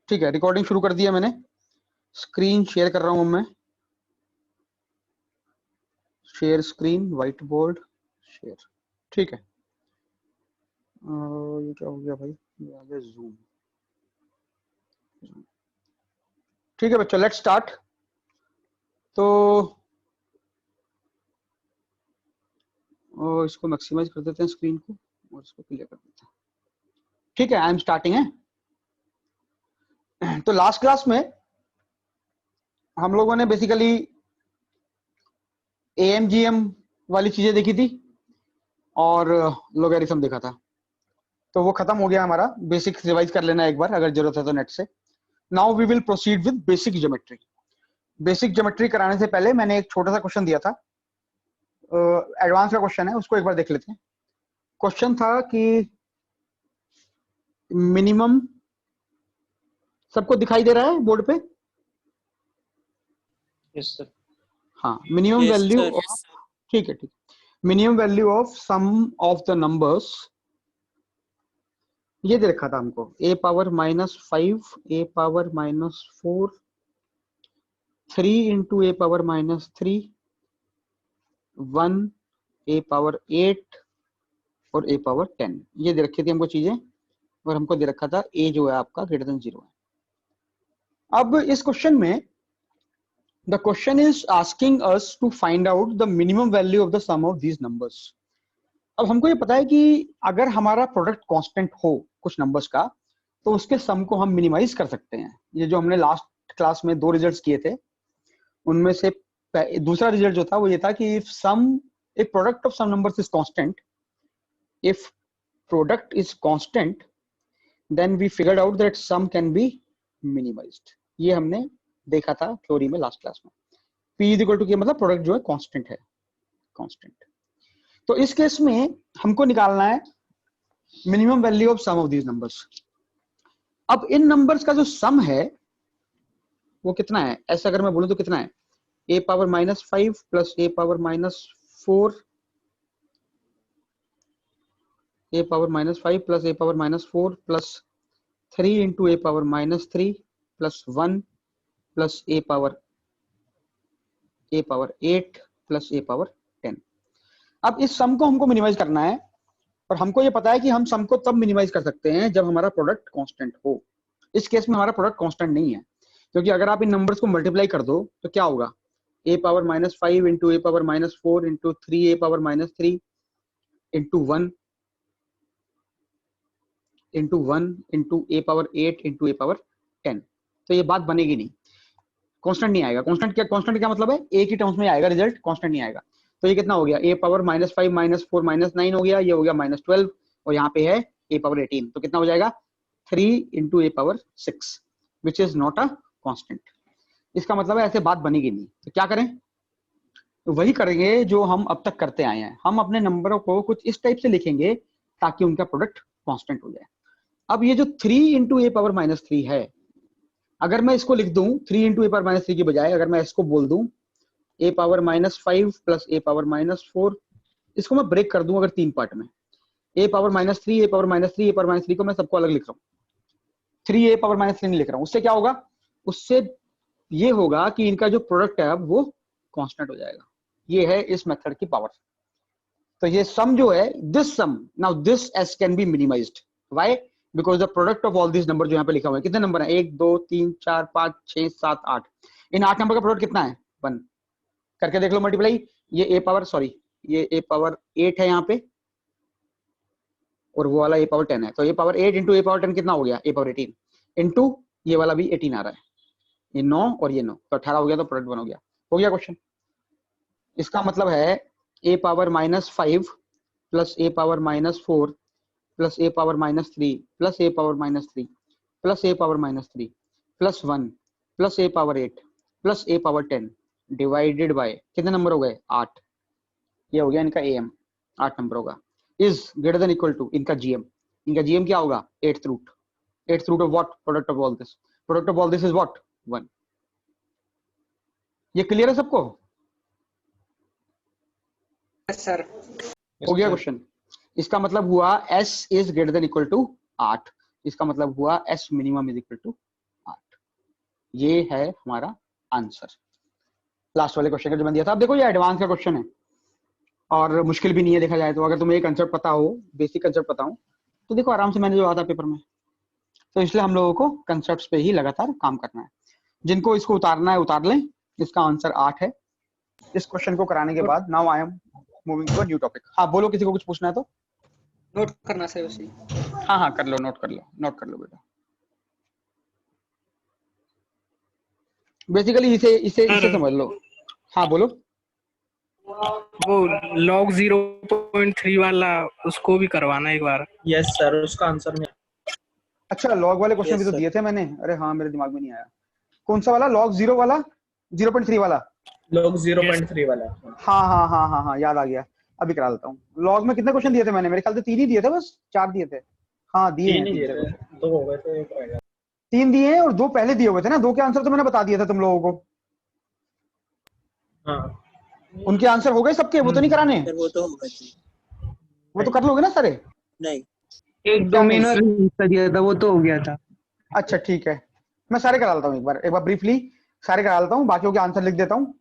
ठीक है, रिकॉर्डिंग शुरू कर दिया मैंने, स्क्रीन शेयर कर रहा हूं मैं, share screen, white board share. ठीक है, ये क्या हो गया भाई, ये आ गया जूम। ठीक है बच्चों, लेट्स स्टार्ट। तो इसको मैक्सिमाइज कर देते हैं स्क्रीन को और इसको क्लियर कर देते हैं। ठीक है, आई एम स्टार्टिंग है। तो लास्ट क्लास में हम लोगों ने बेसिकली AMGM वाली चीजें देखी थी और लोगैरिथम देखा था, तो वो खत्म हो गया हमारा। बेसिक रिवाइज कर लेना एक बार अगर जरूरत है तो नेट से। Now we will proceed with basic geometry. Basic geometry कराने से पहले मैंने एक छोटा सा क्वेश्चन दिया था, एडवांस का क्वेश्चन है, उसको एक बार देख लेते हैं। क्वेश्चन था कि मिनिमम, सबको दिखाई दे रहा है बोर्ड पे? Yes sir. हाँ, मिनिमम वैल्यू ऑफ, ठीक है ठीक, minimum value of sum of the numbers, ये दे रखा था हमको, a power -5, a power -4, 3 into a power -3, 1, a power 8 और a पावर 10, ये दे रखी थी हमको चीजें, और हमको दे रखा था a जो है आपका ग्रेटर देन 0 है। अब इस क्वेश्चन में the question is asking us to find out the minimum value of the sum of these numbers। अब हमको ये पता है कि अगर हमारा प्रोडक्ट कांस्टेंट हो कुछ नंबर्स का, तो उसके सम को हम मिनिमाइज कर सकते हैं। ये जो हमने लास्ट क्लास में 2 रिजल्ट्स किए थे, उनमें से दूसरा रिजल्ट जो था वो ये था कि if product of some numbers is constant, if product is constant, then we figured out that sum can be minimised. ये हमने देखा था थ्योरी में लास्ट क्लास में। P इज इक्वल टू, मतलब प्रोडक्ट जो है कांस्टेंट है, कांस्टेंट। तो इस केस में हमको निकालना है minimum value of sum of these numbers. अब इन नंबर्स का जो सम है वो कितना है, ऐसा अगर मैं बोलूं तो कितना है, a power -5 plus a power -4, a power -5 plus a power -4 plus 3 into a power -3 plus 1 plus a power 8 plus a power 10। अब इस सम को हमको मिनिमाइज करना है, और हमको ये पता है कि हम सम को तब मिनिमाइज कर सकते हैं जब हमारा प्रोडक्ट कांस्टेंट हो। इस केस में हमारा प्रोडक्ट कांस्टेंट नहीं है, क्योंकि अगर आप इन नंबर्स को मल्टीप्लाई कर दो तो क्या होगा, a power -5 into a power -4 into 3a power -3 into 1 into a power 8 into a power 10। तो ये बात बनेगी नहीं, कांस्टेंट नहीं आएगा। कांस्टेंट क्या मतलब है, एक ही टर्म्स में आएगा रिजल्ट, कांस्टेंट नहीं आएगा। तो ये कितना हो गया, a पावर -5 -4 -9 हो गया, ये हो गया -12, और यहाँ पे है a पावर 18, तो कितना हो जाएगा 3 into a power 6, which is not a constant. इसका मतलब है ऐसे बात बनेगी नहीं। तो क्या करें, तो वही करेंगे जो हम अब तक करते आए हैं। हम अपने नंबरों को कुछ इस टाइप से लिखेंगे ताकि उनका प्रोडक्ट कांस्टेंट हो जाए। अब ये जो 3 इंटू a पावर -3 है, अगर मैं इसको लिख दूं 3 इंटू a पावर -3 की बजाय अगर मैं इसको बोल दूं a power -5 plus a power -4, इसको मैं ब्रेक कर दूं अगर 3 पार्ट में, a power -3 a power -3 a power -3 को मैं सबको अलग लिख रहा हूँ, 3a पावर -3 नहीं लिख रहा हूँ। उससे क्या होगा, उससे ये होगा कि इनका जो प्रोडक्ट है अब वो कांस्टेंट हो जाएगा। ये है इस मेथड की पावर। तो ये सम जो है, this sum, now this S can be minimised, why, because the product of all this number जो यहाँ पे लिखा हुआ है, कितने नंबर है, 1 2 3 4 5 6 7 8, इन 8 नंबर का प्रोडक्ट कितना है, 1, करके देख लो मल्टीप्लाई। ये a पावर, सॉरी ये a पावर 8 है यहाँ पे, और वो वाला a पावर 10 है, तो a power 8 into a power 10 कितना हो गया, a पावर 18 इंटू ये वाला भी 18 आ रहा है, ये 9 और ये 9, तो 18 हो गया, तो प्रोडक्ट 1 हो गया। हो गया क्वेश्चन। इसका मतलब है a power -5 plus a power -4 plus a power -3 plus a power -3 plus a power -3 plus 1 plus a power 8 plus a power 10 divided by कितने नंबर हो गए, 8। ये हो गया इनका am, 8 नंबर होगा, is greater than equal to इनका gm। इनका gm क्या होगा, 8th root. 8th root of what, product of all this. Product of all this is what, 1। ये क्लियर है सबको? सर हो गया क्वेश्चन। इसका मतलब हुआ s is greater than equal to 8, इसका मतलब हुआ s minimum is equal to ये है हमारा आंसर लास्ट वाले क्वेश्चन का जो मैंने दिया था। अब देखो ये एडवांस का क्वेश्चन है और मुश्किल भी नहीं है देखा जाए तो। अगर तुम्हें ये कंसेप्ट पता हो, बेसिक कंसेप्ट पता हो, तो देखो आराम से मैंने जो आता पेपर में। तो इसलिए हम लोगों को कंसेप्ट पे ही लगातार काम करना है। जिनको इसको उतारना है उतार लें। इसका आंसर 8 है। इस क्वेश्चन को कराने के बाद now I am moving to a new topic. हाँ बोलो, किसी को कुछ पूछना है तो। नोट करना सर उसी। हाँ कर लो, नोट कर लो, नोट कर लो बेटा। बेसिकली इसे इसे इसे समझ लो। हाँ बोलो। वो log 0.3 वाला उसको भी करवाना एक बार। यस सर, उसका आंसर नहीं। अच्छा लॉग वाले क्वेश्चन भी तो दिए थे मैंने। अरे हाँ मेरे दिमाग में नहीं आया। कौन सा वाला? लॉग 0 वाला, 0.3 वाला? log 0.3 वाला। हाँ याद आ गया। अभी करा लेता हूँ। लॉग में कितने क्वेश्चन दिए थे मैंने? मेरे ख्याल से 3 ही दिए थे, बस 4 दिए थे। हाँ दिए हैं 3 दो हो गए थे, एक रह गया। 3 दिए हैं और 2 पहले दिए हुए थे ना। 2 के आंसर तो मैंने बता दिए थे तुम लोगों को। हाँ उनके आंसर हो गए सबके? वो तो नहीं कराने? सर वो तो हो गए थे। वो तो कर लोगे ना सारे? नहीं, एक डोमिनो दिया था वो तो हो गया था। अच्छा ठीक है, मैं सारे करा लेता हूँ एक बार ब्रीफली सारे करा लेता हूँ। बाकियों के आंसर लिख देता हूँ।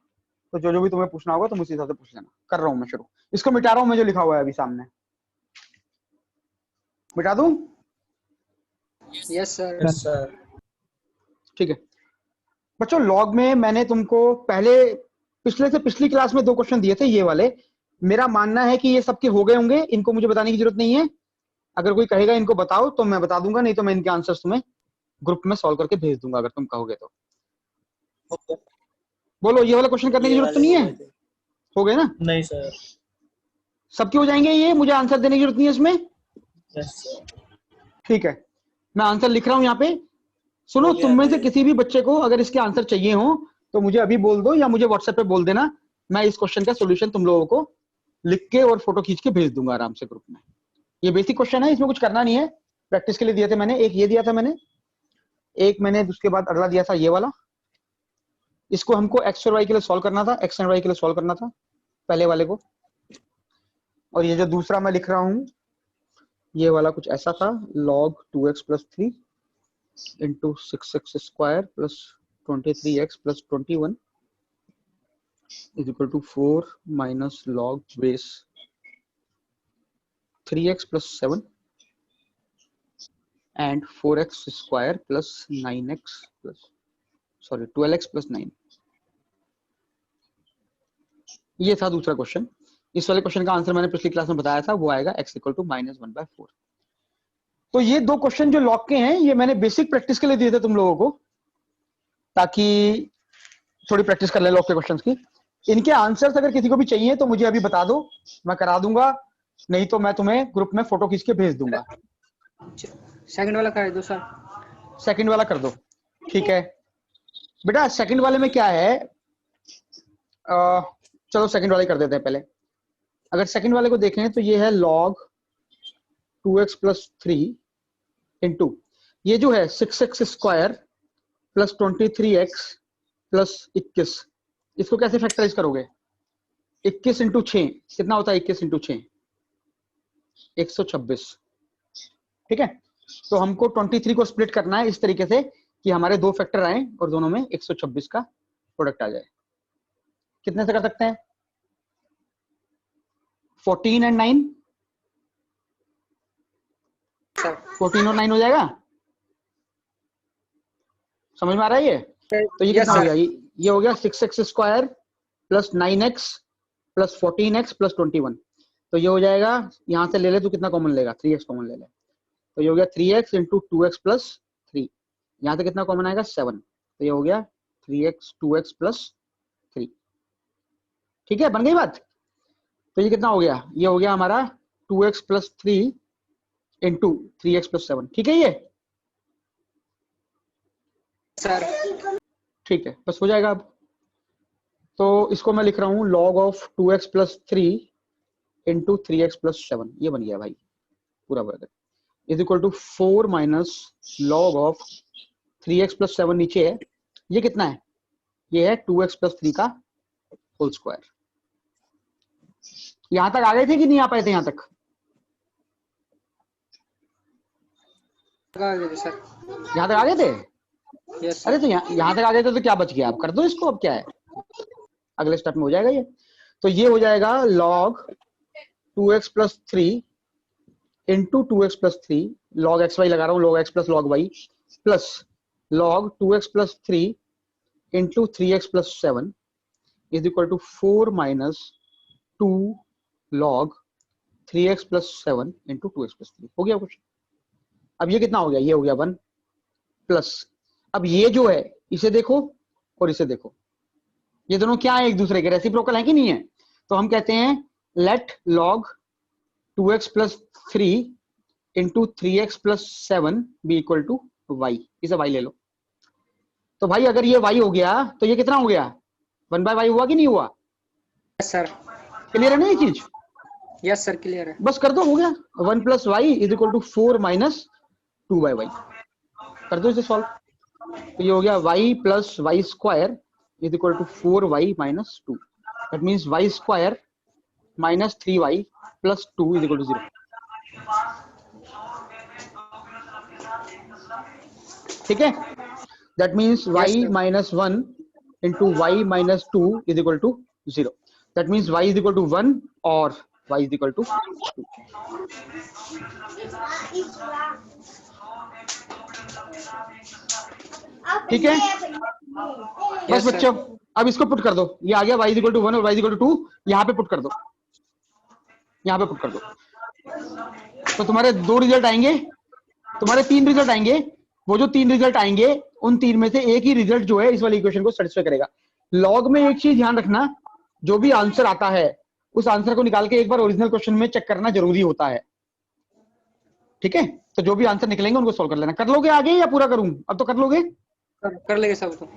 तो जो भी तुम्हें पूछना होगा तुम उसी हिसाब से पूछ लेना। कर रहा हूँ मैं शुरू। इसको मिटा रहा हूँ मैं, जो लिखा हुआ है अभी सामने। मिटा दूं? Yes sir. Yes sir. ठीक है बच्चों, लॉग में मैंने तुमको पहले पिछले से पिछली क्लास में 2 क्वेश्चन दिए थे ये वाले। मेरा मानना है कि ये सबके हो गए होंगे, इनको मुझे बताने की जरूरत नहीं है। अगर कोई कहेगा इनको बताओ तो मैं बता दूंगा, नहीं तो मैं इनके आंसर्स तुम्हें ग्रुप में सॉल्व करके भेज दूंगा अगर तुम कहोगे तो। बोलो, ये वाला क्वेश्चन करने की जरूरत तो नहीं है? हो गए ना? नहीं सर। सबके हो जाएंगे ये, मुझे आंसर देने की जरूरत नहीं है इसमें। Yes sir. ठीक है, मैं आंसर लिख रहा हूं यहाँ पे। सुनो, तुम में से किसी भी बच्चे को अगर इसके आंसर चाहिए हो तो मुझे अभी बोल दो या मुझे व्हाट्सएप पे बोल देना। मैं इस क्वेश्चन का सोल्यूशन तुम लोगों को लिख के और फोटो खींच के भेज दूंगा आराम से ग्रुप में। ये बेसिक क्वेश्चन है, इसमें कुछ करना नहीं है। प्रैक्टिस के लिए दिए थे मैंने। एक ये दिया था मैंने, एक मैंने उसके बाद अगला दिया था ये वाला। इसको हमको एक्स और वाई के लिए सॉल्व करना था, एक्स एंड वाई के लिए सॉल्व करना था पहले वाले को। और ये जो दूसरा मैं लिख रहा हूं ये वाला कुछ ऐसा था, log 2x plus 3 into 6x square plus 23x plus 21 is equal to 4 minus log base 3x plus 7 and 4x square plus 9x plus 12x plus 9। ये था दूसरा क्वेश्चन। इस वाले क्वेश्चन का आंसर मैंने पिछली क्लास में बताया था, वो आएगा x equal to -1/4। तो ये 2 क्वेश्चन जो लॉग के हैं ये मैंने बेसिक प्रैक्टिस के लिए दिए थे तुम लोगों को, ताकि थोड़ी प्रैक्टिस कर ले लॉग के क्वेश्चंस की। इनके आंसर्स अगर किसी को भी चाहिए तो मुझे अभी बता दो, मैं करा दूंगा। नहीं तो मैं तुम्हें ग्रुप में फोटो खींच के भेज दूंगा। सेकंड वाला कर दो सर। सेकंड वाला कर दो, ठीक है बेटा। सेकंड वाले में क्या है, चलो सेकंड वाले कर देते हैं पहले। अगर सेकंड वाले को देखें तो ये है log 2x plus 3 इंटू ये जो है 6x square plus 23x plus 21। इसको कैसे फैक्टराइज करोगे? 21 इंटू 6 कितना होता है? 21 इंटू 6 126। ठीक है, तो हमको 23 को स्प्लिट करना है इस तरीके से कि हमारे 2 फैक्टर आए और दोनों में 126 का प्रोडक्ट आ जाए। कितने से कर सकते हैं? 14 एंड 9, 14 और 9 हो जाएगा। समझ में आ रहा है ये? तो ये कितना हो गया? ये हो गया 6x square plus 9x plus 14x plus 21। तो ये हो जाएगा, यहां से ले ले तो कितना कॉमन लेगा? 3x कॉमन ले ले। तो ये हो गया 3x इंटू 2x प्लस 3। यहां से कितना कॉमन आएगा? 7। तो ये हो गया 3x 2x प्लस 3। ठीक है, बन गई बात। तो ये कितना हो गया? ये हो गया हमारा 2x plus 3 into 3x plus 7। ठीक है ये सर। ठीक है, बस हो जाएगा अब। तो इसको मैं लिख रहा हूं log of 2x plus 3 into 3x plus 7। ये बन गया भाई पूरा वर्ग is equal to 4 minus log of 3x plus 7 नीचे है। ये कितना है? ये है 2x प्लस 3 का होल स्क्वायर। यहां तक आ गए थे कि नहीं आ पाए थे? यहां तक आ गए थे सर। यहां तक आ गए थे? यस अरे सर। तो यहाँ तक आ गए तो क्या बच गया, आप कर दो इसको, अब क्या है, अगले स्टेप में हो जाएगा ये। तो ये हो जाएगा log 2x plus three into 2x plus three, log x y लगा रहा हूँ, log x plus log y plus log 2x plus three into 3x plus seven is equal to 4 minus 2 log 3x plus seven into 2x plus three. हो गया कुछ? अब ये कितना हो गया, ये हो गया 1 प्लस, अब ये जो है इसे देखो और इसे देखो, ये दोनों क्या है, एक दूसरे के रेसिप्रोकल है कि नहीं है? तो हम कहते हैं let log 2x plus three into 3x plus seven be equal to y, इसे y ले लो। तो भाई अगर ये y हो गया तो ये कितना हो गया, 1/y हुआ कि नहीं हुआ? Yes sir. क्लियर है ना ये चीज? यस सर क्लियर है। बस कर दो, हो गया 1 plus y is equal to 4 minus 2/y, कर दो इसे सॉल्व। तो ये हो गया y plus y square is equal to 4y minus 2, that means y square minus 3y plus 2 is equal to 0। ठीक है, that means y Yes, sir. Minus 1 into y minus 2 is equal to 0, that means y is equal to 1 और y is equal to 2। ठीक है, बस Yes, sir. बच्चों अब इसको put कर दो, ये आ गया y इज इक्वल टू 1 और y इज इक्वल टू 2, यहाँ पे पुट कर दो, यहाँ पे पुट कर दो। तो तुम्हारे दो रिजल्ट आएंगे, तुम्हारे तीन रिजल्ट आएंगे, वो जो तीन रिजल्ट आएंगे उन तीन में से एक ही रिजल्ट जो है इस वाली इक्वेशन को सेटिस्फाई करेगा। लॉग में एक चीज ध्यान रखना, जो भी आंसर आता है उस आंसर को निकाल के एक बार ओरिजिनल क्वेश्चन में चेक करना जरूरी होता है। ठीक है, तो जो भी आंसर निकलेंगे उनको सॉल्व कर लेना। कर लोगे आगे या पूरा करूं? अब तो कर लोगे? कर लेंगे सब तो।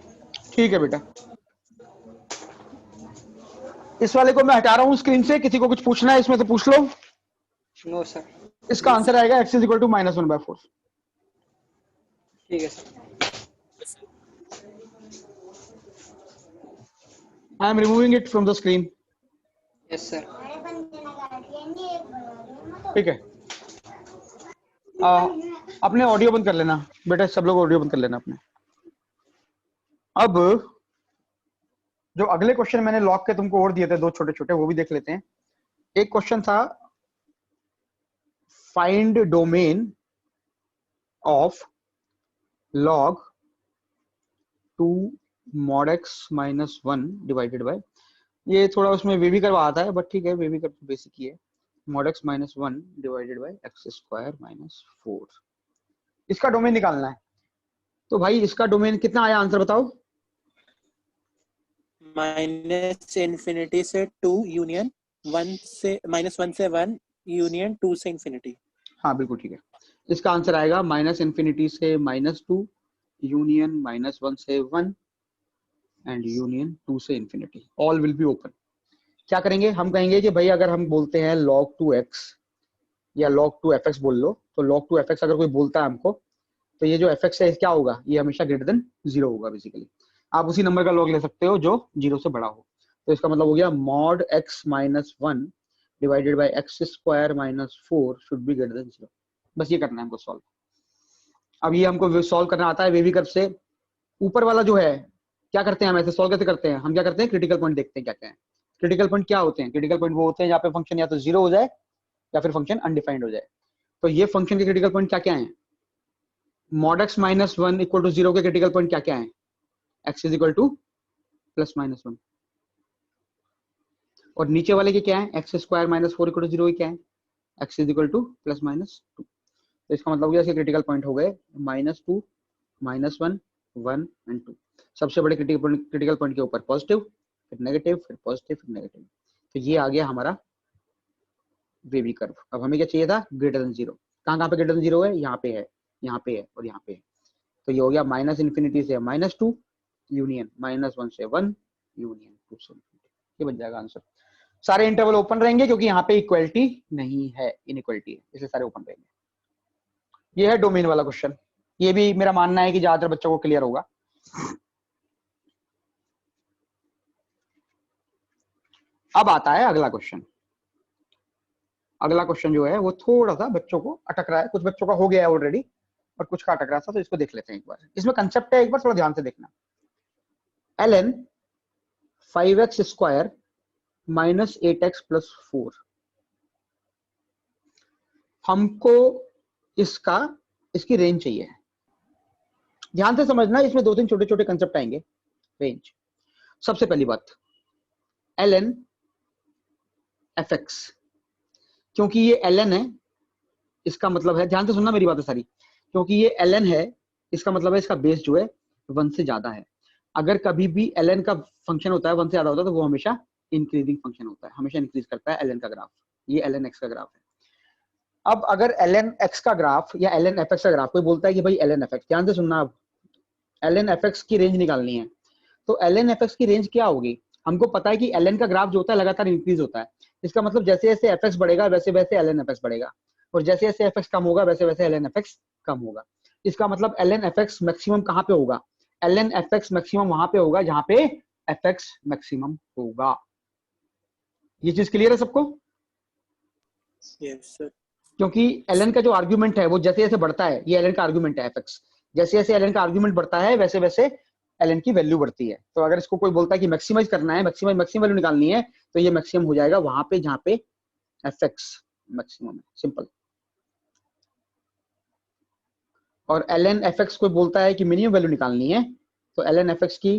ठीक है बेटा, इस वाले को मैं हटा रहा हूं स्क्रीन से, किसी को कुछ पूछना है इसमें तो पूछ लो। No sir. इसका आंसर आएगा x is equal to minus 1/4। ठीक है sir. I am removing it from the screen. Yes sir. ठीक है, अपने ऑडियो बंद कर लेना बेटा, सब लोग ऑडियो बंद कर लेना अपने। अब जो अगले क्वेश्चन मैंने लॉग के तुमको और दिए थे, दो छोटे छोटे, वो भी देख लेते हैं। एक क्वेश्चन था find domain of log 2 mod x minus 1 divided by, ये थोड़ा उसमें वे भी करवा आता है बट ठीक है, वे भी कर बेसिक ही है, mod x minus 1 divided by x square minus 4, इसका डोमेन निकालना है। तो भाई इसका डोमेन कितना आया, आंसर बताओ। माइनस इन्फिनिटी से 2 यूनियन 1 से माइनस 1 से 1 यूनियन 2 से इन्फिनिटी। हाँ बिल्कुल ठीक है, इसका आंसर आएगा माइनस इन्फिनिटी से माइनस 2 यूनियन माइनस 1 से 1 एंड यूनियन 2 से infinity, all will be open. क्या करेंगे, हम कहेंगे कि भाई अगर हम बोलते हैं log 2x या log 2fx बोल लो, तो log 2fx अगर कोई बोलता है हमको, तो ये जो fx है क्या होगा, ये हमेशा ग्रेटर देन 0 होगा बेसिकली। आप उसी नंबर का log ले सकते हो जो 0 से बड़ा हो। तो इसका मतलब हो गया mod x minus 1 divided by x square minus 4 should be greater than 0। बस ये करना है हमको सॉल्व। अब ये हमको सॉल्व करना आता है वेवी कर्व से। ऊपर वाला जो है क्या करते हैं हम, ऐसे सॉल्व कैसे करते हैं, हम क्या करते हैं, क्रिटिकल पॉइंट देखते हैं क्या क्या है। क्रिटिकल पॉइंट क्या होते हैं, क्रिटिकल पॉइंट वो होते हैं जहाँ पे फंक्शन या तो 0 हो जाए या फिर फंक्शन अनडिफाइंड हो जाए। तो ये फंक्शन के क्रिटिकल पॉइंट क्या क्या है, mod x minus 1 equal to 0 के क्रिटिकल पॉइंट क्या क्या है, x is equal to plus minus 1, और नीचे वाले के क्या है, x square minus 4 equal to 0 क्या है, x is equal to plus minus 2। तो इसका मतलब इसके क्रिटिकल पॉइंट हो गए -2 -1 1 एंड 2। सबसे बड़े क्रिटिकल पॉइंट के ऊपर पॉजिटिव, फिर नेगेटिव, फिर पॉजिटिव, फिर नेगेटिव। तो ये आ गया हमारा वेवी कर्व। अब हमें क्या चाहिए था, ग्रेटर देन 0। कहाँ पे ग्रेटर देन 0 है, यहाँ पे है, यहाँ पे है और यहाँ पे है। तो ये हो गया माइनस इन्फिनिटी से -2 यूनियन -1 से 1 यूनियन 2 से इन्फिनिटी। ये बन जाएगा आंसर। सारे इंटरवल ओपन रहेंगे क्योंकि यहाँ पे इक्वलिटी नहीं है, इनइक्वलिटी है, इसलिए सारे ओपन रहेंगे। ये है डोमेन वाला क्वेश्चन। ये भी मेरा मानना है कि ज्यादातर बच्चों को क्लियर होगा। अब आता है अगला क्वेश्चन। अगला क्वेश्चन जो है वो थोड़ा सा बच्चों को अटक रहा है, कुछ बच्चों का हो गया है ऑलरेडी और कुछ का अटक रहा था, तो इसको देख लेते हैं एक बार। इसमें कंसेप्ट है, एक बार थोड़ा ध्यान से देखना। ln 5x square minus 8x plus 4, हमको इसकी रेंज चाहिए। ध्यान से समझना, इसमें दो तीन छोटे छोटे कंसेप्ट आएंगे। रेंज, सबसे पहली बात ln fx, क्योंकि ये ln है, इसका मतलब है, ध्यान से सुनना मेरी बातें सारी, क्योंकि ये ln है, इसका मतलब है इसका बेस जो है 1 से ज्यादा है। अगर कभी भी ln का फंक्शन होता है 1 से ज्यादा होता है तो वो हमेशा इंक्रीजिंग फंक्शन होता है, हमेशा इंक्रीज करता है ln का ग्राफ। ये ln x का ग्राफ है। अब अगर ln x का ग्राफ या ln fx का ग्राफ, कोई बोलता है कि भाई ln fx, ध्यान से सुनना, अब ln fx की रेंज निकालनी है, तो ln fx की रेंज क्या होगी? हमको पता है कि ln का ग्राफ जो होता है लगातार इंक्रीज होता है। इसका मतलब जैसे जैसे fx बढ़ेगा वैसे वैसे ln fx बढ़ेगा, और जैसे जैसे fx कम होगा वैसे वैसे ln fx कम होगा। इसका मतलब ln fx मैक्सिमम कहाँ पे होगा? ln fx मैक्सिमम वहां पे होगा जहां पे fx मैक्सिमम होगा। ये चीज क्लियर है सबको? Yes sir. क्योंकि ln का जो आर्ग्यूमेंट है वो जैसे जैसे बढ़ता है, ये ln का आर्ग्यूमेंट है fx, जैसे जैसे ln का आर्ग्यूमेंट बढ़ता है वैसे वैसे ln की वैल्यू बढ़ती है। तो अगर इसको कोई बोलता है कि मैक्सिमाइज करना है, मैक्सिमम वैल्यू निकालनी है, तो ये मैक्सिमम हो जाएगा वहां पे जहां पे fx मैक्सिमम है। सिंपल। और ln fx कोई बोलता है कि मिनिमम वैल्यू निकालनी है, तो ln fx की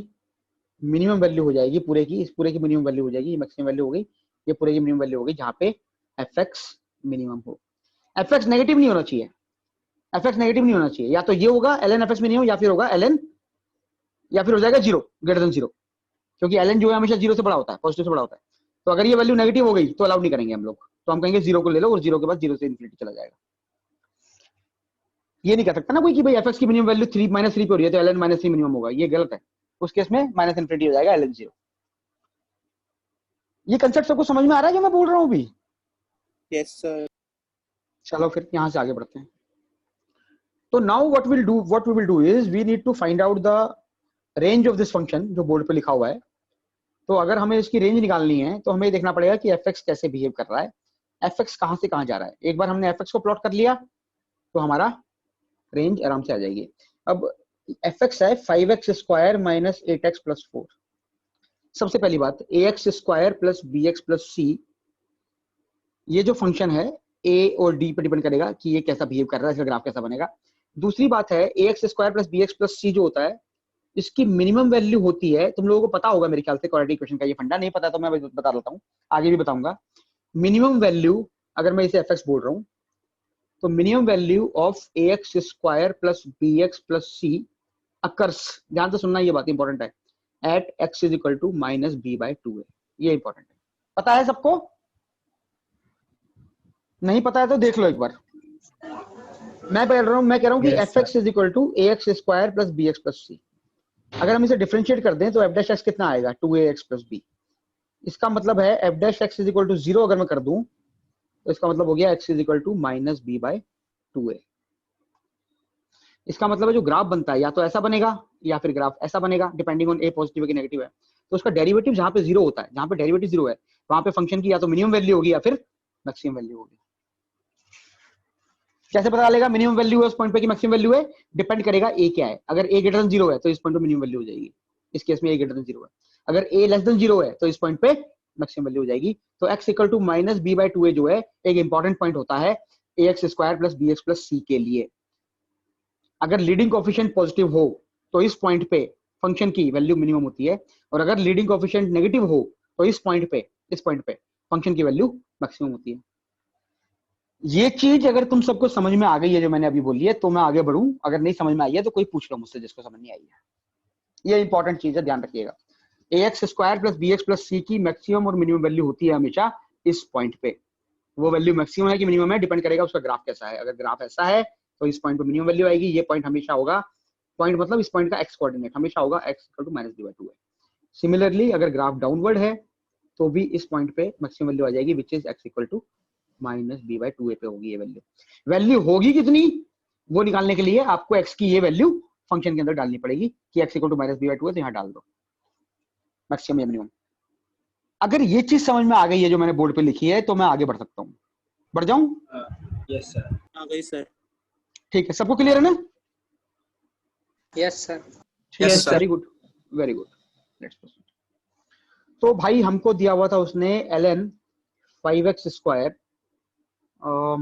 मिनिमम वैल्यू हो जाएगी पूरे की, इस पूरे की मिनिमम वैल्यू हो जाएगी, ये मैक्सिमम वैल्यू हो गई, ये पूरे की मिनिमम वैल्यू हो गई जहां पे fx मिनिमम हो। fx नेगेटिव नहीं होना चाहिए, fx नेगेटिव नहीं होना चाहिए, या तो ये होगा ln fx मिनिमम, या फिर होगा ln, या फिर हो जाएगा 0 ग्रेटर देन 0, क्योंकि ln जो है हमेशा 0 से बड़ा होता है, पॉजिटिव से बड़ा होता है। तो अगर ये वैल्यू नेगेटिव हो गई तो अलाउड नहीं करेंगे हम लोग, तो हम कहेंगे 0 को ले लो, और 0 के बाद 0 से इन्फिनिटी चला जाएगा। ये नहीं कह सकता ना कोई कि भाई fx की मिनिमम वैल्यू 3 -3 पे हो रही है तो ln -3 मिनिमम होगा, ये गलत है। उस केस में माइनस इन्फिनिटी हो जाएगा ln 0। ये कंसेप्ट सबको समझ में आ रहा है जो मैं बोल रहा हूँ अभी? Yes sir. चलो फिर यहाँ से आगे बढ़ते हैं। तो now what we will do is we need to find out the range of this function, जो बोर्ड पे लिखा हुआ है। तो अगर हमें इसकी रेंज निकालनी है तो हमें देखना पड़ेगा कि fx कैसे बिहेव कर रहा है, fx कहाँ से कहाँ जा रहा है। एक बार हमने fx को प्लॉट कर लिया तो हमारा रेंज आराम से आ जाएगी। अब fx है 5x square minus 8x plus 4। सबसे पहली बात ax square plus bx plus c, ये जो फंक्शन है a और d पर डिपेंड करेगा कि ये कैसा बिहेव कर रहा है, इसका ग्राफ कैसा बनेगा। दूसरी बात है ax square plus bx plus c जो होता है, इसकी मिनिमम वैल्यू होती है, तुम लोगों को पता होगा मेरे ख्याल से, क्वाड्रेटिक इक्वेशन का ये फंडा नहीं पता तो मैं बता देता हूँ, आगे भी बताऊंगा। मिनिमम वैल्यू, अगर मैं इसे fx बोल रहा हूँ, तो minimum value of ax square plus bx plus c occurs, ध्यान से सुनना ये बात इंपॉर्टेंट है, at x is equal to minus b by 2a। ये इंपॉर्टेंट है, पता है सबको? नहीं पता है तो देख लो एक बार। मैं कह रहा हूँ कि fx is equal to ax square plus bx plus c। अगर हम इसे डिफरेंशिएट कर दें तो f डैश x कितना आएगा? 2ax plus b। इसका मतलब है f dash x is equal to 0 अगर मैं कर दूं तो इसका मतलब हो गया x is equal to minus b by 2a। इसका मतलब है जो ग्राफ बनता है या तो ऐसा बनेगा या फिर ग्राफ ऐसा बनेगा, डिपेंडिंग ऑन a पॉजिटिव है कि नेगेटिव है। तो उसका डेरिवेटिव जहां पे 0 होता है, जहां पे डेरिवेटिव 0 है, वहां पे फंक्शन की या तो मिनिमम वैल्यू होगी या फिर मैक्सिमम वैल्यू होगी। कैसे पता चलेगा मिनिमम वैल्यू है उस पॉइंट पे कि मैक्सिमम वैल्यू है? डिपेंड करेगा a क्या है। अगर a ग्रेटर देन 0 है तो इस पॉइंट पे मिनिमम वैल्यू हो जाएगी, इस केस में a ग्रेटर देन 0 है। अगर a लेस देन 0 है तो इस पॉइंट पे मैक्सिमम वैल्यू हो जाएगी। तो x equal to minus b by 2a जो है एक इंपॉर्टेंट पॉइंट होता है ax square plus bx plus c के लिए। अगर लीडिंग कोएफिशिएंट पॉजिटिव हो तो इस पॉइंट पे फंक्शन की वैल्यू मिनिमम होती है, और अगर लीडिंग कोएफिशिएंट नेगेटिव हो तो इस पॉइंट पे फंक्शन की वैल्यू मैक्सिमम होती है। ये चीज अगर तुम सबको समझ में आ गई है जो मैंने अभी बोली है तो मैं आगे बढ़ूं, अगर नहीं समझ में आई है तो कोई पूछ लो मुझसे जिसको समझ नहीं आई है। ये इंपॉर्टेंट चीज है, ध्यान रखिएगा। ax square plus bx plus c की मैक्सिमम और मिनिमम वैल्यू होती है हमेशा इस पॉइंट पे। वो वैल्यू मैक्सिमम है कि मिनिमम है डिपेंड करेगा उसका ग्राफ कैसा है। अगर ग्राफ ऐसा है तो इस पॉइंट पे मिनिमम वैल्यू आएगी, ये पॉइंट हमेशा होगा, पॉइंट मतलब इस पॉइंट का x कोऑर्डिनेट हमेशा होगा x equal to minus b by 2 है। सिमिलरली अगर ग्राफ डाउनवर्ड है तो भी इस पॉइंट पे मैक्सिमम वैल्यू आ जाएगी which is x equal to minus b by 2a पे होगी। ये वैल्यू होगी कितनी वो निकालने के लिए आपको x की ये वैल्यू फंक्शन के अंदर डालनी पड़ेगी कि x equal to minus b by 2 है, तो यहाँ डाल दो मैक्सिमम या मिनिमम। अगर ये चीज समझ में आ गई है जो मैंने बोर्ड पे लिखी है तो मैं आगे बढ़ सकता हूँ। बढ़ जाऊं? Yes sir. आ गई सर। ठीक है, सबको क्लियर है ना? Yes sir. Yes, sir. Very good, very good. Let's proceed. तो भाई हमको दिया हुआ था उसने ln 5x square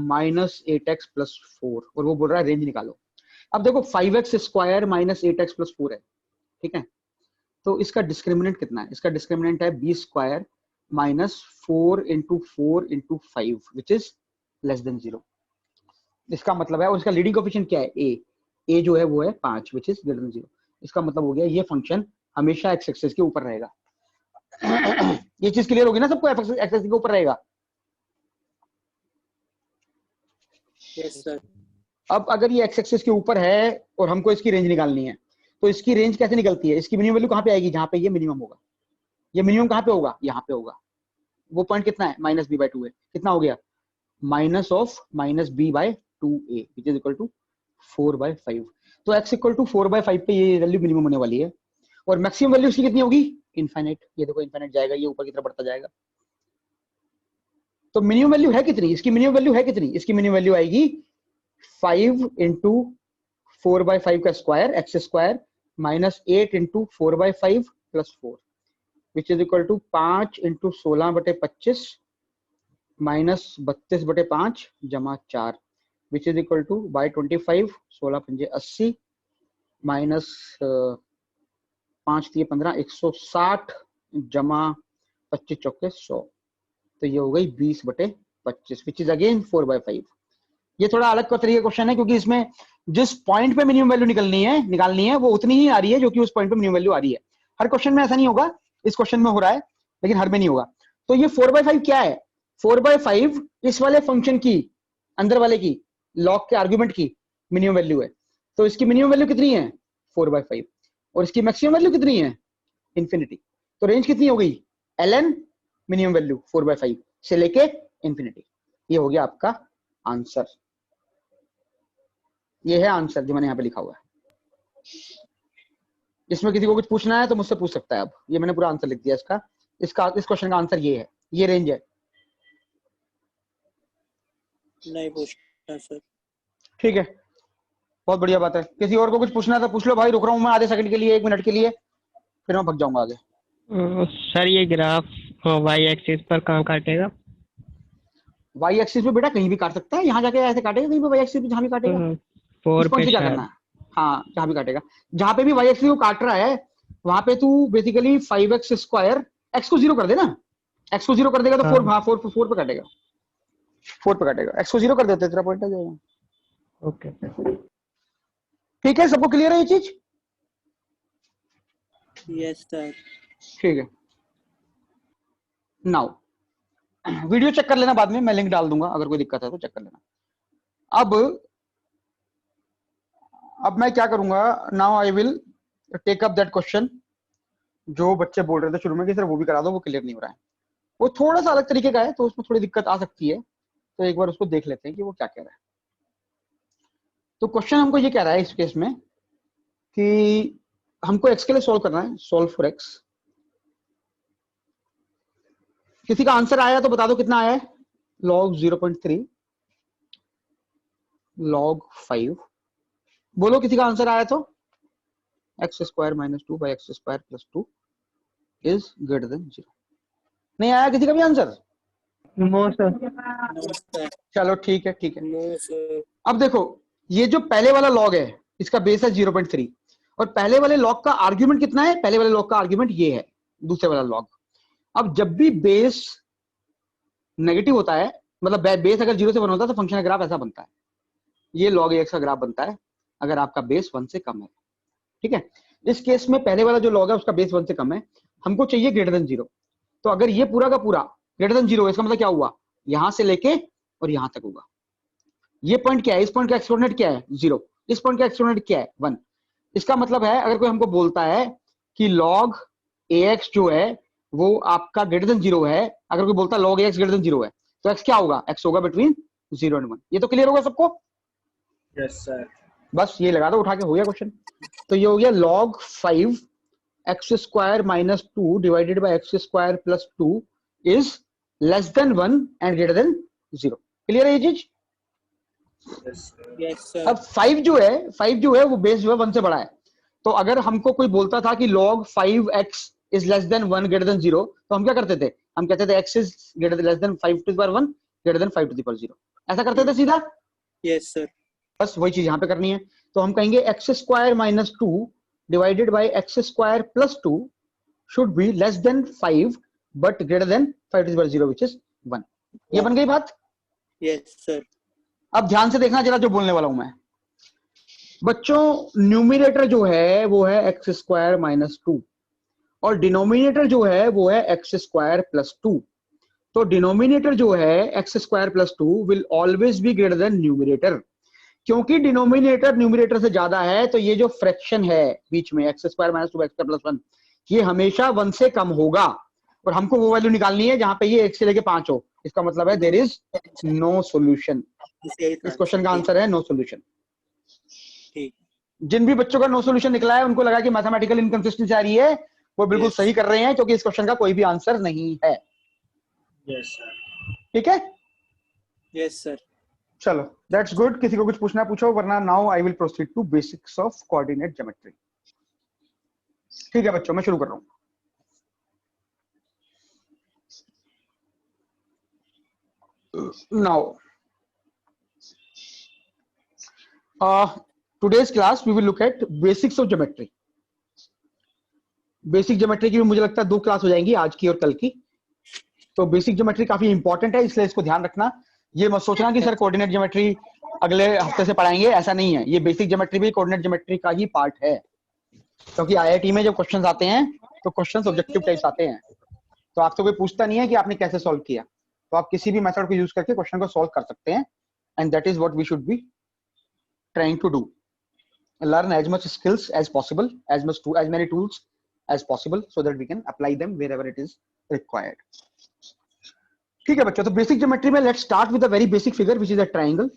minus 8x plus 4 और वो बोल रहा है रेंज निकालो। अब देखो 5x square minus 8x plus 4 है, ठीक है, तो इसका डिस्क्रिमिनेंट कितना है? इसका डिस्क्रिमिनेंट है b square minus 4 into 4 into 5 which is less than 0। इसका मतलब है, और इसका लीडिंग कोएफिशिएंट क्या है? a जो है वो है 5 विच इज ग्रेटर देन 0। इसका मतलब हो गया ये फंक्शन हमेशा x एक्सिस के ऊपर रहेगा। ये चीज क्लियर होगी ना सबको? x एक्सिस के ऊपर रहेगा। Yes sir. अब अगर ये x एक्सिस के ऊपर है और हमको इसकी रेंज निकालनी है, तो इसकी रेंज कैसे निकलती है? इसकी मिनिमम वैल्यू कहाँ पे आएगी? जहां पे ये मिनिमम होगा। ये मिनिमम कहाँ पे होगा? यहाँ पे होगा। वो पॉइंट कितना है? माइनस बी बाई 2 है। कितना हो गया? Minus of minus b by 2a which is equal to 4/5। तो x इक्वल टू 4/5 पे ये वैल्यू मिनिमम होने वाली है। और मैक्सिमम वैल्यू इसकी कितनी होगी? इनफाइनाइट। ये देखो इनफाइनाइट जाएगा, ये ऊपर की तरफ बढ़ता जाएगा। तो मिनिमम वैल्यू है कितनी? इसकी मिनिमम वैल्यू है कितनी? इसकी मिनिमम वैल्यू आएगी 5 इंटू 4/5 का square x square minus 8 into 4/5 plus 4 which is equal to 5 into 16/25 minus 32/5 जमा 4 which is equal to by 25 16 पंजे 80 माइनस 5 3 15 160 जमा 25 चौके 100। तो ये हो गई 20/25 विच इज अगेन 4/5। ये थोड़ा अलग का तरीके क्वेश्चन है, क्योंकि इसमें जिस पॉइंट पे मिनिमम वैल्यू निकालनी है वो उतनी ही आ रही है जो कि उस पॉइंट पे मिनिमम वैल्यू आ रही है। हर क्वेश्चन में ऐसा नहीं होगा, इस क्वेश्चन में हो रहा है लेकिन हर में नहीं होगा। तो ये 4/5 क्या है? 4/5 इस वाले फंक्शन की, अंदर वाले की, लॉग के आर्गुमेंट की मिनिमम वैल्यू है। तो इसकी मिनिमम वैल्यू कितनी है? 4/5। और इसकी मैक्सिमम वैल्यू कितनी है? इन्फिनिटी। तो रेंज कितनी हो गई? ln मिनिमम वैल्यू 4/5 से लेके इन्फिनिटी। ये हो गया आपका आंसर। ये है आंसर जो मैंने यहाँ पे लिखा हुआ है। इसमें किसी को कुछ पूछना है तो मुझसे पूछ सकता है। अब ये मैंने पूरा आंसर लिख दिया इसका। इस क्वेश्चन का आंसर ये है, ये रेंज है। नहीं पूछना सर। ठीक है, बहुत बढ़िया बात है। किसी और को कुछ पूछना है तो पूछ लो भाई। रुक रहा हूँ मैं आधे सेकंड के लिए, 1 मिनट के लिए, फिर मैं भाग जाऊंगा आगे। सर ये ग्राफ वाई एक्सिस पर कहाँ काटेगा? वाई एक्सिस पे बेटा कहीं भी काट सकता है। यहाँ जाके ऐसे काटेगा, कहीं पे वाई एक्सिस पे जहाँ भी काटेगा। 4 इस पॉइंट पे से क्या शायद। करना है? हाँ, जहाँ भी काटेगा, जहाँ पे भी वाई एक्सिस को काट रहा है वहां पे तू बेसिकली 5x स्क्वायर, x को 0 कर देना। x को 0 कर देगा तो 4 पे काटेगा। 4 पे काटेगा। x को 0 कर देते तेरा पॉइंट आ जाएगा। ओके। ठीक है, सबको क्लियर है ये चीज? Yes sir. ठीक है, नाउ वीडियो चेक कर लेना, बाद में मैं लिंक डाल दूंगा, अगर कोई दिक्कत है तो चेक कर लेना। अब मैं क्या करूंगा, now I will take up that question जो बच्चे बोल रहे थे शुरू में कि सर वो भी करा दो, वो क्लियर नहीं हो रहा है। वो थोड़ा सा अलग तरीके का है तो उसमें थोड़ी दिक्कत आ सकती है, तो एक बार उसको देख लेते हैं कि वो क्या कह रहा है। तो क्वेश्चन हमको ये कह रहा है इस केस में कि हमको x के लिए सॉल्व करना है, सॉल्व फॉर x। किसी का आंसर आया तो बता दो कितना आया है? log 0.3 log 5। बोलो किसी का आंसर आया तो। x square minus 2 by x square plus 2 is greater than 0। नहीं आया किसी का भी answer? No sir. No sir. चलो ठीक है, ठीक है। No sir. अब देखो, ये जो पहले वाला लॉग है इसका बेस है 0.3 और पहले वाले लॉग का आर्ग्यूमेंट कितना है? पहले वाले लॉग का आर्ग्यूमेंट ये है, दूसरे वाला लॉग। अब जब भी बेस नेगेटिव होता है, मतलब बेस अगर 0 से 1 होता है तो फंक्शन का ग्राफ ऐसा बनता है। ये log x का ग्राफ बनता है अगर आपका बेस 1 से कम है। ठीक है, इस केस में पहले वाला जो लॉग है उसका बेस 1 से कम है, हमको चाहिए ग्रेटर देन 0। तो अगर ये पूरा का पूरा ग्रेटर देन 0 इसका मतलब क्या हुआ? यहां से लेके और यहां तक होगा। ये पॉइंट क्या है? इस पॉइंट का एक्सपोनेंट क्या है? 0। इस पॉइंट का एक्सपोनेंट क्या है? 1। इसका मतलब है अगर कोई हमको बोलता है कि log ax जो है वो आपका ग्रेटर देन 0 है, अगर कोई बोलता है log ax ग्रेटर देन 0 है तो x क्या होगा? x होगा बिटवीन 0 एंड 1। ये तो क्लियर होगा सबको? Yes sir. बस ये लगा दो, उठा के हो गया क्वेश्चन। तो ये हो गया log 5 x square minus 2 divided by x square plus 2 is less than 1 and greater than 0। Clear है ये चीज? Yes sir. Yes sir. अब 5 जो है वो बेस जो है 1 से बड़ा है, तो अगर हमको कोई बोलता था कि log 5x is less than 1 greater than 0, तो हम क्या करते थे? हम कहते थे x is less than 5 to the power 1 greater than 5 to the power 0. ऐसा करते थे सीधा? Yes, sir. बस वही चीज यहाँ पे करनी है. तो हम कहेंगे x square minus 2 divided by x square plus 2 should be less than 5 but greater than 5 to the power 0, which is 1. ये बन गई बात? Yes, sir. अब ध्यान से देखना जरा जो बोलने वाला हूं मैं. बच्चों न्यूमिनेटर जो है वो है एक्स स्क्वायर माइनस 2 और डिनोमिनेटर जो है वो है एक्स स्क्वायर प्लस 2. तो डिनोमिनेटर जो है x square plus 2 will always be greater then numerator. क्योंकि डिनोमिनेटर न्यूमिनेटर से ज्यादा है तो ये जो फ्रैक्शन है बीच में x square minus 2 x square plus 1 ये हमेशा 1 से कम होगा और हमको वो वैल्यू निकालनी है जहां पे ये 1 से लेके 5 हो. इसका मतलब है देयर इज नो सॉल्यूशन. इस क्वेश्चन का आंसर है नो सॉल्यूशन. जिन भी बच्चों का नो सॉल्यूशन निकला है उनको लगा कि मैथमेटिकल इनकंसिस्टेंसी आ रही है वो बिल्कुल सही कर रहे हैं क्योंकि इस क्वेश्चन का कोई भी आंसर नहीं है. Yes, sir. ठीक है. Yes, sir. चलो दैट्स गुड. किसी को कुछ पूछना पूछो वरना now I will proceed to basics of coordinate geometry. ठीक है बच्चों मैं शुरू कर रहा हूं. Now today's class we will look at basics of geometry. Basic geometry की भी मुझे लगता है 2 क्लास हो जाएंगी, आज की और कल की. तो बेसिक ज्योमेट्री काफी इंपॉर्टेंट है इसलिए इसको ध्यान रखना. ये मत सोचना कि सर कोऑर्डिनेट ज्योमेट्री अगले हफ्ते से पढ़ाएंगे, ऐसा नहीं है. ये बेसिक ज्योमेट्री भी कोऑर्डिनेट ज्योमेट्री का ही पार्ट है क्योंकि आईआईटी में जब क्वेश्चंस आते हैं तो क्वेश्चंस ऑब्जेक्टिव टाइप्स आते हैं. तो आपसे कोई पूछता नहीं है कि आपने कैसे सॉल्व किया, तो आप किसी भी मेथड को यूज करके क्वेश्चन को सॉल्व कर सकते हैं. And that is what we should be trying to do. Learn as much skills as possible, as many tools as possible so that we can apply them wherever it is required. ठीक है बच्चों. तो basic geometry में let's start with a very basic figure which is a triangle.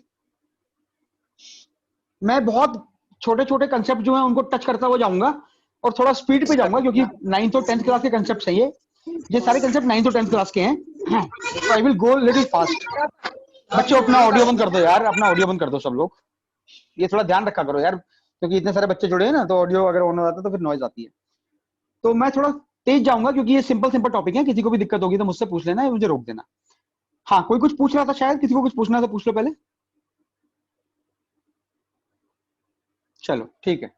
मैं बहुत छोटे छोटे concept जो हैं उनको टच करता हुआ जाऊंगा और थोड़ा स्पीड पे जाऊंगा क्योंकि 9th और 10th क्लास के कंसेप्ट हैं. ये सारे कंसेप्ट 9th और 10th क्लास के हैं. तो I will go little fast. बच्चों अपना ऑडियो बंद कर दो यार, अपना ऑडियो बंद कर दो सब लोग. ये थोड़ा ध्यान रखा करो यार क्योंकि इतने सारे बच्चे जुड़े हैं ना तो ऑडियो अगर ऑन हो जाता है तो फिर नॉइज आती है. तो मैं थोड़ा तेज जाऊंगा क्योंकि ये सिंपल टॉपिक है. किसी को भी दिक्कत होगी तो मुझसे पूछ लेना या मुझे रोक देना. हाँ कोई कुछ पूछ रहा था शायद, किसी को कुछ पूछना था पूछ लो पहले. चलो ठीक है.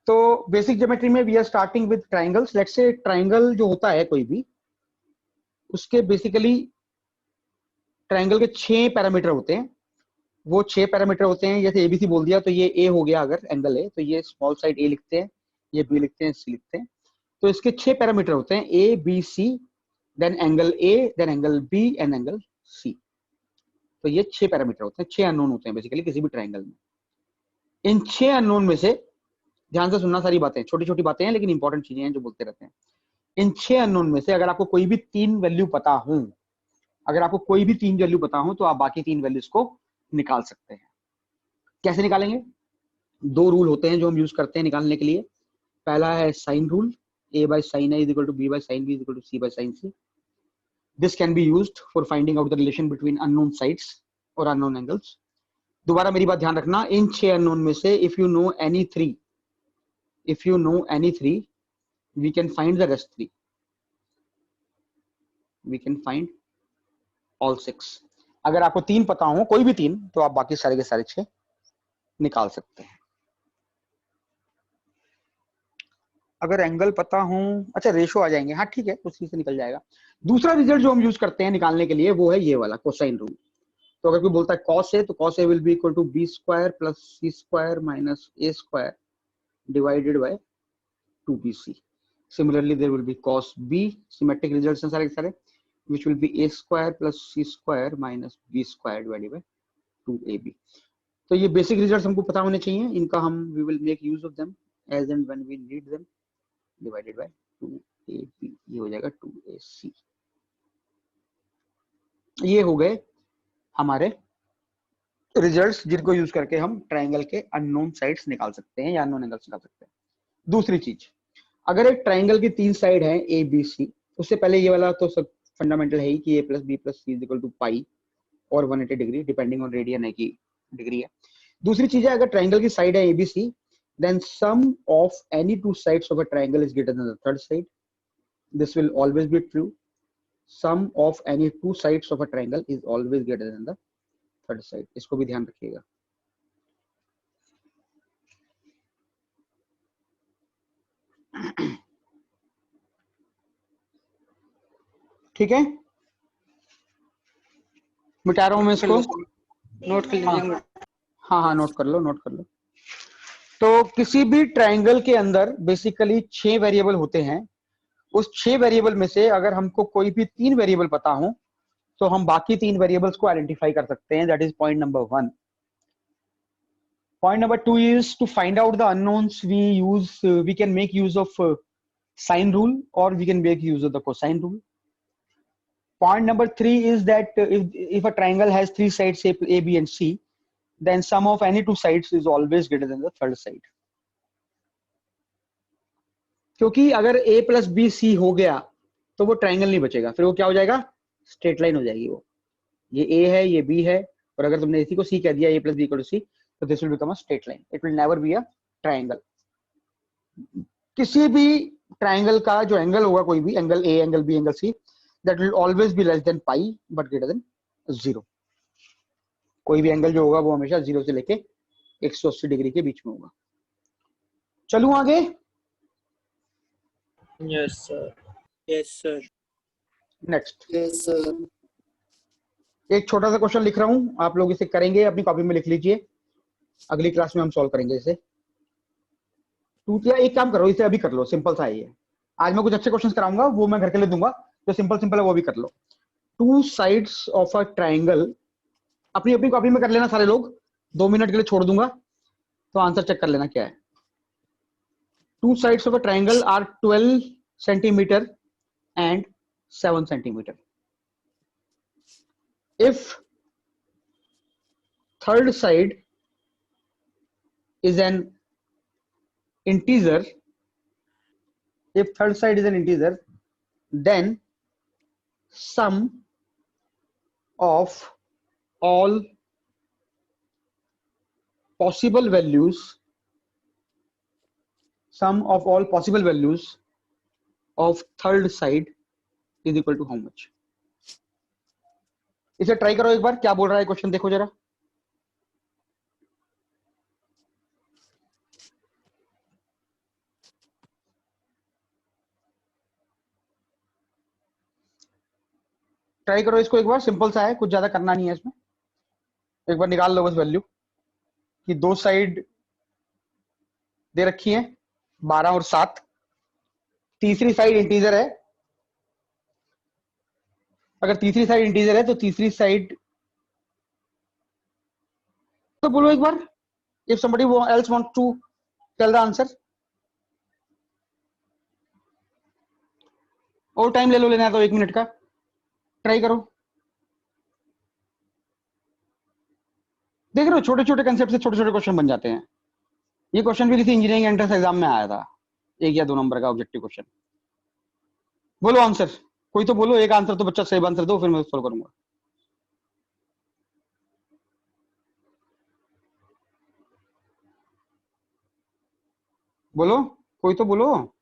तो बेसिक ज्योमेट्री में we are starting with triangles. Let's say triangle जो होता है कोई भी उसके बेसिकली ट्राइंगल के 6 पैरामीटर होते हैं. वो 6 पैरामीटर होते हैं. जैसे एबीसी बोल दिया तो ये ए हो गया. अगर एंगल है तो ये स्मॉल साइड ए लिखते हैं, ये बी लिखते हैं, सी लिखते हैं. तो इसके 6 पैरामीटर होते हैं A B C, then angle A, then angle B and angle C. तो ये 6 पैरामीटर होते हैं. 6 अननोन होते हैं बेसिकली किसी भी ट्राइंगल में. इन 6 अननोन में से ध्यान से सुनना, सारी बातें छोटी छोटी बातें हैं लेकिन इंपॉर्टेंट चीजें हैं जो बोलते रहते हैं. इन 6 अननोन में से अगर आपको कोई भी 3 वैल्यू पता हो, अगर आपको कोई भी 3 वैल्यू पता हो तो आप बाकी 3 वैल्यूज को निकाल सकते हैं. कैसे निकालेंगे? 2 रूल होते हैं जो हम यूज करते हैं निकालने के लिए. पहला है sine rule, a by sin a is equal to b by sin b is equal to c by sin c. This can be used for finding out the relation between unknown sides or unknown angles. दोबारा मेरी बात ध्यान रखना. इन 6 unknown में से if you know any 3 we can find the rest 3. We can find all 6. अगर आपको 3 पता हो, कोई भी 3, तो आप बाकी सारे के सारे 6 निकाल सकते हैं. अगर एंगल पता हो, अच्छा रेशो आ जाएंगे, हाँ ठीक है उसी से निकल जाएगा. दूसरा रिजल्ट जो हम यूज करते हैं निकालने के लिए वो है ये वाला कोसाइन रूल. तो अगर कोई बोलता है cos a तो cos a will be equal to b square plus c square minus a square divided by 2bc. Similarly there will be cos b, symmetric results हैं सारे के सारे, which will be a square plus c square minus b square divided by 2ab. तो ये basic results हमको पता होने चाहिए. इनका हम we will make use of them as and when we need them divided by 2ab. ये हो जाएगा 2ac. ये हो गए हमारे रिजल्ट्स जिनको यूज करके हम ट्राइंगल के अननोन साइड्स निकाल सकते हैं या अननोन एंगल्स निकाल सकते हैं. दूसरी चीज, अगर एक ट्राइंगल की 3 साइड है ए बी सी, उससे पहले ये वाला तो सब फंडामेंटल है ही कि a plus b plus c is equal to पाई और 180 डिग्री डिपेंडिंग ऑन रेडियन है की डिग्री है. दूसरी चीज है अगर ट्राइंगल की साइड है ABC, then sum of any two sides of a triangle is greater than the third side. This will always be true. Sum of any two sides of a triangle is always greater than the third side. इसको भी ध्यान रखिएगा. ठीक है, मिटा रहा हूं मैं इसको. नोट कर लीजिए. हाँ, नोट कर लो. तो किसी भी ट्रायंगल के अंदर बेसिकली 6 वेरिएबल होते हैं. उस 6 वेरिएबल में से अगर हमको कोई भी 3 वेरिएबल पता हो तो हम बाकी 3 वेरिएबल्स को आइडेंटिफाई कर सकते हैं. That is point number 1. Point number 2 is to find out the unknowns. We can make use of sine rule, or we can make use of the cosine rule. Point number 3 is that if a triangle has 3 sides, say A, B, and C, then sum of any two sides is always greater than the third side. क्योंकि अगर A plus B C हो गया तो वो triangle नहीं बचेगा, फिर वो क्या हो जाएगा? स्ट्रेट लाइन हो जाएगी. वो ये A है, ये B है, और अगर तुमने इसी को C कह दिया, A plus B equal to C, तो this will become a straight line. It will never be a triangle. किसी भी ट्राइंगल का जो एंगल होगा, कोई भी angle A, angle B, angle C, that will always be less than pi but greater than 0. कोई भी एंगल जो होगा वो हमेशा 0 से लेके 180 डिग्री के बीच में होगा. चलूं आगे. Yes, sir. Yes, sir. Next. Yes, sir. एक छोटा सा क्वेश्चन लिख रहा हूं, आप लोग इसे करेंगे, अपनी कॉपी में लिख लीजिए. अगली क्लास में हम सॉल्व करेंगे इसे. या एक काम करो, इसे अभी कर लो, सिंपल सा है ये. आज मैं कुछ अच्छे क्वेश्चंस कराऊंगा, वो मैं घर के लिए दूंगा, जो सिंपल है वो भी कर लो. 2 sides of a triangle, अपनी अपनी कॉपी में कर लेना सारे लोग. 2 मिनट के लिए छोड़ दूंगा, तो आंसर चेक कर लेना क्या है. 2 sides of a triangle are 12 centimeter and 7 centimeter. If third side is an integer, then sum of all possible values of third side is equal to how much? इसे ट्राई करो एक बार, क्या बोल रहा है क्वेश्चन, देखो जरा. ट्राई करो इसको एक बार, सिंपल सा है, कुछ ज्यादा करना नहीं है इसमें. एक बार निकाल लो बस वैल्यू कि 2 साइड दे रखी है 12 और 7. तीसरी साइड इंटीजर है. अगर तीसरी साइड इंटीजर है तो तीसरी साइड, तो बोलो एक बार. If somebody else wants to tell the answer, और टाइम ले लो, लेना है तो 1 मिनट का. ट्राई करो. देख रहे हो, छोटे छोटे कंसेप्ट से छोटे छोटे क्वेश्चन बन जाते हैं. ये क्वेश्चन भी किसी इंजीनियरिंग एंट्रेंस एग्जाम में आया था, 1 या 2 नंबर का ऑब्जेक्टिव क्वेश्चन. बोलो आंसर, कोई तो बोलो एक आंसर, तो बच्चा सही आंसर दो, फिर मैं सॉल्व करूंगा. बोलो, कोई तो बोलो.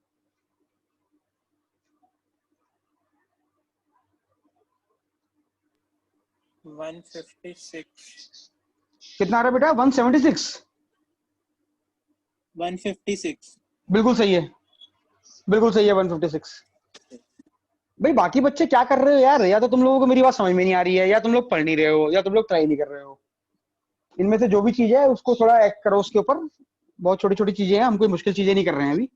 कितना आ रहा है बेटा? 176. 156. बिल्कुल सही है, 156. भाई बाकी बच्चे क्या कर रहे हो यार? या तो तुम लोगों को मेरी बात समझ में नहीं आ रही है, या तुम लोग पढ़ नहीं रहे हो, या तुम लोग ट्राई नहीं कर रहे हो. इनमें से जो भी चीज है उसको थोड़ा एक्ट करो उसके ऊपर. बहुत छोटी छोटी चीजें हैं, हम कोई मुश्किल चीजें नहीं कर रहे हैं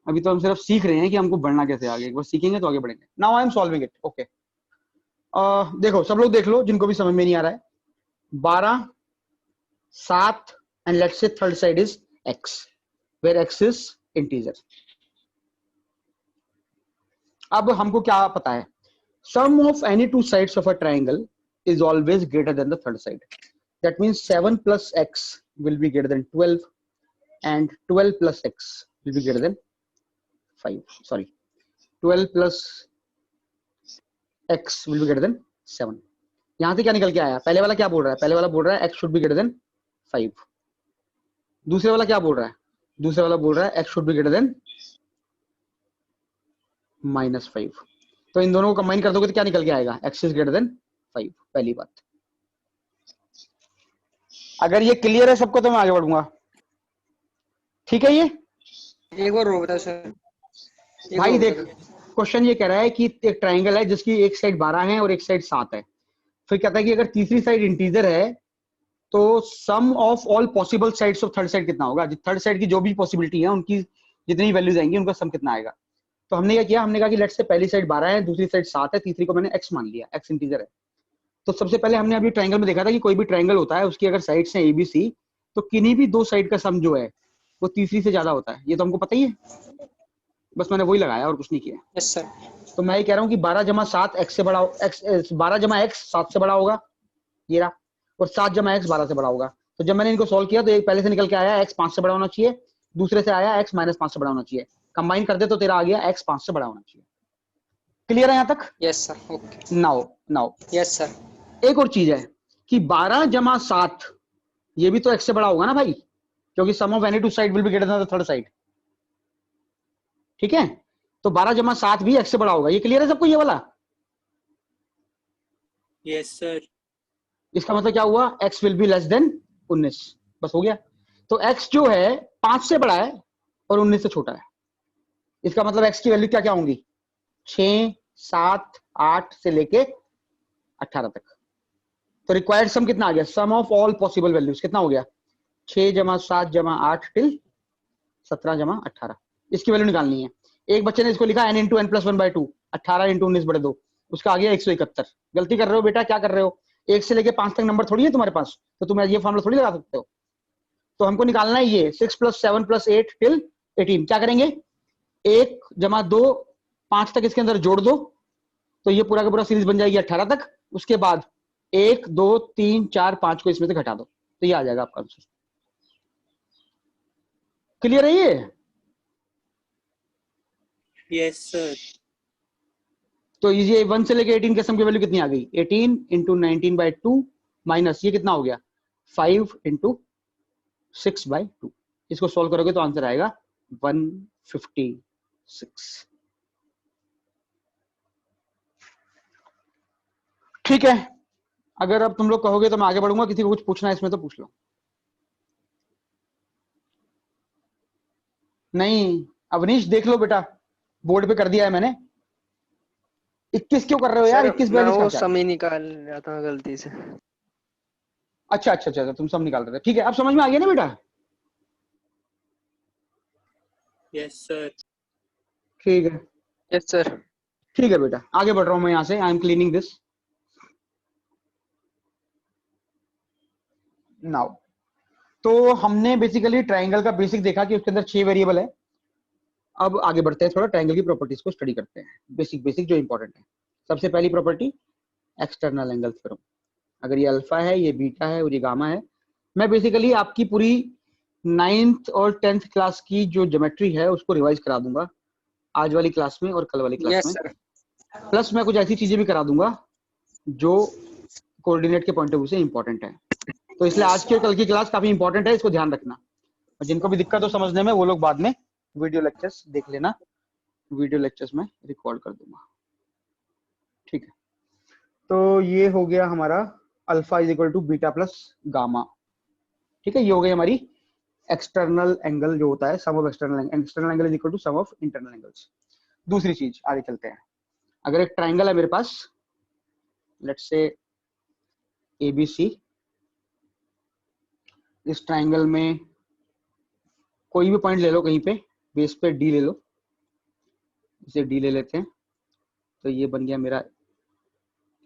अभी तो हम सिर्फ सीख रहे हैं कि हमको बढ़ना कैसे आगे. एक बार सीखेंगे तो आगे बढ़ेंगे. Now I am solving it. Okay, देखो सब लोग देख लो जिनको भी समझ में नहीं आ रहा है. 12, 7 and let's say third side is x, where x is integer. अब हमको क्या पता है? sum of any two sides of a triangle is always greater than the third side. That means 7 plus x will be greater than 12 and 12 plus x will be greater than 5. Sorry, 12 plus x will be greater than 7. यहां से क्या निकल के आया? पहले वाला क्या बोल रहा है? पहले वाला बोल रहा है x should be greater than 5. दूसरे वाला क्या बोल रहा है? दूसरा वाला बोल रहा है x should be greater then -5। तो इन दोनों को कंबाइन कर दोगे तो क्या निकल के आएगा, x इज ग्रेटर देन 5। पहली बात, अगर ये क्लियर है सबको तो मैं आगे बढ़ूंगा। ठीक है ये एक और रो बता सर, एक भाई और देख, बता। क्वेश्चन ये कह रहा है कि एक ट्राइंगल है जिसकी एक साइड 12 है और एक साइड 7 है। फिर कहता है कि अगर तीसरी साइड इंटीजर है तो sum of all possible sides of third side कितना होगा, थर्ड साइड की जो भी पॉसिबिलिटी है उनकी जितनी वैल्यूज आएंगी उनका सम कितना आएगा। तो हमने क्या किया, हमने कहा कि लेट्स से पहली साइड 12 है, दूसरी साइड 7 है, तीसरी को मैंने x मान लिया, x इंटीजर है। तो सबसे पहले हमने अभी ट्राइंगल में देखा था कि कोई भी ट्राइंगल होता है उसकी अगर साइड्स हैं ABC तो किन्हीं भी दो साइड का सम जो है वो तीसरी से ज्यादा होता है। ये तो हमको पता ही है, बस मैंने वही लगाया और कुछ नहीं किया। Yes sir. तो मैं ये कह रहा हूँ कि 12 जमा 7 x से बड़ा, x 12 जमा x 7 से बड़ा होगा ये रहा, और 7 जमा x 12 से बड़ा होगा। तो जब मैंने इनको सॉल्व किया तो एक पहले से निकल के आया x 5 से बड़ा होना चाहिए, दूसरे से आया x -5 से बड़ा होना चाहिए, कंबाइन कर दे तो तेरा आ गया x 5 से बड़ा होना चाहिए। क्लियर है यहाँ तक? Yes sir. Okay. Now yes sir. एक और चीज है कि 12 जमा 7 ये भी तो x से बड़ा होगा ना भाई, क्योंकि sum of any two side will be greater than the third side. ठीक है, तो 12 जमा 7 भी x से बड़ा होगा। ये क्लियर है सबको ये वाला? Yes sir. इसका मतलब क्या हुआ, x will be less than 19। बस हो गया। तो x जो है 5 से बड़ा है और 19 से छोटा है। इसका मतलब x की वैल्यू क्या क्या होंगी, 6, 7, 8 से लेके 18 तक। तो रिक्वायर्ड सम कितना आ गया, सम ऑफ ऑल पॉसिबल वैल्यूज कितना हो गया, 6 जमा 7 जमा 8 टिल 17 जमा 18। इसकी वैल्यू निकालनी है। एक बच्चे ने इसको लिखा n into n plus 1/2, 18 into 19/2, उसका आ गया 171। गलती कर रहे हो बेटा, क्या कर रहे हो, 1 से लेके 5 तक नंबर थोड़ी है तुम्हारे पास, तो तुम ये फॉर्मूला थोड़ी लगा सकते हो। तो हमको निकालना है ये 6 + 7 + 8 टिल 18। क्या करेंगे, 1 जमा 2 5 तक इसके अंदर जोड़ दो तो ये पूरा का पूरा सीरीज बन जाएगी 18 तक। उसके बाद 1 2 3 4 5 को इसमें से घटा दो तो ये आ जाएगा आपका आंसर। क्लियर है ये? Yes sir. तो ये 1 से लेके 18 के सम की वैल्यू कितनी आ गई, 18 इंटू 19/2 माइनस ये कितना हो गया 5 इंटू 6/2। इसको सॉल्व करोगे तो आंसर आएगा 156। ठीक है, अगर अब तुम लोग कहोगे तो मैं आगे बढ़ूंगा, किसी को कुछ पूछना है इसमें तो पूछ लो। नहीं अवनीश देख लो बेटा, बोर्ड पे कर दिया है मैंने। 21 क्यों कर रहे हो यार, 21 मैं 42 वो का? समय निकाल रहा था गलती से। अच्छा, तुम सब निकाल रहे थे। ठीक है, अब समझ में आ गया ना बेटा? Yes sir. ठीक है, यस सर। ठीक है बेटा, आगे बढ़ रहा हूं मैं यहाँ से। I am cleaning this now. तो हमने बेसिकली ट्राइंगल का बेसिक देखा कि उसके अंदर 6 वेरिएबल है। अब आगे बढ़ते हैं, थोड़ा ट्राइंगल की प्रॉपर्टीज को स्टडी करते हैं, बेसिक जो इंपॉर्टेंट है। सबसे पहली प्रॉपर्टी एक्सटर्नल एंगल थ्योरम। अगर ये अल्फा है, ये बीटा है और ये गामा है। मैं बेसिकली आपकी पूरी 9th और 10th क्लास की जो ज्योमेट्री है उसको रिवाइज करा दूंगा आज वाली क्लास में और कल वाली क्लास यस में। सर। प्लस मैं कुछ ऐसी चीजें भी करा दूंगा जो कोऑर्डिनेट के पॉइंट ऑफ व्यू से इंपॉर्टेंट है। तो इसलिए आज की और कल की क्लास काफी इंपॉर्टेंट है, इसको ध्यान रखना। और जिनको भी दिक्कत हो समझने में वो लोग बाद में वीडियो लेक्चर्स देख लेना, वीडियो लेक्चर्स में रिकॉर्ड कर दूंगा। ठीक है, तो ये हो गया हमारा alpha is equal to beta plus gamma. ठीक है, ये हो गई हमारी एक्सटर्नल एंगल जो होता है, sum of external angle is equal to sum of internal angles. दूसरी चीज आगे चलते हैं। अगर एक ट्राइंगल है मेरे पास, लेट्स से ABC, इस ट्राइंगल में कोई भी पॉइंट ले लो कहीं पे, बेस पे D ले लो, इसे D ले लेते हैं। तो ये बन गया मेरा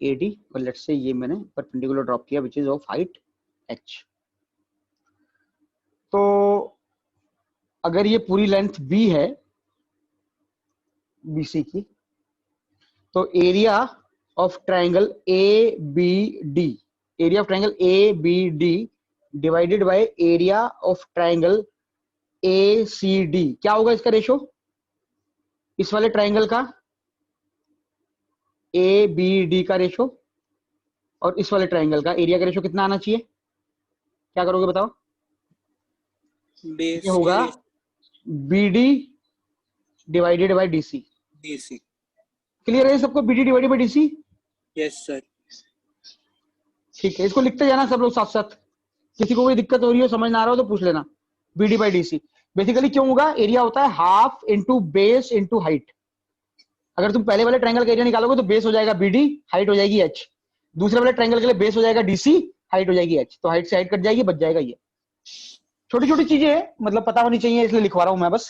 AD और लेट्स से ये मैंने परपेंडिकुलर ड्रॉप किया which is of height H। तो अगर ये पूरी लेंथ B है BC की, तो area of triangle ABD, area of triangle ABD divided by area of triangle ACD क्या होगा इसका रेशो, इस वाले ट्राइंगल का ABD का रेशो और इस वाले ट्राइंगल का एरिया का रेशो कितना आना चाहिए? क्या करोगे बताओ? बेस ये होगा BD divided by DC। DC। Clear है सबको? BD divided by DC। Yes sir. ठीक है, इसको लिखते जाना सब लोग साथ साथ। किसी को कोई दिक्कत हो रही हो, समझ ना आ रहा हो तो पूछ लेना। BD बाय DC बेसिकली क्यों होगा? एरिया होता है half into base into height. अगर तुम पहले वाले ट्रायंगल का एरिया निकालोगे तो बेस हो जाएगा BD, हाइट हो जाएगी H। दूसरे वाले ट्रायंगल के लिए बेस हो जाएगा DC, हाइट हो जाएगी H। तो हाइट से हाइट कट जाएगी, बच जाएगा ये। छोटी छोटी चीजें मतलब पता होनी चाहिए, इसलिए लिखवा रहा हूं मैं बस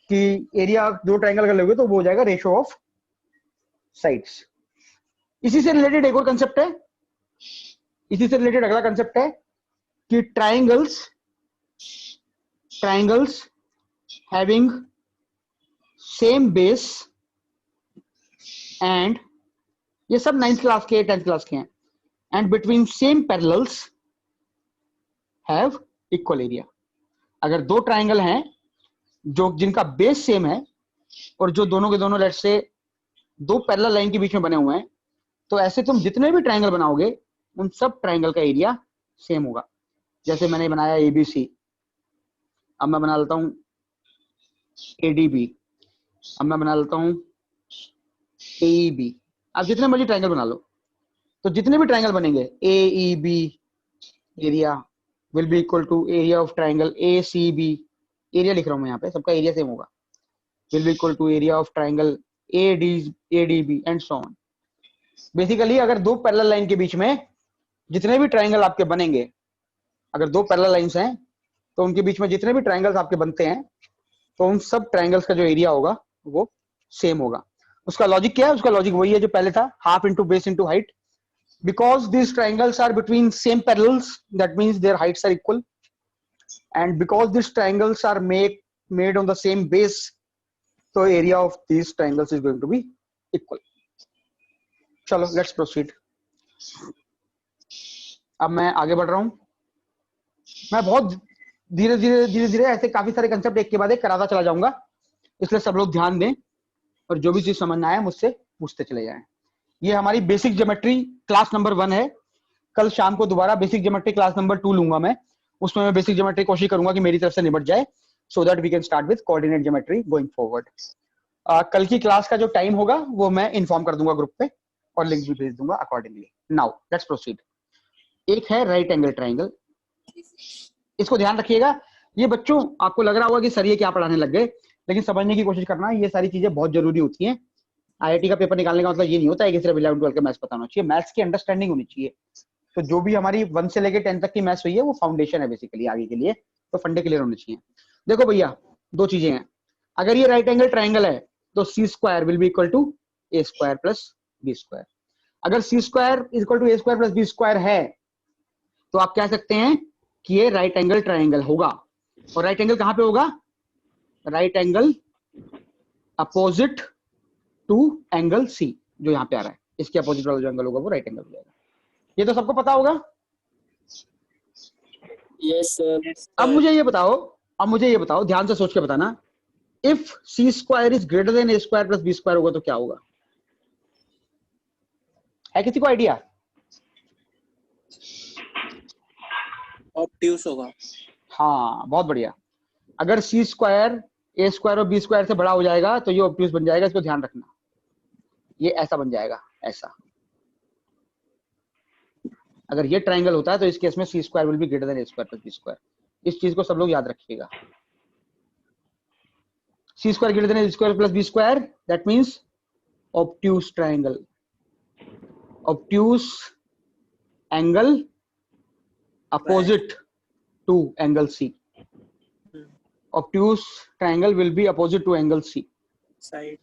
कि एरिया दो ट्रायंगल का लोगे तो वो हो जाएगा रेशियो ऑफ साइड्स। इसी से रिलेटेड एक और कंसेप्ट है, इसी से रिलेटेड अगला कंसेप्ट है कि triangles having same base and, ये सब 9th क्लास के 10th क्लास के हैं, and between same parallels have equal area. अगर दो ट्रायंगल हैं जो जिनका बेस सेम है और जो दोनों के दोनों लेट्स से दो पैरेलल लाइन के बीच में बने हुए हैं, तो ऐसे तुम जितने भी ट्रायंगल बनाओगे उन सब ट्रायंगल का एरिया सेम होगा। जैसे मैंने बनाया ABC, अब मैं बना लेता हूं ADB, अब मैं बना लेता हूं AEB। आप जितने मर्जी ट्रायंगल बना लो, तो जितने भी ट्रायंगल बनेंगे AEB area will be equal to area of triangle ACB। Area लिख रहा हूं मैं यहाँ पे, सबका एरिया सेम होगा। Will be equal to area of triangle ADB and so on. Basically अगर दो पैरेलल लाइन के बीच में जितने भी ट्रायंगल आपके बनेंगे, अगर दो पैरेलल लाइंस हैं तो उनके बीच में जितने भी ट्रायंगल्स आपके बनते हैं तो उन सब ट्रायंगल्स का जो एरिया होगा वो सेम होगा। उसका लॉजिक क्या है? उसका लॉजिक वही है जो पहले था, half into base into height. Because these triangles are between same parallels, that means their heights are equal, and because these triangles are made on the same base, so area of these triangles is going to be equal. चलो let's proceed। अब मैं आगे बढ़ रहा हूं। मैं बहुत धीरे धीरे ऐसे काफी सारे कंसेप्ट एक के बाद एक कराता चला जाऊंगा, इसलिए सब लोग ध्यान दें और जो भी चीज समझना है मुझसे पूछते चले जाएं। ये हमारी बेसिक ज्योमेट्री क्लास नंबर 1 है। कल शाम को दोबारा बेसिक ज्योमेट्री क्लास नंबर 2 लूंगा मैं। उसमें मैं बेसिक ज्योमेट्री कोशिश करूंगा कि मेरी तरफ से निपट जाए, so that we can start with coordinate geometry going forward. कल की क्लास का जो टाइम होगा वो मैं इन्फॉर्म कर दूंगा ग्रुप पे और लिंक भी भेज दूंगा अकॉर्डिंगली। Now let's proceed. एक है राइट एंगल ट्राइंगल, इसको ध्यान रखिएगा। ये बच्चों आपको लग रहा होगा कि सर ये क्या पढ़ाने लग गए, लेकिन समझने की कोशिश करना, ये सारी चीजें बहुत जरूरी होती हैं। IIT का पेपर निकालने का मतलब ये नहीं होता है कि सिर्फ 11 12 का मैथ्स पता होना चाहिए, मैथ्स की अंडरस्टैंडिंग होनी चाहिए। तो जो भी हमारी 1 से लेके 10 तक की मैथ्स हुई है वो फाउंडेशन है बेसिकली आगे के लिए, तो फंडे क्लियर होने चाहिए। देखो भैया दो चीजें हैं, अगर ये राइट एंगल ट्राइंगल है तो C square will be equal to A square plus B square. अगर C square equal to A square plus B square है तो आप कह सकते हैं कि ये राइट एंगल ट्राइंगल होगा। और राइट एंगल कहां पे होगा? Right angle opposite to angle C, जो यहां पे आ रहा है, इसके अपोजिट वाला जो एंगल होगा वो राइट एंगल हो जाएगा। ये तो सबको पता होगा। Yes sir. अब मुझे ये बताओ, ध्यान से सोच के बताना, if c square is greater than A square plus B square होगा तो क्या होगा? है किसी को आइडिया? ऑब्ट्यूस होगा। हाँ बहुत बढ़िया। अगर सी स्क्वायर ए स्क्वायर और बी स्क्वायर से बड़ा हो जाएगा तो ये ऑब्ट्यूस बन जाएगा। इसको ध्यान रखना, ये ऐसा बन जाएगा, ऐसा। अगर ये ट्राइंगल होता है तो इस केस में C square will be greater than A square plus B square. इस चीज को सब लोग याद रखिएगा। C square greater than A square plus B square, that means obtuse triangle. Obtuse angle opposite to angle C. Obtuse triangle will be opposite to angle C. Side.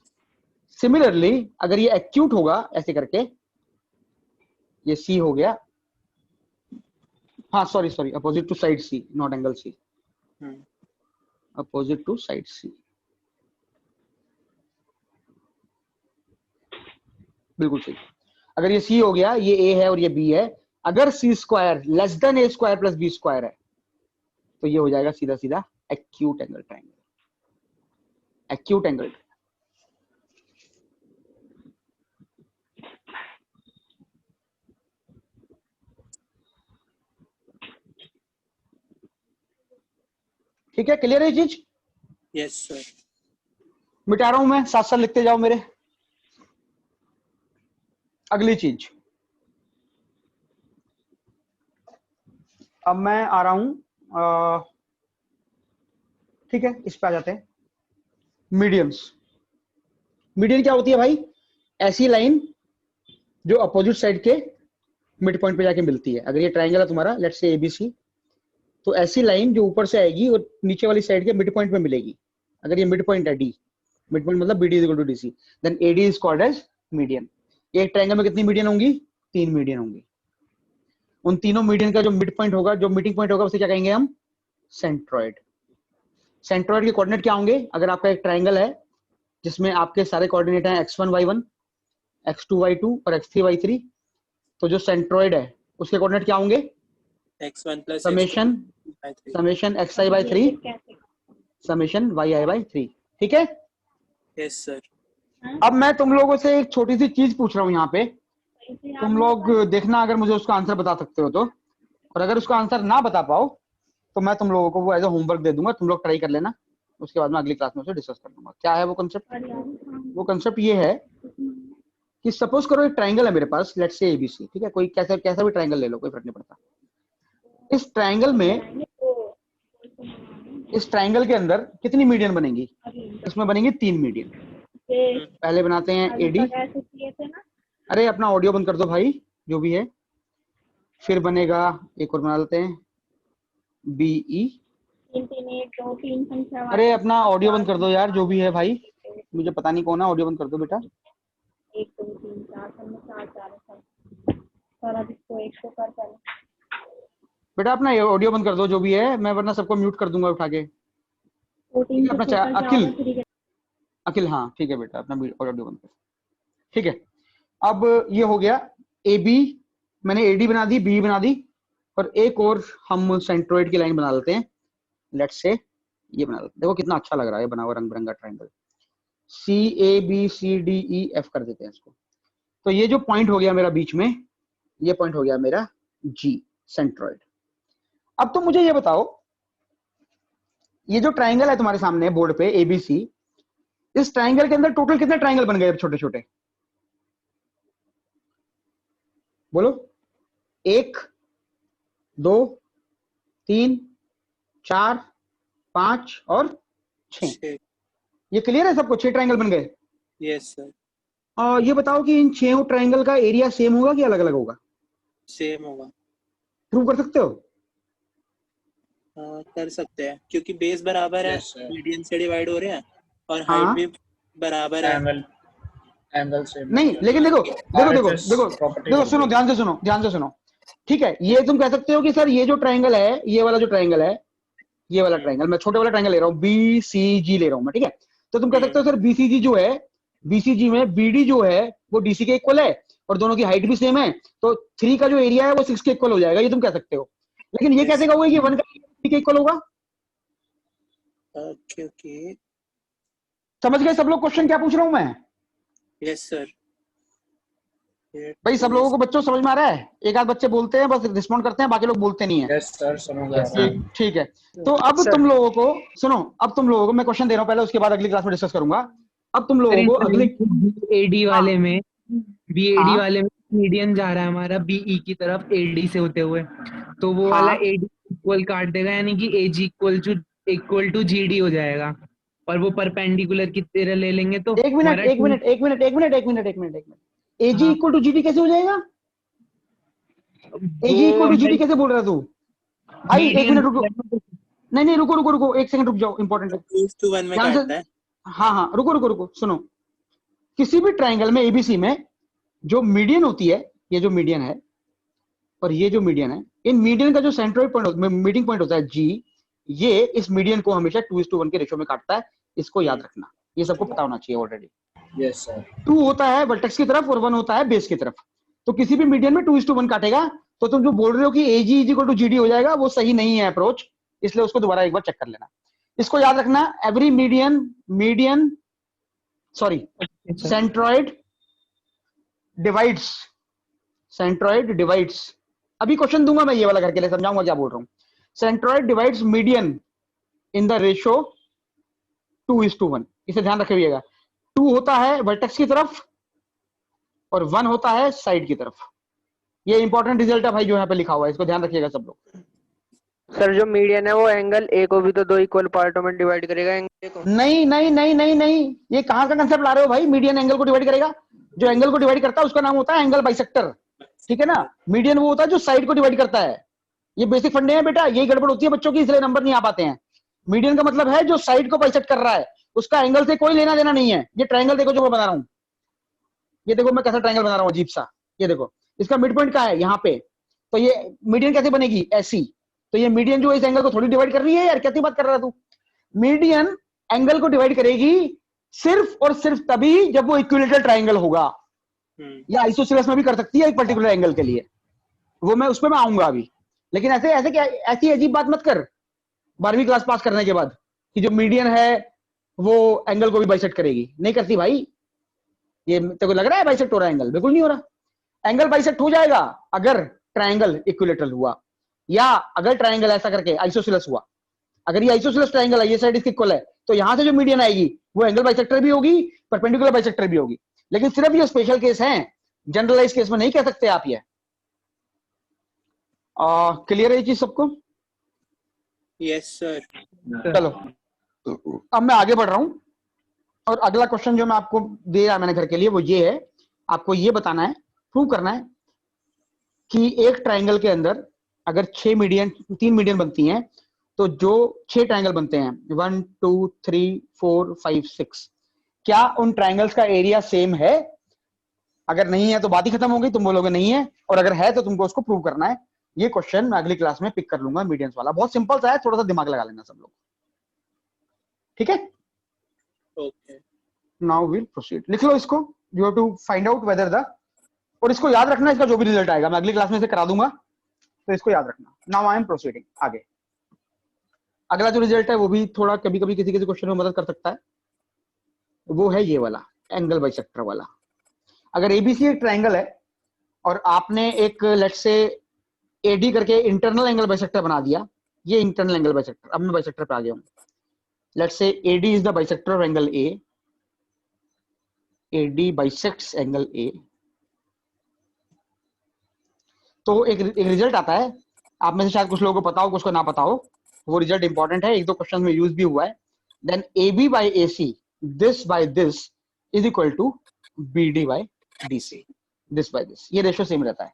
Similarly, अगर ये acute होगा ऐसे करके, ये C हो गया, हाँ sorry opposite to side C, not angle C. Opposite to side C. बिल्कुल सही। अगर ये C हो गया, ये A है और ये B है, अगर सी स्क्वायर लेस देन ए स्क्वायर प्लस बी स्क्वायर है तो ये हो जाएगा सीधा सीधा acute angle triangle. Acute angle ठीक है, क्लियर है ये चीज? Yes sir. मिटा रहा हूं मैं, साथ साथ लिखते जाओ मेरे। अगली चीज, अब मैं आ रहा हूं, ठीक है, इस पे आ जाते हैं। मीडियंस। मीडियन क्या होती है भाई? ऐसी लाइन जो अपोजिट साइड के मिड पॉइंट पे जाके मिलती है। अगर ये ट्राइंगल है तुम्हारा, लेट्स से एबीसी, तो ऐसी लाइन जो ऊपर से आएगी और नीचे वाली साइड के मिड पॉइंट पे मिलेगी। अगर ये मिड पॉइंट है डी, मिड पॉइंट मतलब BD is equal to DC, then AD is called as median. एक ट्राइंगल में कितनी मीडियन होंगी? 3 मीडियन होंगी। उन तीनों मीडियन का जो मिड पॉइंट होगा, जो मीटिंग पॉइंट होगा, उसे क्या कहेंगे हम? सेंट्रॉइड। सेंट्रॉइड के कोऑर्डिनेट क्या होंगे? अगर आपका एक ट्राइंगल है जिसमें आपके सारे कोऑर्डिनेट हैं x1 y1, x2 y2 और x3 y3, तो जो सेंट्रॉइड है उसके कोऑर्डिनेट क्या होंगे? x1 plus summation xi by 3 summation yi by 3। ठीक है? Yes sir. अब मैं तुम लोगों से एक छोटी सी चीज पूछ रहा हूँ यहाँ पे, तुम लोग देखना अगर मुझे उसका आंसर बता सकते हो तो, और अगर उसका आंसर ना बता पाओ तो मैं तुम लोगों को वो एज ए होमवर्क दे दूंगा, तुम लोग ट्राई कर लेना, उसके बाद मैं अगली क्लास में उसे डिस्कस कर लूंगा। क्या है वो कंसेप्ट? वो कंसेप्ट ये है कि सपोज करो एक ट्राइंगल है मेरे पास, लेट्स से एबीसी, ठीक है, कोई कैसा कैसा भी ट्राइंगल ले लो, कोई फर्क नहीं पड़ता। इस ट्राइंगल में, इस ट्राइंगल के अंदर कितनी मीडियन बनेंगी? इसमें बनेंगी 3 मीडियन। पहले बनाते हैं एडी। अरे अपना ऑडियो बंद कर दो भाई, जो भी है। फिर बनेगा, एक और बना लेते हैं, बीई। अरे अपना ऑडियो बंद कर दो यार, जो भी है भाई, मुझे पता नहीं कौन है, ऑडियो बंद कर दो बेटा। 1 2 3 4 सारा जिसको 100 कर पहले बेटा अपना ऑडियो बंद कर दो, जो भी है, मैं वरना सबको म्यूट कर दूंगा उठा के। अपना अखिल, अखिल, हाँ ठीक है बेटा, अपना ऑडियो बंद कर। ठीक है, अब ये हो गया ए बी, मैंने एडी बना दी, बी बना दी, और एक और हम सेंट्रोइड की लाइन बना लेते हैं। लेट्स से ये बना लेते हैं, देखो कितना अच्छा लग रहा है बना हुआ रंग बिरंगा triangle. See A B C D E F कर देते हैं इसको। तो ये जो पॉइंट हो गया मेरा बीच में, ये पॉइंट हो गया मेरा जी, सेंट्रोइड। अब तो मुझे ये बताओ, ये जो ट्राइंगल है तुम्हारे सामने बोर्ड पे एबीसी, इस ट्राइंगल के अंदर टोटल कितने ट्राइंगल बन गए छोटे छोटे? बोलो। 1 2 3 4 5 और 6। ये क्लियर है सबको? 6 ट्राइंगल बन गए। Yes sir. और ये बताओ कि इन 6 ट्राइंगल का एरिया सेम होगा कि अलग अलग होगा? सेम होगा। प्रूव कर सकते हो? कर सकते हैं, क्योंकि बेस बराबर है, मीडियन से डिवाइड हो रहे हैं, और हाँ? हाइट भी बराबर है। एंगल से नहीं, लेकिन देखो देखो देखो देखो देखो, सुनो, ध्यान से सुनो, ध्यान से सुनो। ठीक है, ये तुम कह सकते हो कि सर ये जो ट्राइंगल है, ये वाला जो ट्राइंगल है, ये वाला ट्राइंगल, मैं छोटे वाला ट्राइंगल ले रहा हूँ, बी सी जी ले रहा हूँ मैं, ठीक है, तो तुम कह सकते हो सर बीसीजी जो है, बीसीजी में बीडी जो है वो डीसी के इक्वल है और दोनों की हाइट भी सेम है, तो 3 का जो एरिया है वो 6 के इक्वल हो जाएगा, ये तुम कह सकते हो। लेकिन ये कैसे कहोगे कि 1 का 3 के इक्वल होगा? क्योंकि समझ गए सब लोग क्वेश्चन क्या पूछ रहा हूं मैं? Yes sir. भाई सब लोगों को, बच्चों समझ में आ रहा है? एक आध बच्चे बोलते हैं, बस रिस्पॉन्ड करते हैं, बाकी लोग बोलते नहीं है। यस सर, समझ गया। ठीक है, तो अब तुम लोगों को सुनो, अब तुम लोगों को मैं क्वेश्चन दे रहा हूं पहले, उसके बाद अगली क्लास में डिस्कस करूंगा। अब तुम लोगों को अगले एडी वाले में, बीएडी हाँ। वाले में मीडियन जा रहा है हमारा बीई की तरफ एडी से होते हुए, तो वो हाँ। वाला एडी इक्वल काट देगा, यानी कि एजी इक्वल टू जीडी हो जाएगा, और वो परपेंडिकुलर की तरह ले लेंगे तो एक minute AG equal to GD कैसे हो जाएगा? एजी इक्वल टू जीडी कैसे बोल रहा तू भाई? एक मिनट रुको, नहीं रुको, एक सेकंड रुक जाओ, इंपॉर्टेंट है। 2:1 में काटता है। हाँ रुको, सुनो, किसी भी ट्राइंगल में एबीसी में जो मीडियन होती है, ये जो मीडियन है और ये जो मीडियन है, इन मीडियन का जो सेंट्रोइड पॉइंट, मीटिंग पॉइंट होता है जी, ये इस मीडियन को हमेशा 2:1 के रेशियो में काटता है। इसको याद रखना, ये सबको पता होना चाहिए ऑलरेडी। Yes sir. 2 होता है वर्टेक्स की तरफ और 1 होता है बेस की तरफ, तो किसी भी मीडियन में 2:1 काटेगा। तो तुम जो बोल रहे हो कि एजी इज इक्वल टू जीडी हो जाएगा, वो सही नहीं है अप्रोच, इसलिए उसको दोबारा एक बार चेक कर लेना। इसको याद रखना, every median sorry centroid divides, अभी क्वेश्चन दूंगा मैं ये वाला करके, लिए समझाऊंगा क्या बोल रहा हूं। Centroid divides median in the ratio 2:1, इसे ध्यान रखिएगा। 2 होता है वर्टेक्स की तरफ और 1 होता है साइड की तरफ। ये इंपॉर्टेंट रिजल्ट है भाई जो यहाँ पे लिखा हुआ है, इसको ध्यान रखिएगा सब लोग। सर जो मीडियन है वो एंगल ए को भी तो 2 इक्वल पार्टों में डिवाइड करेगा एंगल को। नहीं नहीं नहीं नहीं नहीं, ये कहां का कंसेप्ट ला रहे हो भाई? मीडियन एंगल को डिवाइड करेगा? जो एंगल को डिवाइड करता है उसका नाम होता है एंगल बाइसेक्टर, ठीक है ना। मीडियन वो होता है जो साइड को डिवाइड करता है। ये बेसिक फंडे हैं बेटा, यही गड़बड़ होती है बच्चों की, इसलिए नंबर नहीं आ पाते हैं। मीडियन का मतलब है जो साइड को बाइसेक्ट कर रहा है, उसका एंगल से कोई लेना देना नहीं है। ये ट्रायंगल देखो जो मैं बना रहा हूं, ये देखो मैं कैसा ट्रायंगल बना रहा हूं अजीब सा, ये देखो इसका मिड पॉइंट कहां है? यहाँ पे। तो ये मीडियन कैसे बनेगी? ऐसी। तो ये मीडियन जो इस एंगल को थोड़ी डिवाइड कर रही है यार, कैसी बात कर रहा है तू? मीडियन एंगल को डिवाइड करेगी सिर्फ और सिर्फ तभी जब वो इक्विलेटरल ट्रायंगल होगा, या आइसोसेलेस में भी कर सकती है एक पर्टिकुलर एंगल के लिए, वो मैं उसमें मैं आऊंगा अभी। लेकिन ऐसे ऐसे क्या, ऐसी अजीब बात मत कर 12वीं क्लास पास करने के बाद कि जो मीडियन है वो एंगल को भी बाइसेक्ट करेगी। नहीं करती भाई। ये तेरे को लग रहा है बाइसेक्ट हो रहा है एंगल? बिल्कुल नहीं हो रहा। एंगल बाइसेक्ट हो जाएगा अगर ट्रायंगल इक्विलेटरल हुआ, या अगर ट्रायंगल ऐसा करके आइसोसेलेस हुआ। अगर ये आइसोसेलेस ट्रायंगल है, ये साइड इसकी इक्वल है, तो यहां से जो मीडियन आएगी वो एंगल बाइसेक्टर भी होगी, परपेंडिकुलर बाइसेक्टर भी होगी। लेकिन सिर्फ ये स्पेशल केस है, जनरलाइज केस में नहीं कह सकते आप ये। क्लियर है ये चीज सबको? Yes sir. चलो अब मैं आगे बढ़ रहा हूं, और अगला क्वेश्चन जो मैं आपको दे रहा मैंने घर के लिए वो ये है, आपको ये बताना है, प्रूव करना है कि एक ट्रायंगल के अंदर अगर 3 मीडियन बनती हैं, तो जो 6 ट्रायंगल बनते हैं 1 2 3 4 5 6, क्या उन ट्रायंगल्स का एरिया सेम है? अगर नहीं है तो बात ही खत्म हो गई, तुम बोलोगे नहीं है, और अगर है तो तुमको उसको प्रूव करना है। ये क्वेश्चन मैं अगली क्लास में पिक कर लूंगा, मीडियंस वाला। बहुत सिंपल सा है, थोड़ा सा दिमाग लगा लेना सब लोग, ठीक है? ओके। Now will proceed. लिख लो इसको, you have to find out whether the, और इसको याद रखना, इसका जो भी रिजल्ट आएगा मैं अगली क्लास में से करा दूंगा, तो इसको याद रखना। नाउ आई एम प्रोसीडिंग आगे। अगला जो रिजल्ट है वो भी थोड़ा कभी कभी किसी किसी क्वेश्चन में मदद कर सकता है, वो है ये वाला एंगल बाइसेक्टर वाला। अगर एबीसी एक ट्रायंगल है और आपने एक लेट्स से एडी करके इंटरनल एंगल बाइसेक्टर बना दिया, ये इंटरनल एंगल बाइसेक्टर, अब मैं बाइसेक्टर पे आ गया हूं। Let's say AD is the bisector of angle A, AD bisects angle A. तो एक रिजल्ट आता है, आप में से शायद कुछ लोगों को पता हो, कुछ को ना पता हो, वो रिजल्ट इंपॉर्टेंट है, 1-2 क्वेश्चन में यूज भी हुआ है। Then AB by AC, this by this is equal to BD by DC, this by this, ये रेशियो सेम रहता है।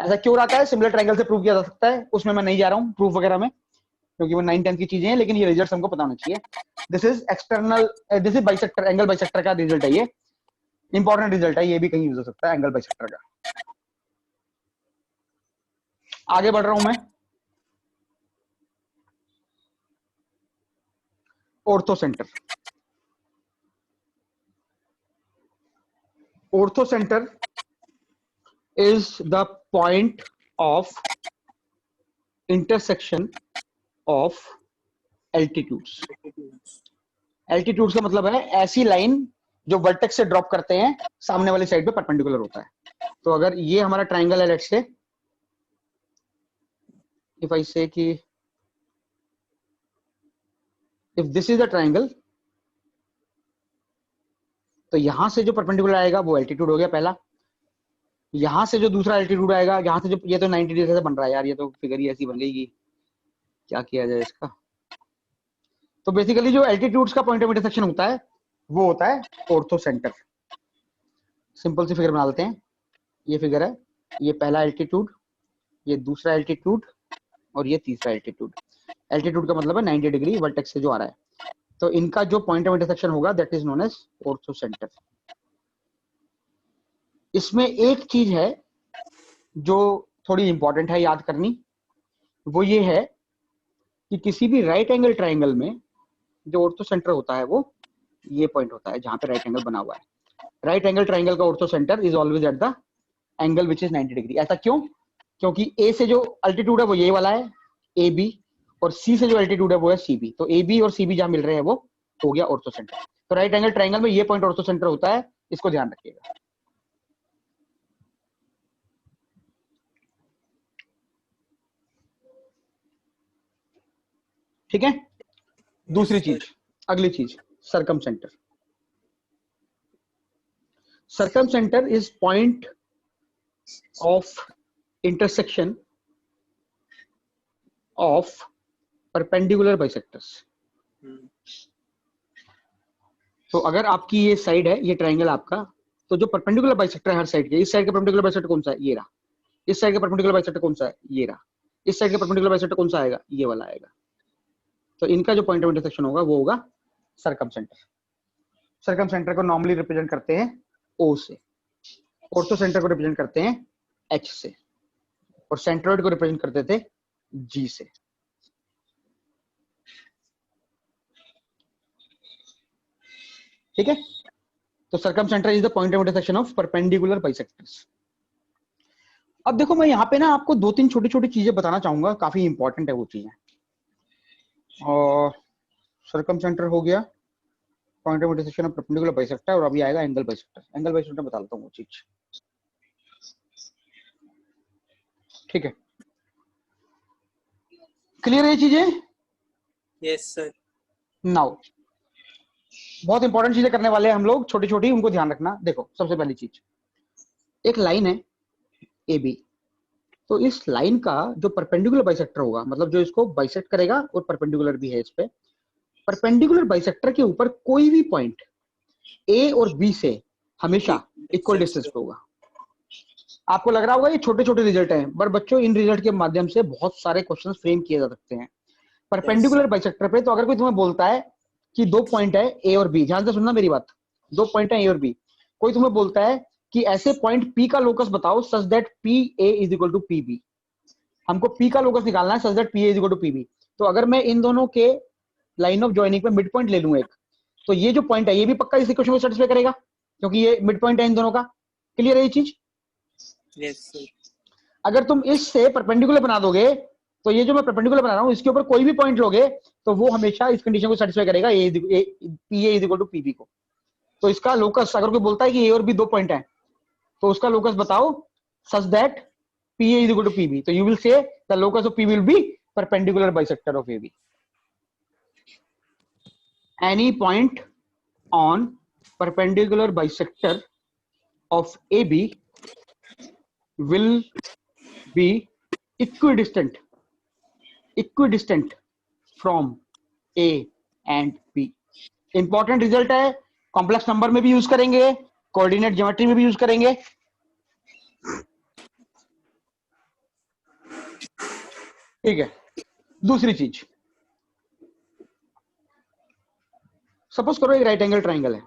ऐसा क्यों रहता है? सिमिलर ट्रायंगल से प्रूव किया जा सकता है, उसमें मैं नहीं जा रहा हूँ प्रूफ वगैरह में, क्योंकि वो 9-10 की चीजें हैं, लेकिन ये रिजल्ट हमको पता होना चाहिए। This is external, this is bisector, angle bisector का रिजल्ट है, ये इंपॉर्टेंट रिजल्ट है, ये भी कहीं यूज हो सकता है एंगल बाइसेक्टर का। आगे बढ़ रहा हूं मैं। ऑर्थोसेंटर। ऑर्थोसेंटर is the point of intersection of altitudes. altitudes का मतलब है ऐसी लाइन जो वर्टेक्स से ड्रॉप करते हैं, सामने वाली साइड पे परपेंडिकुलर होता है। तो अगर ये हमारा ट्रायंगल है, लेट्स से इफ आई से कि if this is the triangle, तो यहां से जो परपेंडिकुलर आएगा वो एल्टीट्यूड हो गया पहला। यहां से जो दूसरा एल्टीट्यूड आएगा, यहां से जो, ये तो 90 डिग्री से बन रहा है यार, ये तो फिगर ही ऐसी बन गई कि क्या किया जाए इसका। तो बेसिकली जो एल्टीट्यूड्स का पॉइंट ऑफ इंटरसेक्शन होता है वो होता है ऑर्थोसेंटर। सिंपल सी फिगर बना लेते हैं। ये फिगर है, ये पहला एल्टीट्यूड, ये दूसरा एल्टीट्यूड, और ये तीसरा एल्टीट्यूड। एल्टीट्यूड का मतलब है 90 डिग्री वर्टेक्स से जो आ रहा है, तो इनका जो पॉइंट ऑफ इंटरसेक्शन होगा दैट इज नोन एज ऑर्थोसेंटर। इसमें एक चीज है जो थोड़ी इंपॉर्टेंट है याद करनी, वो ये है कि किसी भी राइट एंगल ट्रायंगल में जो ऑर्थोसेंटर होता है वो ये पॉइंट होता है जहां पे राइट एंगल बना हुआ है। राइट एंगल ट्रायंगल का orthocentre is always at the angle which is 90 degree. ऐसा क्यों? क्योंकि ए से जो अल्टीट्यूड है वो ये वाला है ए बी, और सी से जो अल्टीट्यूड है वो है सी बी। तो ए बी और सी बी जहां मिल रहे हैं वो हो गया ऑर्थोसेंटर। तो राइट एंगल ट्रायंगल में ये पॉइंट ऑर्थोसेंटर होता है, इसको ध्यान रखिएगा। ठीक है। दूसरी चीज, अगली चीज circumcenter. Circumcenter is point of intersection of perpendicular bisectors. तो अगर आपकी ये साइड है, ये ट्रायंगल आपका, तो जो परपेंडिकुलर बाइसेक्टर है हर साइड के, इस साइड का परपेंडिकुलर बाइसेक्टर कौन सा है? ये रहा। इस साइड का परपेंडिकुलर बाइसेक्टर कौन सा है? ये रहा। इस साइड का परपेंडिकुलर बाइसेक्टर कौन सा आएगा? ये वाला आएगा। तो इनका जो पॉइंट ऑफ इंटरसेक्शन होगा वो होगा सर्कमसेंटर। सर्कमसेंटर को नॉर्मली रिप्रेजेंट करते हैं O से, ऑर्थो सेंटर को रिप्रेजेंट करते हैं H से, और सेंट्रोइड को रिप्रेजेंट करते थे G से। ठीक है, तो circumcentre is the point of intersection of perpendicular bisectors. अब देखो, मैं यहाँ पे ना आपको दो तीन छोटी छोटी चीजें बताना चाहूंगा, काफी इंपॉर्टेंट है वो चीजें। और सर्कमसेंटर हो गया, point of intersection of perpendicular bisector, और अभी आएगा एंगल बाइसेक्टर। एंगल बाइसेक्टर बता देता हूँ वो चीज। ठीक है, क्लियर है ये चीजें? Yes sir. नाउ बहुत इंपॉर्टेंट चीजें करने वाले हैं हम लोग, छोटी छोटी, उनको ध्यान रखना। देखो, सबसे पहली चीज, एक लाइन है ए बी, तो इस लाइन का जो परपेंडिकुलर बाइसेक्टर होगा, मतलब जो इसको बाइसेक्ट करेगा और परपेंडिकुलर भी है इस पे, परपेंडिकुलर बाइसेक्टर के ऊपर कोई भी पॉइंट ए और बी से हमेशा इक्वल डिस्टेंस पे होगा। आपको लग रहा होगा ये छोटे छोटे रिजल्ट हैं, पर बच्चों इन रिजल्ट के माध्यम से बहुत सारे क्वेश्चन फ्रेम किए जा सकते हैं परपेंडिकुलर बाइसेक्टर पे। तो अगर कोई तुम्हें बोलता है कि दो पॉइंट है ए और बी, ध्यान से सुनना मेरी बात, दो पॉइंट है ए और बी, कोई तुम्हें बोलता है कि ऐसे पॉइंट पी का लोकस बताओ such that P A is equal to P B, हमको पी का लोकस निकालना है such that P A is equal to P B. तो अगर मैं इन दोनों के लाइन ऑफ जॉइनिंग पे मिड पॉइंट ले लूं एक, तो ये जो पॉइंट है ये भी पक्का इस इक्वेशन को सेटिस्फाई करेगा, क्योंकि ये मिड पॉइंट है इन दोनों का। क्लियर है ये चीज? Yes sir. अगर तुम इससे परपेंडिकुलर बना दोगे, तो ये जो मैं परपेंडिकुलर बना रहा हूं इसके ऊपर कोई भी पॉइंट लोगे, तो वो हमेशा इस कंडीशन को सेटिस्फाई करेगा, P A is equal to P B को। तो इसका लोकस, अगर कोई बोलता है कि ए और बी दो पॉइंट है, तो उसका लोकस बताओ such that P A is equal to P B. So you will say the locus of P will be perpendicular bisector of A B. Any point on perpendicular bisector of AB will be equidistant from A and B. Important result है, complex number में भी use करेंगे, coordinate geometry में भी use करेंगे। ठीक है, दूसरी चीज, सपोज करो एक राइट एंगल ट्राइंगल है,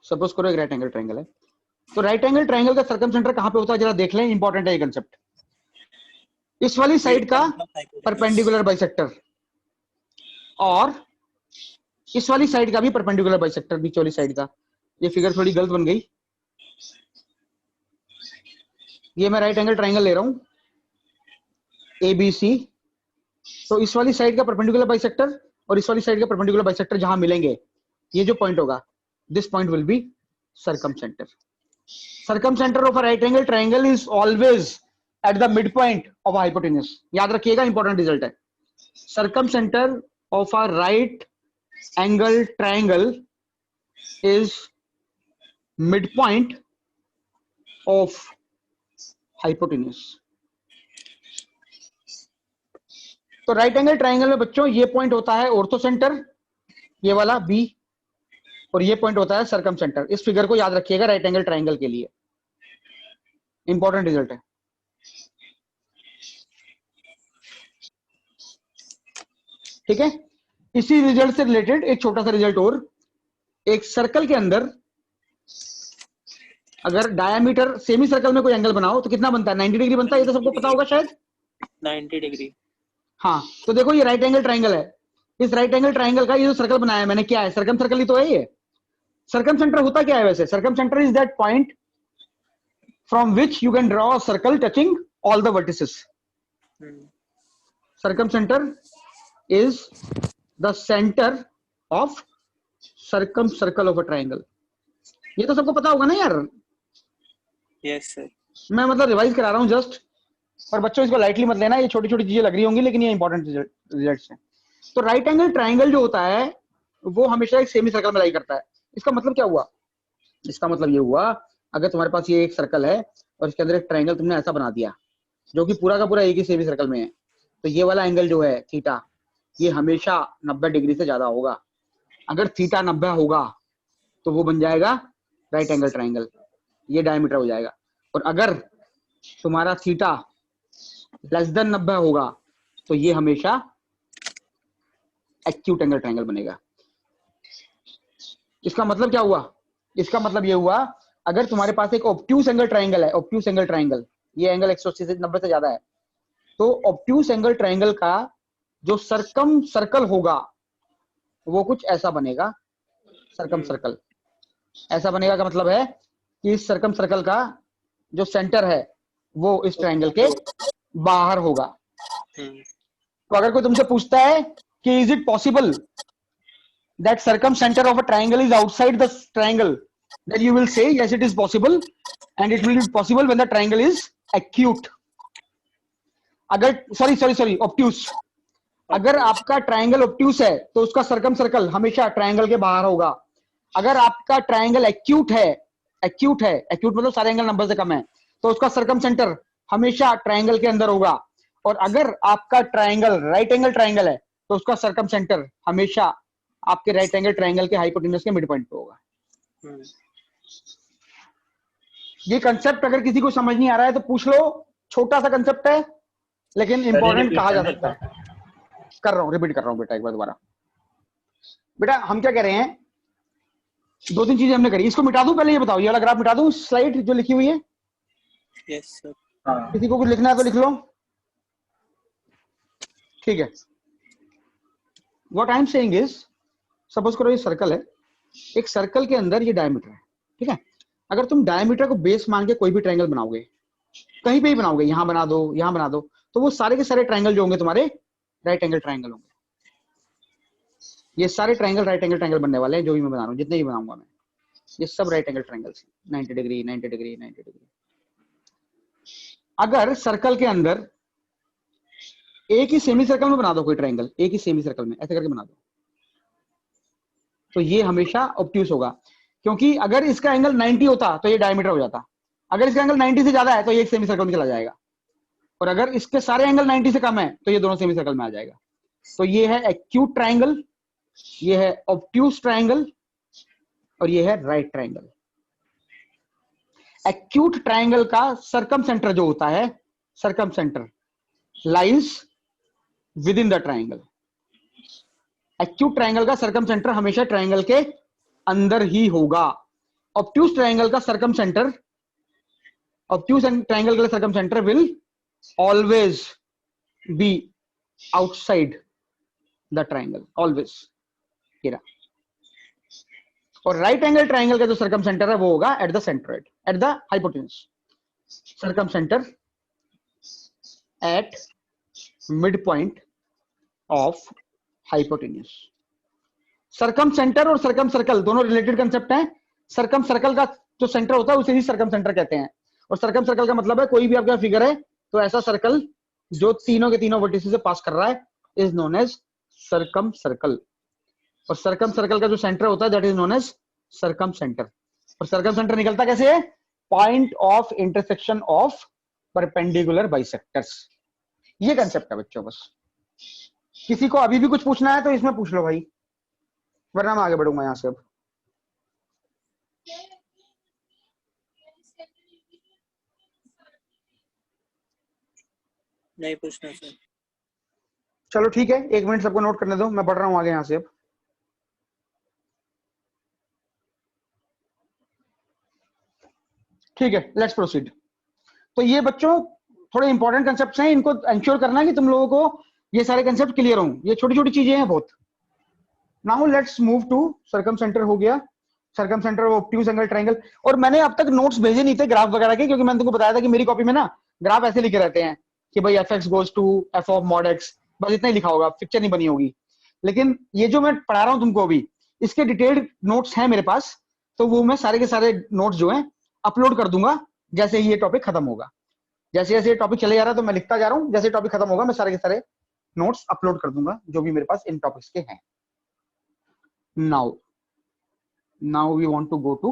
सपोज करो एक राइट एंगल ट्राइंगल है, तो राइट एंगल ट्राइंगल का सर्कमसेंटर कहां पे होता है जरा देख लें, इंपॉर्टेंट है ये कंसेप्ट। इस वाली साइड का परपेंडिकुलर बाइसेक्टर और इस वाली साइड का भी परपेंडिकुलर बाइसेक्टर, बीच वाली साइड का। ये फिगर थोड़ी गलत बन गई, ये मैं राइट एंगल ट्राइंगल ले रहा हूं ए बी सी, तो इस वाली साइड का परपेंडिकुलर बाइसेक्टर और इस वाली साइड का परपेंडिकुलर बाइसेक्टर जहां मिलेंगे, ये जो पॉइंट होगा, this point will be circumcentre. Circumcentre of a right angle triangle is always at the mid point of hypotenuse. याद रखिएगा, इंपॉर्टेंट रिजल्ट है। Circumcentre of a right angle triangle is mid point of hypotenuse. तो right angle triangle में बच्चों ये point होता है ortho centre, ये वाला बी, और ये पॉइंट होता है सर्कमसेंटर। इस फिगर को याद रखिएगा राइट एंगल ट्राइंगल के लिए, इंपॉर्टेंट रिजल्ट है। ठीक है, इसी रिजल्ट से रिलेटेड एक छोटा सा रिजल्ट और, एक सर्कल के अंदर अगर डायमीटर सेमी सर्कल में कोई एंगल बनाओ तो कितना बनता है? 90 डिग्री बनता है, ये तो सबको पता होगा शायद। 90 डिग्री। हाँ, तो देखो ये राइट एंगल ट्राइंगल है, इस राइट एंगल ट्राइंगल का ये जो सर्कल बनाया है मैंने, क्या है? सर्कम सर्कल ही तो है ये। सर्कम सेंटर होता क्या है वैसे? Circum centre is that point from which you can draw a circle touching all the vertices. Circum centre is the centre of circum circle of a triangle. ये तो सबको पता होगा ना यार। Yes sir. मैं मतलब रिवाइज करा रहा हूँ जस्ट, और बच्चों इसको लाइटली मत लेना, ये छोटी छोटी चीजें लग रही होंगी लेकिन ये इंपॉर्टेंट रिजल्ट्स हैं। तो राइट एंगल ट्राइंगल जो होता है वो हमेशा एक सेमी सर्कल में लाई करता है। इसका मतलब क्या हुआ? इसका मतलब ये हुआ, अगर तुम्हारे पास ये एक सर्कल है और इसके अंदर एक ट्राइंगल तुमने ऐसा बना दिया जो कि पूरा का पूरा एक ही सेमी सर्कल में है, तो ये वाला एंगल जो है थीटा, ये हमेशा 90 डिग्री से ज्यादा होगा। अगर थीटा 90 होगा तो वो बन जाएगा राइट एंगल ट्राइंगल, ये डायमीटर हो जाएगा। और अगर तुम्हारा थीटा लेस देन 90 होगा तो ये हमेशा एक्यूट एंगल ट्राइंगल बनेगा। इसका मतलब क्या हुआ? इसका मतलब ये हुआ, अगर तुम्हारे पास एक ऑब्ट्यूस एंगल ट्राइंगल है, ऑब्ट्यूस एंगल ट्राइंगल, ये एंगल 180 से 90 से ज्यादा है, तो ऑब्ट्यूस एंगल ट्राइंगल का जो सरकम सर्कल होगा वो कुछ ऐसा बनेगा। सरकम सर्कल ऐसा बनेगा का मतलब है कि इस सरकम सर्कल का जो सेंटर है वो इस ट्राइंगल के बाहर होगा। तो अगर कोई तुमसे पूछता है कि is it possible that circumcenter of a triangle is outside the triangle, then you will say yes, it is possible, and it will be possible when the triangle is acute. अगर sorry obtuse, अगर आपका triangle obtuse है तो उसका circum circle हमेशा triangle के बाहर होगा। अगर आपका ट्राइंगल एक्यूट मतलब सारे एंगल नंबर से कम है, तो उसका सर्कम सेंटर हमेशा ट्राइंगल के अंदर होगा। और अगर आपका ट्राइंगल राइट एंगल ट्राइंगल है तो उसका सर्कम सेंटर हमेशा आपके राइट एंगल ट्राइंगल के हाइपोटेन्यूज के मिड पॉइंट पे होगा। ये कंसेप्ट अगर किसी को समझ नहीं आ रहा है तो पूछ लो, छोटा सा कंसेप्ट है लेकिन इंपॉर्टेंट कहा जा सकता है। रिपीट कर रहा हूं बेटा एक बार दोबारा। बेटा हम क्या कह रहे हैं, दो तीन चीजें हमने करी, इसको मिटा दूं पहले ये बताओ, ये वाला ग्राफ मिटा दूं, स्लाइड जो लिखी हुई है? Yes sir. किसी को कुछ लिखना है तो लिख लो। ठीक है, what I am saying is, suppose करो ये सर्कल है, एक सर्कल के अंदर ये डायमीटर है, ठीक है। अगर तुम डायमीटर को बेस मान के कोई भी ट्रायंगल बनाओगे, कहीं पे ही बनाओगे, यहां बना दो, यहां बना दो, तो वो सारे के सारे ट्रायंगल जो होंगे तुम्हारे राइट एंगल ट्रायंगल होंगे। ये सारे ट्रायंगल राइट एंगल ट्रायंगल बनने वाले हैं, जो भी मैं बना रहा हूं, जितने भी बनाऊंगा मैं, ये सब right angle triangles, 90 degree 90 degree 90 degree. अगर सर्कल के अंदर एक ही सेमी सर्कल में बना दो कोई ट्रायंगल, एक ही सेमी सर्कल में ऐसे करके बना दो, तो ये हमेशा ऑब्ट्यूस होगा, क्योंकि अगर इसका एंगल 90 होता तो ये डायमीटर हो जाता, अगर इसका एंगल 90 से ज्यादा है तो ये एक सेमी सर्कल में चला जाएगा, और अगर इसके सारे एंगल 90 से कम है तो ये दोनों सेमी सर्कल में आ जाएगा। तो ये है एक्यूट ट्रायंगल, ये है ऑब्ट्यूस ट्रायंगल, और ये है राइट ट्रायंगल। एक्यूट ट्रायंगल का सर्कम सेंटर जो होता है, circum centre lies with in the triangle. Acute triangle का सर्कम सेंटर हमेशा ट्रायंगल के अंदर ही होगा। ऑब्ट्यूस ट्रायंगल का सर्कम सेंटर, ऑब्ट्यूस ट्रायंगल का circum centre will always be outside the triangle, always. और राइट एंगल ट्रायंगल का जो सर्कम सेंटर है वो होगा at the centroid, at the hypotenuse. Circum centre at mid point of hypotenuse. Circum centre और circum circle दोनों related concept हैं। Circum circle का जो सेंटर होता है उसे ही सर्कम सेंटर कहते हैं, और सर्कम सर्कल का मतलब है कोई भी आपका फिगर है तो ऐसा सर्कल जो तीनों के तीनों वर्टिसेस से पास कर रहा है is known as circumcircle. और सर्कम सर्कल का जो सेंटर होता है that is known as circumcentre. और सर्कम सेंटर निकलता कैसे है? Point of intersection of perpendicular bisectors. ये कंसेप्ट है बच्चों। बस किसी को अभी भी कुछ पूछना है तो इसमें पूछ लो भाई, वरना मैं आगे बढ़ूंगा यहां से। अब नहीं पूछना सर। चलो ठीक है, एक मिनट सबको नोट करने दो, मैं बढ़ रहा हूं आगे यहां से। अब ठीक है, लेट्स प्रोसीड। तो ये बच्चों थोड़े इंपॉर्टेंट कंसेप्ट्स हैं, इनको एंश्योर करना कि तुम लोगों को ये सारे कंसेप्ट क्लियर हों। ये छोटी छोटी चीजें हैं बहुत। Now let's move to circumcentre. हो गया circumcentre of obtuse angle triangle. और मैंने अब तक नोट्स भेजे नहीं थे ग्राफ वगैरह के, क्योंकि मैंने तुमको बताया था कि मेरी कॉपी में ना ग्राफ ऐसे लिखे रहते हैं कि भाई fx goes to f of mod x, बस इतना ही लिखा होगा, पिक्चर नहीं बनी होगी। लेकिन ये जो मैं पढ़ा रहा हूं तुमको अभी, इसके डिटेल्ड नोट्स हैं मेरे पास, तो वो मैं सारे के सारे नोट्स जो हैं अपलोड कर दूंगा जैसे ही ये टॉपिक खत्म होगा। जैसे जैसे ये टॉपिक चले जा रहा है तो मैं लिखता जा रहा हूँ, जैसे टॉपिक खत्म होगा मैं सारे के सारे नोट्स अपलोड कर दूंगा जो भी मेरे पास इन टॉपिक्स के हैं। now we want to go to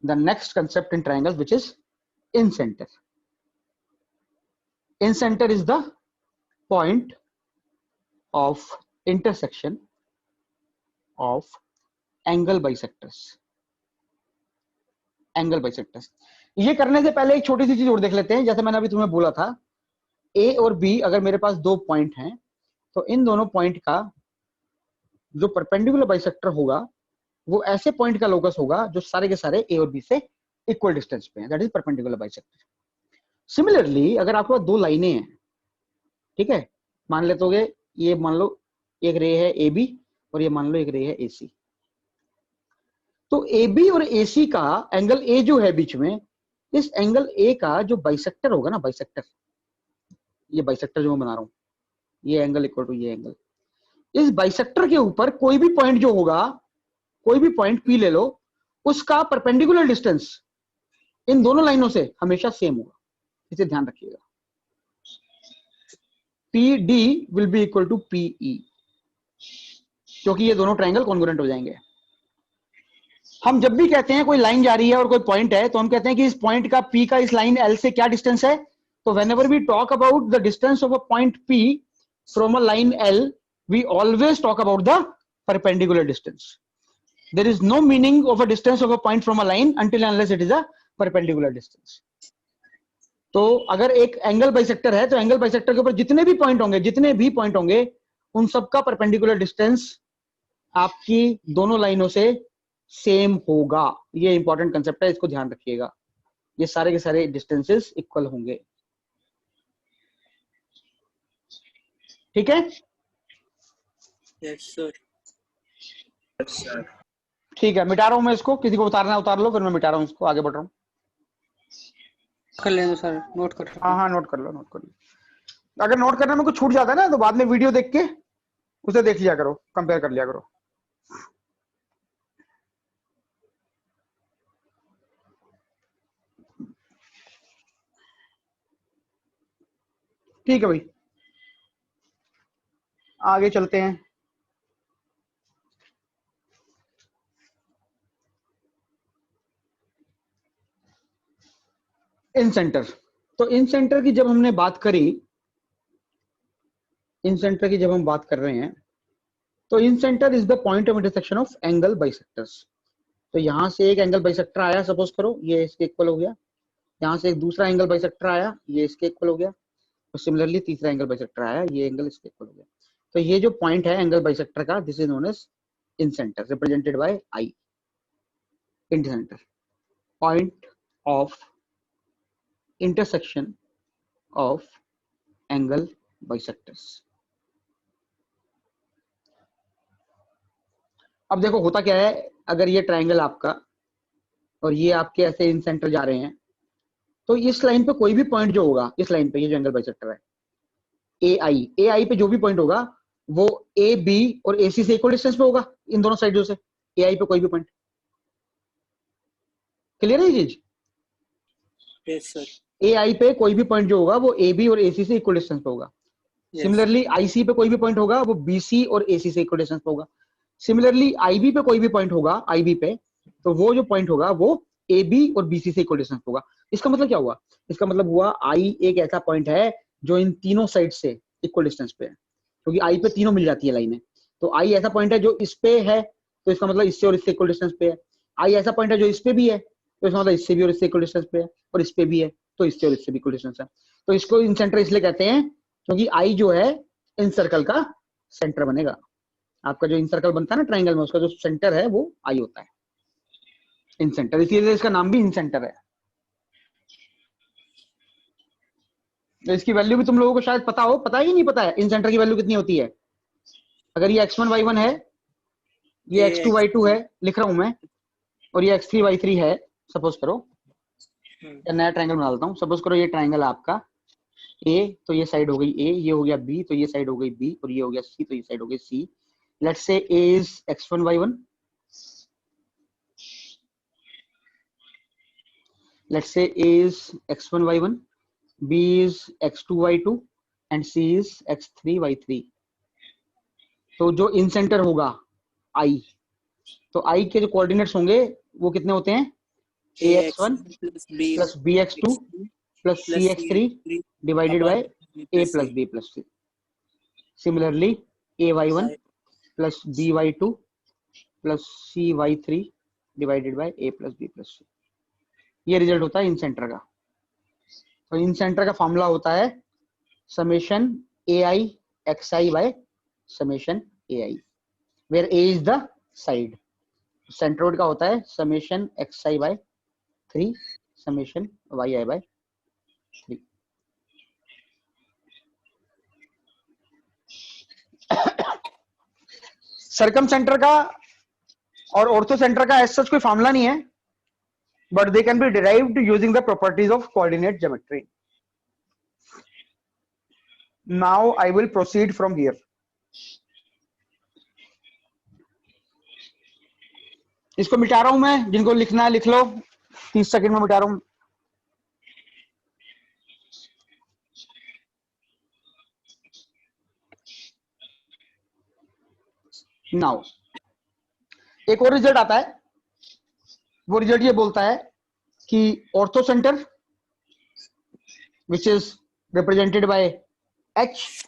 the next concept in triangles, which is incenter. Incenter is the point of intersection of angle bisectors. ये करने से पहले एक छोटी सी चीज और देख लेते हैं। जैसे मैंने अभी तुम्हें बोला था, ए और बी अगर मेरे पास दो पॉइंट हैं तो इन दोनों पॉइंट का जो परपेंडिकुलर बाइसेक्टर होगा वो ऐसे पॉइंट का लोकस होगा जो सारे के सारे ए और बी से इक्वल डिस्टेंस पे हैं, that is perpendicular bisector. Similarly अगर आपके पास दो लाइनें हैं, ठीक है, मान लेते हो, ये मान लो एक रे है ए बी और ये मान लो एक रे है ए सी, तो ए बी और ए सी का एंगल ए जो है बीच में, इस एंगल ए का जो बाइसेक्टर होगा ना, बाइसेक्टर, ये बाइसेक्टर जो मैं बना रहा हूं, ये एंगल इक्वल टू ये एंगल, इस बाइसेक्टर के ऊपर कोई भी पॉइंट जो होगा, कोई भी पॉइंट पी ले लो, उसका परपेंडिकुलर डिस्टेंस इन दोनों लाइनों से हमेशा सेम होगा, इसे ध्यान रखिएगा। P D will be equal to P E, क्योंकि ये दोनों ट्रायंगल कॉन्ग्रुएंट हो जाएंगे। हम जब भी कहते हैं कोई लाइन जा रही है और कोई पॉइंट है, तो हम कहते हैं कि इस पॉइंट का पी का इस लाइन एल से क्या डिस्टेंस है। तो whenever we talk about the distance of a point P from a line L, we always talk about the perpendicular distance. There is no meaning of a distance of a point from a line until and unless it is a perpendicular distance. तो अगर एक angle bisector है तो angle bisector के ऊपर जितने भी point होंगे उन सबका परपेंडिकुलर डिस्टेंस आपकी दोनों लाइनों से सेम होगा। ये इंपॉर्टेंट कंसेप्ट है, इसको ध्यान रखिएगा। ये सारे के सारे डिस्टेंसेस इक्वल होंगे, ठीक है? Yes sir. ठीक है, मिटा रहा हूं मैं इसको, किसी को उतारना है उतार लो, फिर मैं मिटा रहा हूं इसको, आगे बढ़ रहा हूं। कर लेना सर, नोट कर। हाँ नोट कर लो। अगर नोट करने में कुछ छूट जाता है ना तो बाद में वीडियो देख के उसे देख लिया करो, कंपेयर कर लिया करो। ठीक है भाई, आगे चलते हैं। इन सेंटर, तो इन सेंटर की जब हमने बात करी, इन सेंटर की जब हम बात कर रहे हैं, तो incentre is the point of intersection of angle bisectors. तो यहां से एक एंगल बाइसेक्टर आया, सपोज करो ये इसके इक्वल हो गया, यहां से एक दूसरा एंगल बाइसेक्टर आया, ये इसके इक्वल हो गया, और सिमिलरली तीसरा एंगल बाइसेक्टर आया, ये एंगल इसके इक्वल हो गया। तो ये जो पॉइंट है एंगल बाइसेक्टर का, this is known as incentre, represented by I, incentre, point of intersection of angle bisectors। अब देखो होता क्या है, अगर ये ट्रायंगल आपका और ये आपके ऐसे इन सेंटर जा रहे हैं, तो इस लाइन पे कोई भी पॉइंट जो होगा, इस लाइन पे ये जो एंगल बाइसेक्टर है ए आई पे जो भी पॉइंट होगा वो ए बी और ए सी से इक्वल डिस्टेंस पे होगा, इन दोनों साइडों से। ए आई पे कोई भी पॉइंट, क्लियर है ये चीज? Yes sir. ए आई पे कोई भी पॉइंट जो होगा वो ए बी और ए सी से इक्वल डिस्टेंस पे होगा। सिमिलरली आई सी पे कोई भी पॉइंट होगा वो बी सी और ए सी से इक्वल डिस्टेंस पे होगा। सिमिलरली आई बी पे कोई भी पॉइंट होगा, आई बी पे, तो वो जो पॉइंट होगा वो ए बी और बी सी से इक्वल डिस्टेंस पे होगा। इसका मतलब क्या हुआ? इसका मतलब हुआ आई एक ऐसा पॉइंट है जो इन तीनों साइड से इक्वल डिस्टेंस पे है, क्योंकि आई पे तीनों मिल जाती है लाइनें। तो आई ऐसा पॉइंट है जो इस पे है, तो इसका मतलब इससे और इससे इक्वल डिस्टेंस पे है। आई ऐसा पॉइंट है जो इस पे भी है, तो इसका मतलब इससे भी और इससे इक्वल डिस्टेंस पे है, और इस पे भी है, तो इससे और इससे भी इक्वल डिस्टेंस है। तो इसको इन सेंटर इसलिए कहते हैं क्योंकि आई जो है इन सर्कल का सेंटर बनेगा। आपका जो इन सर्कल बनता है ना ट्रायंगल में, उसका जो सेंटर है वो आई होता है, इन सेंटर, इसीलिए इसका नाम भी इन सेंटर है। तो इसकी वैल्यू भी तुम लोगों को शायद पता हो, पता है कि नहीं पता है इन सेंटर की वैल्यू कितनी होती है? अगर ये x1 y1 है, ये x2 y2 है, लिख रहा हूं मैं, और ये x3 y3 है, सपोज करो, या नया ट्रायंगल बना लेता हूं। सपोज करो ये ट्रायंगल आपका A, तो ये साइड हो गई A, ये हो गया B, तो ये साइड हो गई B, और ये हो गया C, तो ये साइड हो गई C। Let's say A is x1 y1, let's say A is x1 y1, B is x2 y2, and C is x3 y3. तो जो इन सेंटर होगा I, तो I के जो कोऑर्डिनेट्स होंगे वो कितने होते हैं? ax1 plus bx2 plus cx3 divided by a plus b plus c. Similarly, ay1 plus by2 plus cy3 divided by a plus b plus c. ये रिजल्ट होता है इन सेंटर का. तो इन सेंटर का फॉर्मूला होता है summation ai xi by summation ai, where a is the side. Centroid का होता है summation xi by 3 summation yi by 3. Circum centre का और ऑर्थो सेंटर का एज सच कोई फॉर्मूला नहीं है, but they can be derived using the properties of coordinate geometry. Now I will proceed from here. इसको मिटा रहा हूं मैं, जिनको लिखना है लिख लो, 30 सेकंड में मिटा रहा हूं. नाउ एक और रिजल्ट आता है. वो रिजल्ट ये बोलता है कि ortho centre which is represented by H,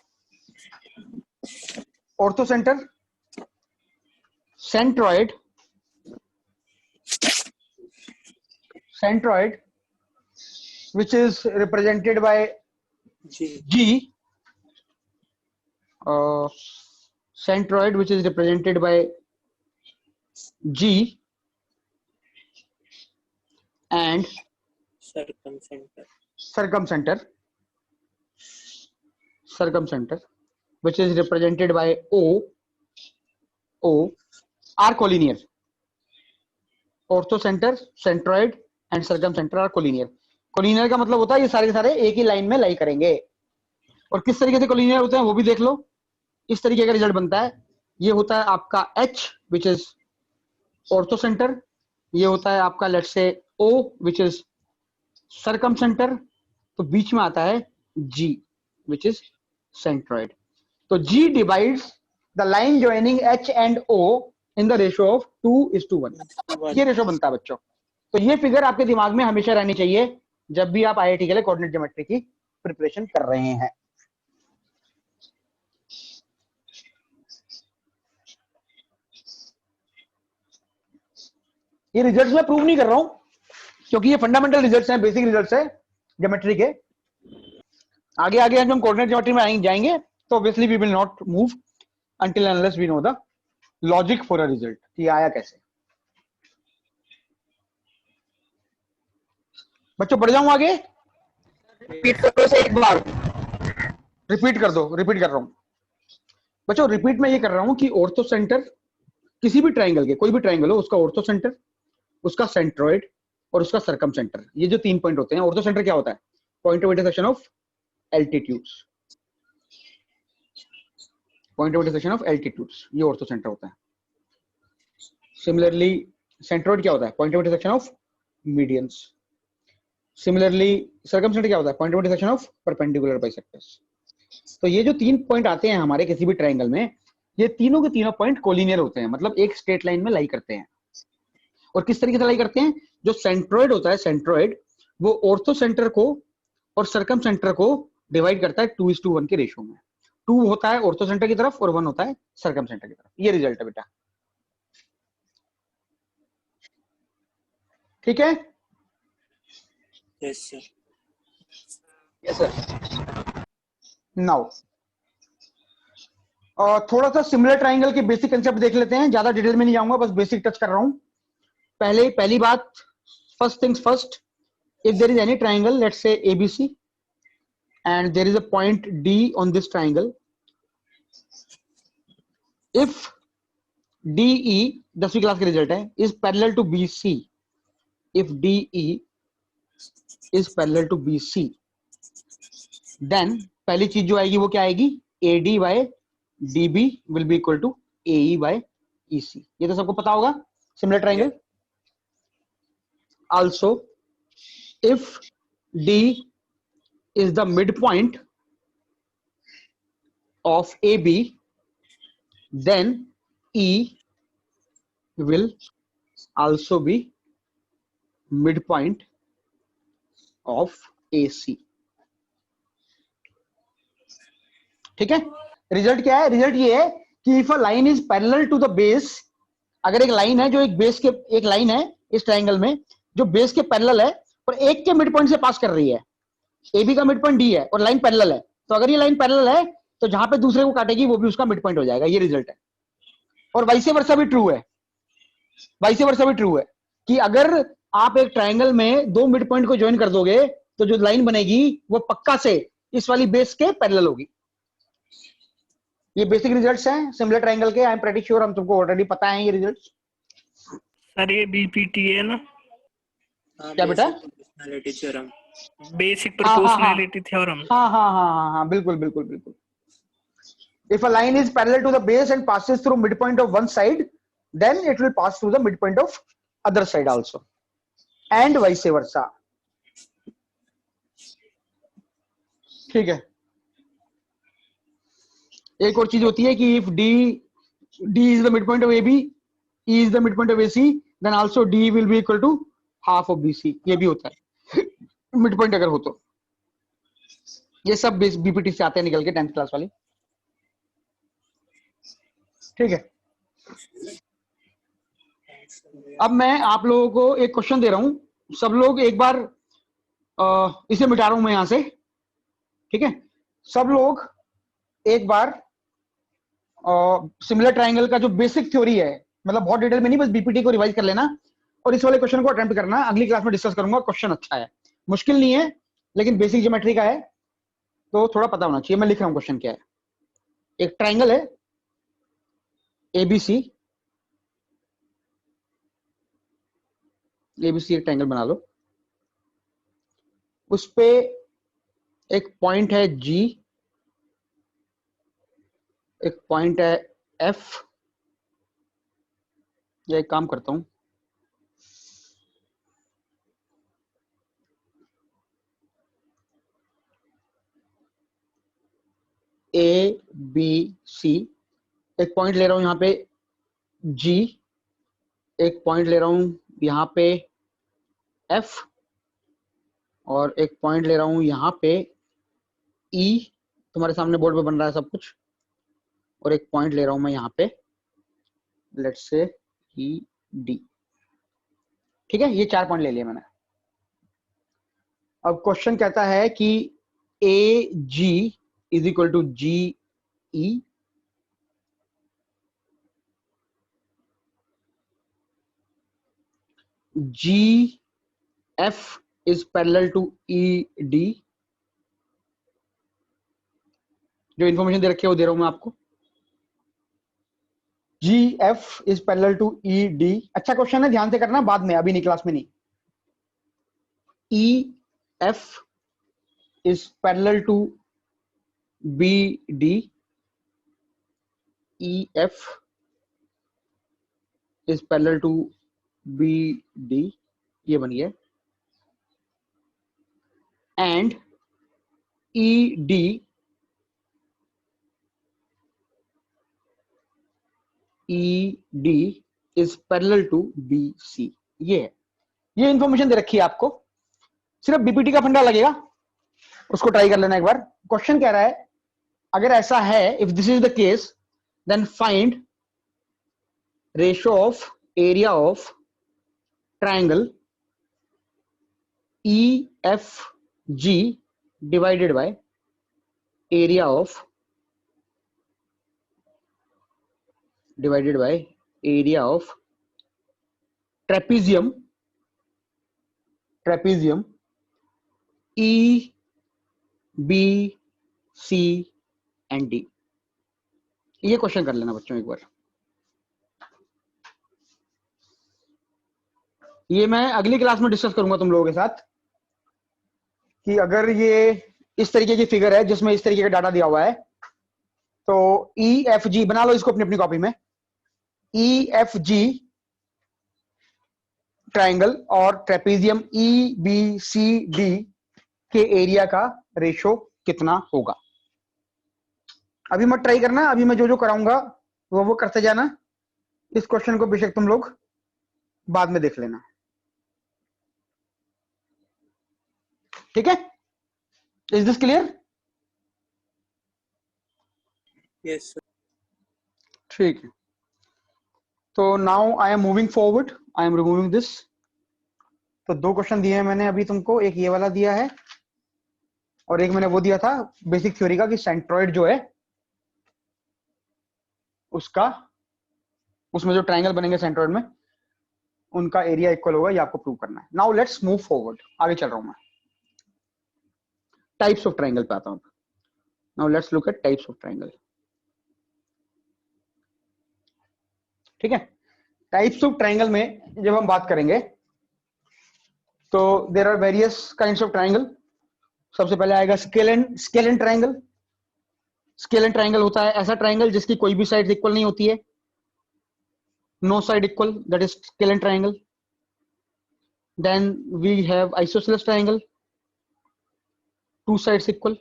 ortho centre, centroid which is represented by G, centroid which is represented by G, and circumcenter which is represented by O are collinear. Orthocentre, centroid and circumcentre are collinear. Collinear का मतलब होता है ये सारे के सारे एक ही line में लाई करेंगे. और किस तरीके से कोलिनियर होते हैं वो भी देख लो. इस तरीके का रिजल्ट बनता है. ये होता है आपका H which is ortho centre, ये होता है आपका let's say O which is circum centre, तो बीच में आता है G विच इज सेंट्रॉइड. तो G divides the line joining H and O in the ratio of 2:1. ये रेशियो बनता है बच्चों. तो ये फिगर आपके दिमाग में हमेशा रहनी चाहिए जब भी आप आईआईटी के लिए कोऑर्डिनेट ज्योमेट्री की प्रिपरेशन कर रहे हैं. ये रिजल्ट्स मैं प्रूव नहीं कर रहा हूं क्योंकि ये फंडामेंटल रिजल्ट्स हैं, बेसिक रिजल्ट्स है ज्योमेट्री के. आगे आगे हम कोऑर्डिनेट ज्योमेट्री में जाएंगे तो obviously we will not move until unless we know the logic for a result कि आया कैसे. बच्चों बढ़ जाऊं आगे? रिपीट करो से एक बार. रिपीट कर दो. रिपीट कर रहा हूं बच्चों. रिपीट में ये कर रहा हूं कि ऑर्थो सेंटर किसी भी ट्राइंगल के, कोई भी ट्राइंगल हो, उसका ऑर्थो सेंटर, उसका सेंट्रॉइड और उसका सर्कम सेंटर, ये जो 3 पॉइंट होते हैं. ऑर्थो सेंटर क्या होता है? Point of intersection of altitudes. Point of intersection of altitudes, ये ऑर्थो सेंटर होता है. सिमिलरली सेंट्रॉइड क्या होता है? Point of intersection of medians. Similarly circum centre क्या होता है? Point of intersection of perpendicular bisectors. तो ये जो 3 पॉइंट आते हैं हमारे किसी भी ट्राइंगल में, ये तीनों के तीनों पॉइंट कोलिनियर होते हैं, मतलब एक स्ट्रेट लाइन में लाई करते हैं. और किस तरीके से लाई करते हैं? जो सेंट्रॉइड होता है, सेंट्रॉइड वो ऑर्थो सेंटर को और सर्कम सेंटर को डिवाइड करता है 2:1 के रेशियो में. 2 होता है ऑर्थो सेंटर की तरफ और 1 होता है सर्कम सेंटर की तरफ. ये रिजल्ट है बेटा. ठीक है? Yes sir. Yes sir. Now थोड़ा सा सिमिलर ट्राइंगल के बेसिक कंसेप्ट देख लेते हैं. ज्यादा डिटेल में नहीं जाऊंगा, बस बेसिक टच कर रहा हूं. पहली बात, first things first, if there is any triangle let's say ABC and there is a point D on this triangle, if DE 10वीं क्लास का रिजल्ट है, is parallel to BC, if DE is parallel to BC, then पहली चीज जो आएगी वो क्या आएगी? AD by DB will be equal to AE by EC. ये तो सबको पता होगा, similar triangle. Also if D is the midpoint of AB, then E will also be midpoint of AC. ठीक है, रिजल्ट क्या है? रिजल्ट ये है कि if a line is parallel to the base, अगर एक लाइन है जो एक बेस के, एक लाइन है इस ट्रायंगल में जो बेस के पैरेलल है और एक के मिड पॉइंट से पास कर रही है, ए बी का मिड पॉइंट डी है और लाइन पैरेलल है, तो अगर ये लाइन पैरेलल है तो जहां पे दूसरे को काटेगी वो भी उसका मिड पॉइंट हो जाएगा, ये रिजल्ट है। और वाइस वर्सा भी ट्रू है, वाइस वर्सा भी ट्रू है कि अगर आप एक ट्रायंगल में दो मिड पॉइंट को ज्वाइन कर दोगे तो जो लाइन बनेगी वो पक्का से इस वाली बेस के पैरेलल होगी। ये बेसिक रिजल्ट्स हैं सिमिलर ट्रायंगल के, आई एम प्रीटी श्योर हम तुमको ऑलरेडी पता है ये रिजल्ट्स। सर ये बीपीटी है ना, क्या बेटा? Proportionality theorem. Basic proportionality theorem. हाँ हाँ हाँ हाँ हाँ, बिल्कुल बिल्कुल बिल्कुल। If a line is parallel to the base and passes through midpoint of one side, then it will pass through the midpoint of other side also, and vice versa. ठीक है। एक और चीज होती है कि if D is the midpoint of AB, E is the midpoint of AC, then also D will be equal to half of BC. ये भी होता है midpoint अगर हो तो। ये सब बीपीटी से आते हैं निकल के 10th क्लास वाली। ठीक है, अब मैं आप लोगों को एक क्वेश्चन दे रहा हूं, सब लोग एक बार इसे मिटा रहा हूं मैं यहां से, ठीक है? सब लोग एक बार सिमिलर ट्रायंगल का जो बेसिक थ्योरी है, मतलब बहुत डिटेल में नहीं, बस बीपीटी को रिवाइज कर लेना और इस वाले क्वेश्चन को अटेम्प्ट करना। अगली क्लास में डिस्कस करूंगा, क्वेश्चन अच्छा है, मुश्किल नहीं है लेकिन बेसिक ज्योमेट्री का है तो थोड़ा पता होना चाहिए। मैं लिख रहा हूं क्वेश्चन क्या है। एक ट्रायंगल है एबीसी, एबीसी एक ट्रायंगल बना लो, उस पे एक पॉइंट है जी, एक पॉइंट है एफ, या एक काम करता हूं, ए बी सी, एक पॉइंट ले रहा हूं यहां पे जी, एक पॉइंट ले रहा हूं यहां पे एफ, और एक पॉइंट ले रहा हूं यहां पे ई, तुम्हारे सामने बोर्ड पे बन रहा है सब कुछ, और एक पॉइंट ले रहा हूं मैं यहां पे लेट्स से ई डी। ठीक है, ये 4 पॉइंट ले लिए मैंने। अब क्वेश्चन कहता है कि A G is equal to G E, G F is parallel to E D. जो इंफॉर्मेशन दे रखी है वो दे रहा हूं मैं आपको। G F is parallel to E D. अच्छा क्वेश्चन है, ध्यान से करना, बाद में, अभी नहीं, क्लास में नहीं। E F is parallel to B D, E F is parallel to B D, ये बनी है, and E D is parallel to B C. ये है, ये इंफॉर्मेशन दे रखी है आपको, सिर्फ बीपीटी का फंडा लगेगा, उसको ट्राई कर लेना एक बार। क्वेश्चन कह रहा है अगर ऐसा है, if this is the case, then find ratio of area of triangle E F G divided by area of trapezium E, B, C and D। ये क्वेश्चन कर लेना बच्चों एक बार। ये मैं अगली क्लास में डिस्कस करूंगा तुम लोगों के साथ कि अगर ये इस तरीके की फिगर है जिसमें इस तरीके का डाटा दिया हुआ है, तो ई एफ जी बना लो इसको अपनी अपनी कॉपी में। ई एफ जी ट्रायंगल और trapezium E B C D के एरिया का रेशो कितना होगा। अभी मत ट्राई करना, अभी मैं जो जो कराऊंगा वो करते जाना। इस क्वेश्चन को बेशक तुम लोग बाद में देख लेना, ठीक है? Is this clear? Yes, sir. ठीक है, तो now I am moving forward, I am removing this. तो दो क्वेश्चन दिए हैं मैंने अभी तुमको, एक ये वाला दिया है और एक मैंने वो दिया था बेसिक थ्योरी का कि सेंट्रॉइड जो है उसका, उसमें जो ट्रायंगल बनेंगे सेंट्रॉइड में उनका एरिया इक्वल होगा, ये आपको प्रूव करना है। नाउ लेट्स मूव फॉरवर्ड, आगे चल रहा हूं मैं, टाइप्स ऑफ ट्रायंगल पे आता हूं। Now let's look at types of triangle, ठीक है? टाइप्स ऑफ ट्रायंगल में जब हम बात करेंगे तो there are various kinds of triangle. सबसे पहले आएगा स्केलेन ट्रायंगल। स्केलेन ट्रायंगल होता है ऐसा ट्रायंगल जिसकी कोई भी साइड इक्वल नहीं होती है, no side equal, that is scalene triangle. Then we have isosceles triangle, two sides equal.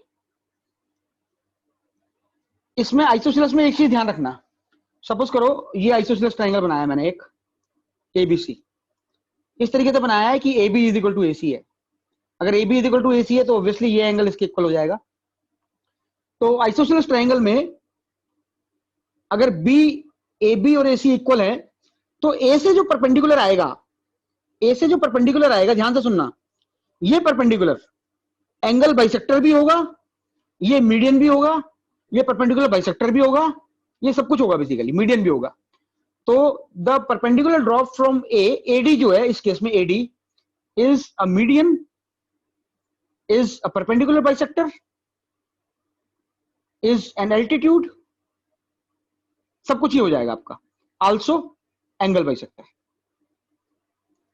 इसमें आइसोसेलेस में एक चीज ध्यान रखना, सपोज करो ये आइसोसेलेस ट्रायंगल बनाया मैंने एक एबीसी, इस तरीके से बनाया है कि AB is equal to AC है। अगर AB is equal to AC है तो ऑब्वियसली ये एंगल इसके इक्वल हो जाएगा। तो आइसोसेलेस ट्रायंगल में अगर AB और AC इक्वल है तो A से जो परपेंडिकुलर आएगा, A से जो परपेंडिकुलर आएगा, ध्यान से सुनना, ये परपेंडिकुलर एंगल बाइसेक्टर भी होगा, ये मीडियन भी होगा, ये परपेंडिकुलर बाइसेक्टर भी होगा, ये सब कुछ होगा, बेसिकली मीडियन भी होगा। तो the perpendicular drop from AD जो है इस केस में AD is a median, is a perpendicular bisector, is an altitude, सब कुछ ही हो जाएगा आपका, आल्सो एंगल बाइसेक्टर,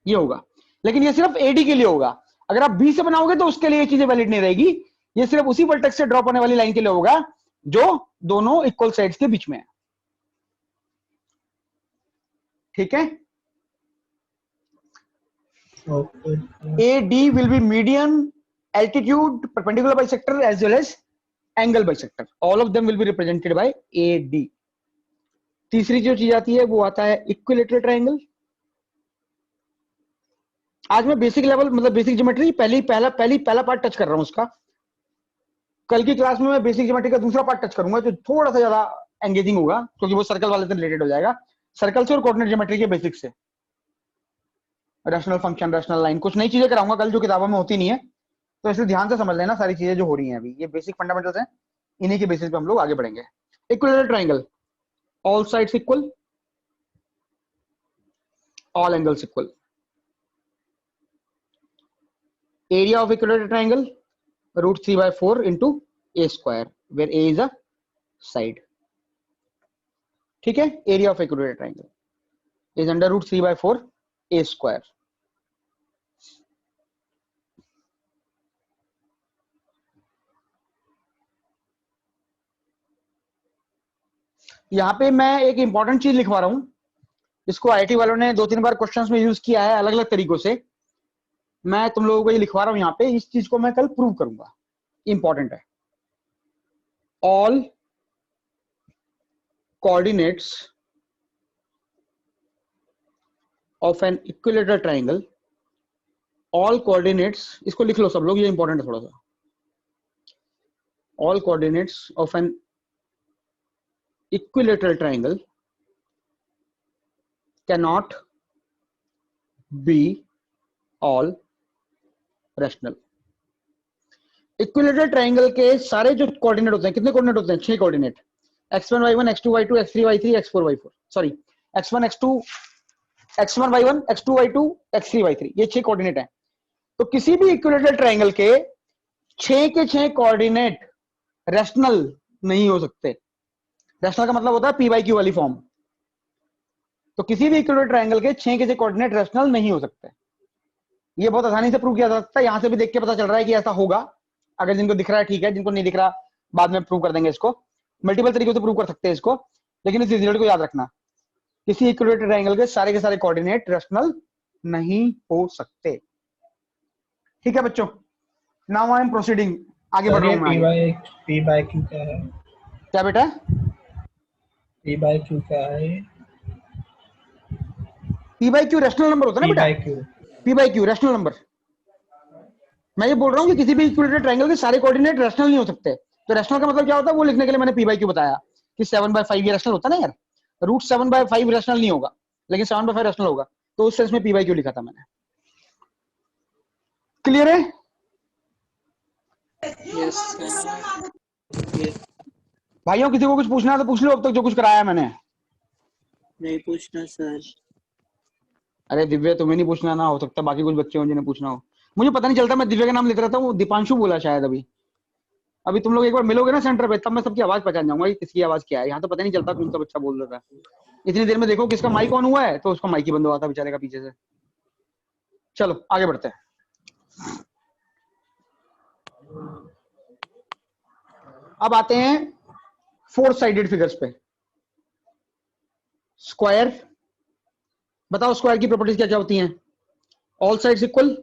ये होगा। लेकिन ये सिर्फ AD के लिए होगा। अगर आप B से बनाओगे तो उसके लिए ये चीजें वैलिड नहीं रहेगी, ये सिर्फ उसी वर्टेक्स से ड्रॉप होने वाली लाइन के लिए होगा जो दोनों इक्वल साइड्स के बीच में है, ठीक है? Okay. AD will be median, altitude, perpendicular bisector as well as angle bisector. All of them will be represented by AD. तीसरी जो चीज आती है वो आता है इक्विलेटरल ट्रायंगल। आज मैं बेसिक लेवल मतलब बेसिक ज्योमेट्री पहला पार्ट टच कर रहा हूं उसका। कल की क्लास में मैं बेसिक ज्योमेट्री का दूसरा पार्ट टच करूंगा जो थोड़ा सा ज्यादा एंगेजिंग होगा क्योंकि वो सर्कल वाले से रिलेटेड हो जाएगा, सर्कल से और कोऑर्डिनेट ज्योमेट्री के बेसिक से। रैशनल फंक्शन, रैशनल लाइन, कुछ नई चीजें कराऊंगा कल जो किताबों में होती नहीं है, तो इसलिए ध्यान से समझ लेना सारी चीजें जो हो रही हैं अभी, ये बेसिक फंडामेंटल्स हैं, इन्हीं के बेसिस पे हम लोग आगे बढ़ेंगे। Equilateral triangle, all sides equal, all angles equal. Area of equilateral triangle √3/4 into A square where A is a side, ठीक है? Area of equilateral triangle is under √3/4 A square। यहां पे मैं एक इंपॉर्टेंट चीज लिखवा रहा हूं, इसको IIT वालों ने 2-3 बार क्वेश्चंस में यूज किया है अलग अलग तरीकों से। मैं तुम लोगों को ये लिखवा रहा हूं यहाँ पे, इस चीज को मैं कल प्रूव करूंगा, इंपॉर्टेंट है। All coordinates of an equilateral triangle, all coordinates, इसको लिख लो सब लोग, ये इंपॉर्टेंट है थोड़ा सा। All coordinates of an equilateral triangle cannot be all rational। Equilateral triangle के सारे जो कोऑर्डिनेट होते हैं, कितने कोऑर्डिनेट होते हैं? 6 coordinate, x1 y1 x2 y2 x3 y3 x4 y4, sorry x1 y1 x2 y2 x3 y3, ये 6 कोऑर्डिनेट हैं। तो किसी भी इक्विलेटरल ट्रायंगल के 6 के 6 कोऑर्डिनेट रैशनल नहीं हो सकते। रैशनल का मतलब होता है p/q वाली फॉर्म। तो किसी भी इक्विलेटरल ट्रायंगल के 6 के 6 कोऑर्डिनेट रैशनल नहीं हो सकते। ये बहुत आसानी से प्रूव किया जा सकता है, यहां से भी देख के पता चल रहा है कि ऐसा होगा। अगर जिनको दिख रहा है ठीक है, जिनको नहीं दिख रहा बाद में प्रूव कर देंगे इसको। मल्टीपल तरीकों से प्रूव कर सकते हैं इसको, लेकिन इस रिजल्ट को याद रखना, किसी इक्विलेटरल ट्रायंगल के सारे कोऑर्डिनेट रैशनल नहीं हो सकते, ठीक है बच्चों? नाउ आई एम प्रोसीडिंग, आगे बढ़ रहा हूं मैं। P/Q क्या है? क्या बेटा? P by Q क्या है? P by Q rational number होता है ना P by बेटा? Q. P by Q rational number. मैं ये बोल रहा हूँ कि किसी भी इक्विलेटरल ट्रायंगल के सारे कोऑर्डिनेट रैशनल नहीं हो सकते। तो रैशनल का मतलब क्या होता है वो लिखने के लिए मैंने P by Q बताया कि 7/5 ये रैशनल होता है ना यार। √7/5 रैशनल नहीं होगा, लेकिन 7/5 रैशनल होगा, तो उस सेंस में P by Q लिखा था मैंने। क्लियर है? Yes sir. यस। भाइयों किसी को कुछ पूछना है तो पूछ लो अब तक जो कुछ कराया मैंने। नहीं पूछना सर। अरे दिव्या तुम्हें नहीं पूछना ना, हो सकता बाकी कुछ बच्चे हों जिन्हें पूछना हो। मुझे पता नहीं चलता, मैं दिव्या का नाम लेता रहता हूँ, दीपांशु बोला शायद अभी। अभी तुम लोग एक बार मिलोगे ना सेंटर पे, तब मैं सबकी आवाज पहचान जाऊंगा कि किसकी आवाज क्या है। यहाँ तो पता नहीं चलता कौन सा बच्चा बोल रहा था। इतनी देर में देखो किसका माइक ऑन हुआ है तो उसका माइक ही बंद हुआ था बेचारे का पीछे से। चलो आगे बढ़ते हैं। अब आते हैं 4 साइडेड फिगर्स पे। स्क्वायर, बताओ स्क्वायर की प्रॉपर्टीज क्या क्या होती हैं? All sides equal,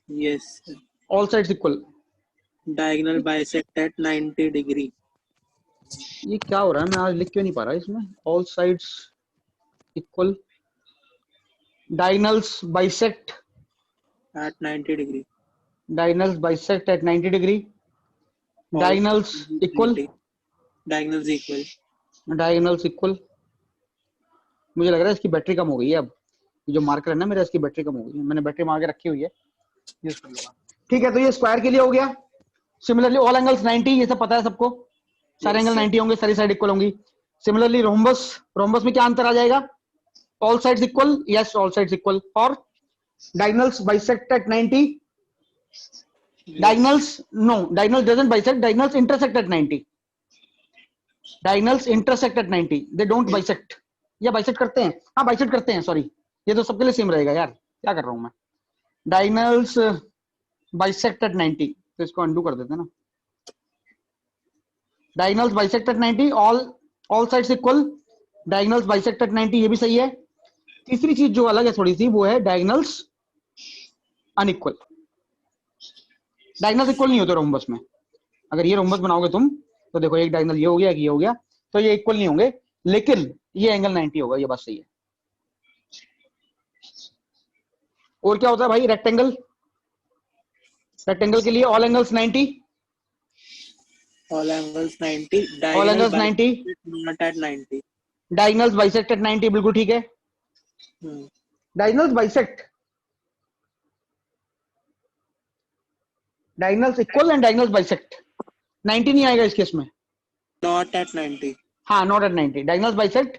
yes sir. All sides equal, diagonal bisect at 90 degree. ये क्या हो रहा है, मैं आज लिख क्यों नहीं पा रहा इसमें? All sides equal, diagonals bisect at 90 degree. Diagonals bisect at 90 degree, diagonals equal, diagonals equal. Diagonals equal. मुझे लग रहा है इसकी बैटरी कम हो गई है अब। ये जो मार्कर है ना मेरा, इसकी बैटरी कम हो गई है, मैंने बैटरी मार के रखी हुई है, यूज कर लूंगा। ठीक है, तो ये स्क्वायर के लिए हो गया। सिमिलरली ऑल एंगल्स 90, ये सब पता है सबको, सारे Yes, एंगल sir. 90 होंगे, सारी साइड इक्वल होंगी। सिमिलरली रोम्बस, रोम्बस में क्या अंतर आ जाएगा? All sides equal, yes all sides equal. और diagonals bisect at 90, diagonals no, diagonal doesn't bisect, diagonals intersect at 90, diagonals intersect at 90, they don't bisect, या bisect करते हैं? हाँ bisect करते हैं, सॉरी, ये तो सबके लिए सेम रहेगा यार, क्या कर रहा हूं मैं। diagonals bisect at 90, तो इसको undo कर देते हैं ना। diagonals bisect at 90, all sides equal, diagonals bisect at 90, ये भी सही है। तीसरी चीज जो अलग है थोड़ी सी, वो है diagonals unequal। डायगोनल इक्वल नहीं होते रोम्बस में। अगर ये रोम्बस बनाओगे तुम तो देखो एक डायगोनल ये हो गया, ये हो गया, तो ये इक्वल नहीं होंगे, लेकिन ये एंगल 90 होगा, ये बात सही है। और क्या होता है भाई? रेक्टेंगल, रेक्टेंगल के लिए all angles 90, All angles 90. All angles 90, Not at 90. Diagonals bisect at 90, बिल्कुल ठीक है। Hmm. Diagonals bisect, diagonals equal and diagonals bisect, 90 नहीं आएगा इस केस में। Not at 90. हाँ, not at 90, diagonals bisect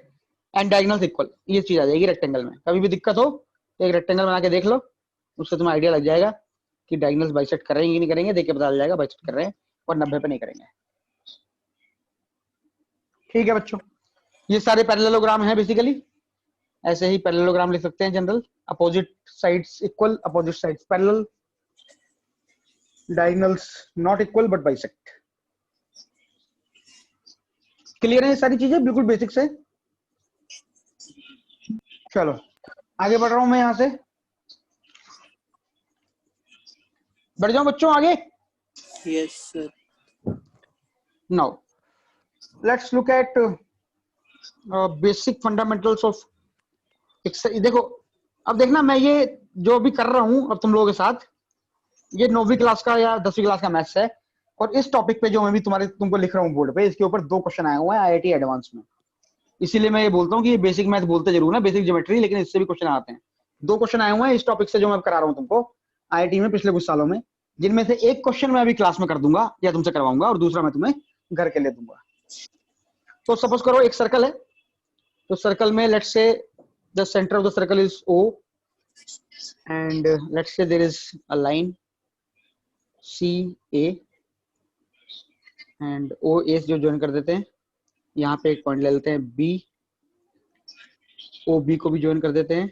and diagonals equal, ये चीज आ जाएगी रेक्टेंगल में। कभी भी दिक्कत हो तो एक रेक्टेंगल बना के देख लो, उससे तुम्हें आइडिया लग जाएगा कि डायगोनल्स बाइसेक्ट करेंगे कि नहीं करेंगे, देख के पता चल जाएगा बाइसेक्ट कर रहे हैं और 90 पे नहीं करेंगे। ठीक है बच्चों, ये सारे पैरेललोग्राम हैं बेसिकली, ऐसे ही पैरेललोग्राम लिख सकते हैं general. Opposite sides equal, opposite sides parallel, diagonals not equal but bisect. Clear है ये सारी चीजें, बिल्कुल बेसिक्स है। चलो आगे बढ़ रहा हूं मैं, यहां से बढ़ जाऊं बच्चों आगे। Yes, sir. Now let's look at basic fundamentals of. देखो अब देखना, मैं ये जो भी कर रहा हूं अब तुम लोगों के साथ, ये 9वीं क्लास का या 10वीं क्लास का मैथ्स है, और इस टॉपिक पे जो मैं भी तुमको लिख रहा हूँ बोर्ड पे, इसके ऊपर 2 क्वेश्चन आए हुए हैं आईआईटी एडवांस में। इसीलिए मैं ये बोलता हूँ कि ये बेसिक मैथ बोलते जरूर ना, बेसिक ज्योमेट्री, लेकिन इससे भी क्वेश्चन आते हैं। 2 क्वेश्चन आए हुए हैं इस टॉपिक से जो मैं करा रहा हूँ तुमको आईआईटी में पिछले कुछ सालों में, जिनमें से एक क्वेश्चन मैं अभी क्लास में कर दूंगा या तुमसे करवाऊंगा, और दूसरा मैं तुम्हें घर के ले दूंगा। तो सपोज करो एक सर्कल है, तो सर्कल में let's say the centre of the circle is O, and let's say there is a line CA and OA जो ज्वाइन कर देते हैं, यहाँ पे एक पॉइंट ले लेते हैं B, OB को भी ज्वाइन कर देते हैं,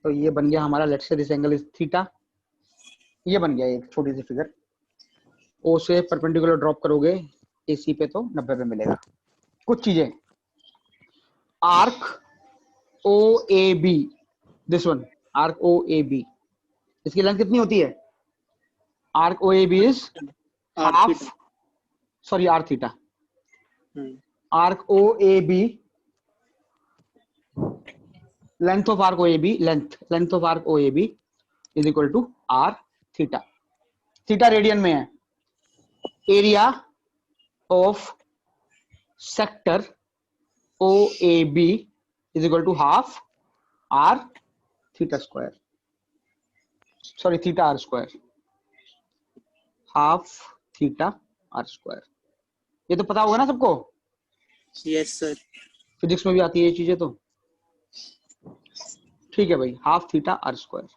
तो ये बन गया हमारा let's say this angle is theta. ये बन गया एक छोटी सी फिगर। O से परपेंडिकुलर ड्रॉप करोगे AC पे तो 90 पे मिलेगा। कुछ चीजें, arc OAB, this one arc OAB, इसकी लेंथ कितनी होती है? Arc OAB is Arc half theta. Sorry r theta, hmm, arc O A B, length of arc O A B, length of arc O A B is equal to r theta. Theta radian में है। Area of sector O A B is equal to half r theta square, sorry theta r square, half theta r square. ये तो पता होगा ना सबको, yes sir. Physics में भी आती है ये चीजें तो। ठीक है भाई, हाफ थीटा आर स्क्वायर।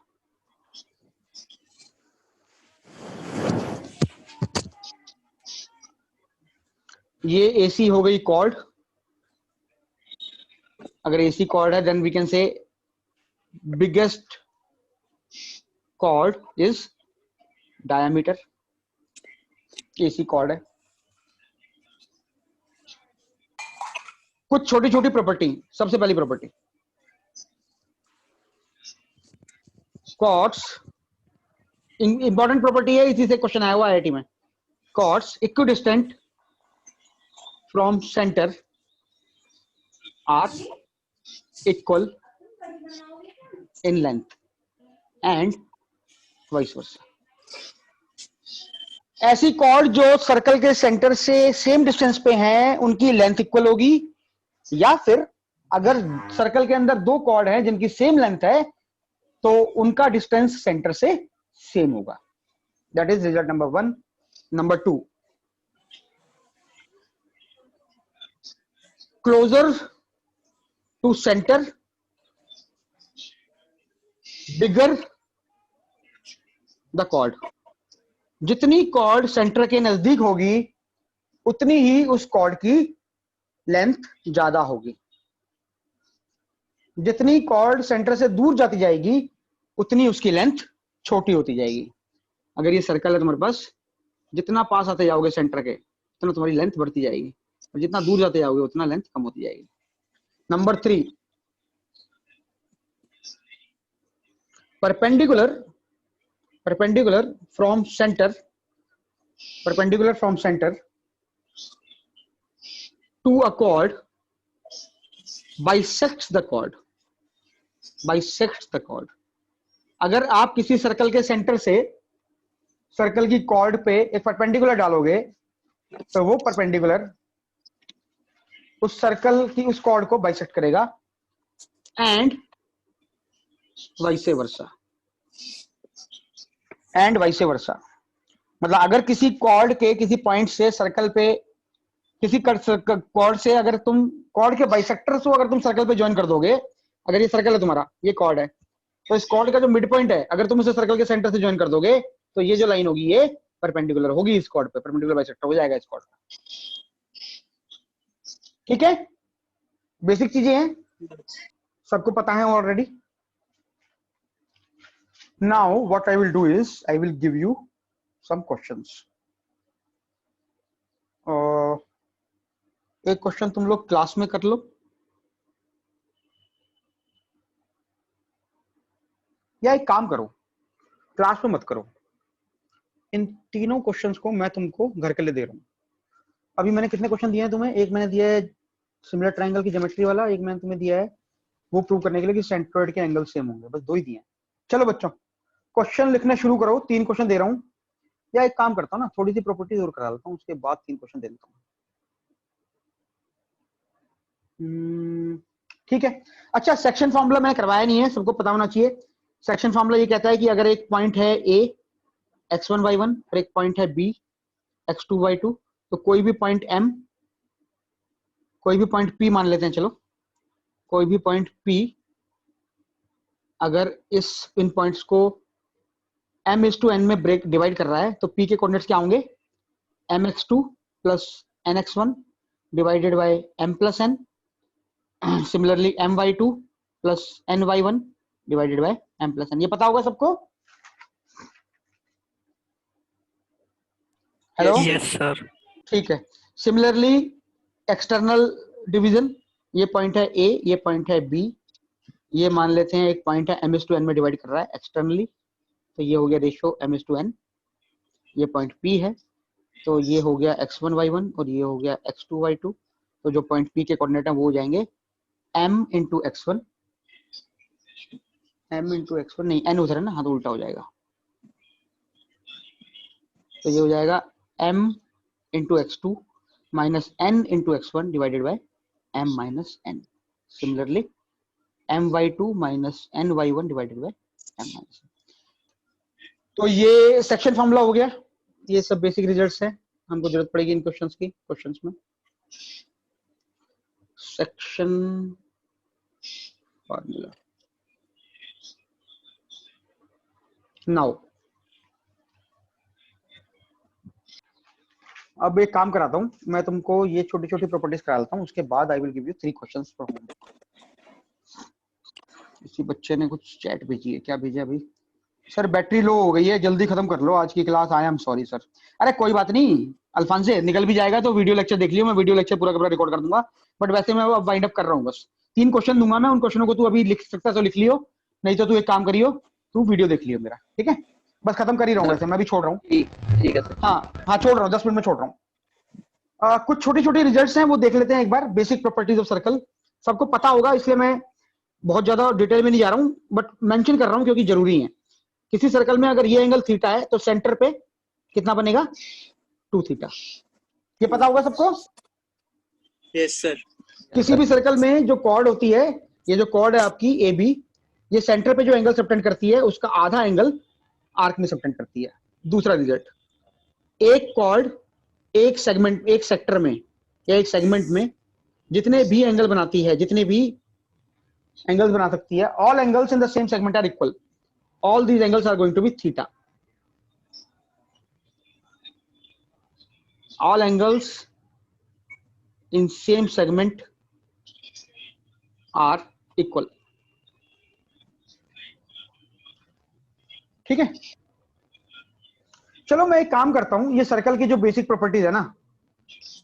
ये एसी हो गई कॉर्ड। अगर एसी कॉर्ड है then we can say biggest chord is diameter. AC chord है। कुछ छोटी छोटी प्रॉपर्टी। सबसे पहली प्रॉपर्टी, कॉर्ड्स इंपॉर्टेंट प्रॉपर्टी है, इसी से क्वेश्चन आया हुआ आईआईटी में। Chords equidistant from centre are equal in length and vice versa. ऐसी कॉर्ड जो सर्कल के सेंटर से सेम डिस्टेंस पे हैं उनकी लेंथ इक्वल होगी, या फिर अगर सर्कल के अंदर दो कॉर्ड हैं जिनकी सेम लेंथ है तो उनका डिस्टेंस सेंटर से सेम होगा। That is result number 1। Number 2, closer to centre bigger the chord. जितनी कॉर्ड सेंटर के नजदीक होगी उतनी ही उस कॉर्ड की लेंथ ज्यादा होगी। जितनी कॉर्ड सेंटर से दूर जाती जाएगी उतनी उसकी लेंथ छोटी होती जाएगी। अगर ये सर्कल है तुम्हारे पास, जितना पास आते जाओगे सेंटर के उतना तुम्हारी लेंथ बढ़ती जाएगी, और जितना दूर जाते जाओगे उतना लेंथ कम होती जाएगी। Number 3, perpendicular from center to a chord bisects the chord। अगर आप किसी सर्कल के सेंटर से सर्कल की कॉर्ड पे एक परपेंडिकुलर डालोगे तो वो परपेंडिकुलर उस सर्कल की उस कॉर्ड को बाइसेक्ट करेगा, एंड वाइस वर्सा। मतलब अगर किसी कॉर्ड के किसी पॉइंट से सर्कल पे किसी कॉर्ड से अगर तुम कॉर्ड के बाइसेक्टर को अगर तुम सर्कल पे ज्वाइन कर दोगे, अगर ये सर्कल है तुम्हारा, ये कॉर्ड है, तो इस कॉर्ड का जो मिड पॉइंट है अगर तुम उसे सर्कल के सेंटर से ज्वाइन कर दोगे तो ये जो लाइन होगी ये परपेंडिकुलर होगी इस कॉर्ड पे, परपेंडिकुलर बाइसेक्टर हो जाएगा इस कॉर्ड का। ठीक है, बेसिक चीजें हैं, सबको पता है already. Now what I will do is I will give you some questions। एक क्वेश्चन तुम लोग क्लास में कर लो, या एक काम करो क्लास में मत करो, इन तीनों क्वेश्चंस को मैं तुमको घर के लिए दे रहा हूं। अभी मैंने कितने क्वेश्चन दिए हैं तुम्हें? एक मैंने दिया है सिमिलर ट्रायंगल की ज्योमेट्री वाला, एक मैंने तुम्हें दिया है वो प्रूव करने के लिए कि सेंट्रोइड के एंगल सेम होंगे। बस 2 ही दिए हैं। चलो बच्चों क्वेश्चन लिखना शुरू करो। 3 क्वेश्चन दे रहा हूं, या एक काम करता हूं ना, थोड़ी सी प्रॉपर्टीज और करा लेता हूं, उसके बाद 3 क्वेश्चन दे देता हूं। ठीक है। अच्छा, सेक्शन फॉर्मूला मैंने करवाया नहीं है, सबको पता होना चाहिए। सेक्शन फॉर्मूला ये कहता है कि अगर एक पॉइंट है A x1 y1 और एक पॉइंट है B x2 y2, तो कोई भी पॉइंट M, कोई भी पॉइंट P मान लेते हैं, चलो कोई भी पॉइंट P अगर इन पॉइंट्स को m/n में ब्रेक डिवाइड कर रहा है तो P के कोऑर्डिनेट्स क्या होंगे? mx2 plus nx1 divided by m plus n, similarly my2 plus ny1 divided by m plus n। ये पता होगा सबको? Hello, yes sir. ठीक है। सिमिलरली एक्सटर्नल डिवीजन, ये पॉइंट है A, ये पॉइंट है B, ये मान लेते हैं एक पॉइंट है m/n में डिवाइड कर रहा है एक्सटर्नली, तो ये हो गया रेशियो m/n। ये पॉइंट P है, तो ये हो गया x1 y1 और ये हो गया x2 y2। तो जो पॉइंट P के कोऑर्डिनेट है वो हो जाएंगे m into x1, m into x1 नहीं n उधर है ना, हाँ तो उल्टा हो जाएगा। तो ये हो जाएगा m into x2 minus n into x1 divided by m minus n। Similarly my2 minus ny1 divided by m minus n। तो ये सेक्शन फॉर्मूला हो गया। ये सब बेसिक रिजल्ट्स हैं, हमको जरूरत पड़ेगी इन क्वेश्चंस की, क्वेश्चंस में सेक्शन फॉर्मूला। नाउ अब एक काम कराता हूं मैं तुमको, ये छोटी छोटी प्रॉपर्टीज करा लेता हूं, उसके बाद I will give you 3 questions for homework. इसी बच्चे ने कुछ चैट भेजी है, क्या भेजा अभी? सर बैटरी लो हो गई है, जल्दी खत्म कर लो आज की class, I am sorry sir. अरे कोई बात नहीं, अल्फांसे निकल भी जाएगा तो वीडियो लेक्चर देख लियो, मैं वीडियो लेक्चर पूरा का पूरा रिकॉर्ड कर दूंगा। बट वैसे मैं अब वाइंड अप कर रहा हूँ, बस 3 क्वेश्चन दूंगा मैं, उन क्वेश्चनों को तू अभी लिख सकता है तो लिख लियो, नहीं तो तू एक काम करियो, तू वीडियो देख लियो मेरा, ठीक है? बस खत्म कर ही रहा हूँ, वैसे मैं भी छोड़ रहा हूँ। ठीक है सर। हाँ छोड़ रहा हूँ, 10 मिनट में छोड़ रहा हूँ। कुछ छोटी छोटी रिजल्ट्स हैं वो देख लेते हैं एक बार। बेसिक प्रॉपर्टीज ऑफ सर्कल सबको पता होगा, इसलिए मैं बहुत ज्यादा डिटेल में नहीं जा रहा हूँ, बट मेंशन कर रहा हूँ क्योंकि जरूरी है। किसी सर्कल में अगर ये एंगल थीटा है तो सेंटर पे कितना बनेगा? 2 थीटा। ये पता होगा सबको? Yes sir. किसी भी सर्कल में जो कॉर्ड होती है, ये जो कॉर्ड है आपकी ए बी, ये सेंटर पे जो एंगल सबटेंड करती है उसका आधा एंगल आर्क में सबटेंड करती है। दूसरा रिजल्ट, एक कॉर्ड एक सेगमेंट, एक सेक्टर में या एक सेगमेंट में जितने भी एंगल बनाती है, जितने भी एंगल्स बना सकती है, all angles in the same segment are equal, all these angles are going to be theta. All angles in same segment are equal. ठीक है, चलो मैं एक काम करता हूं, ये सर्कल की जो बेसिक प्रॉपर्टीज है ना,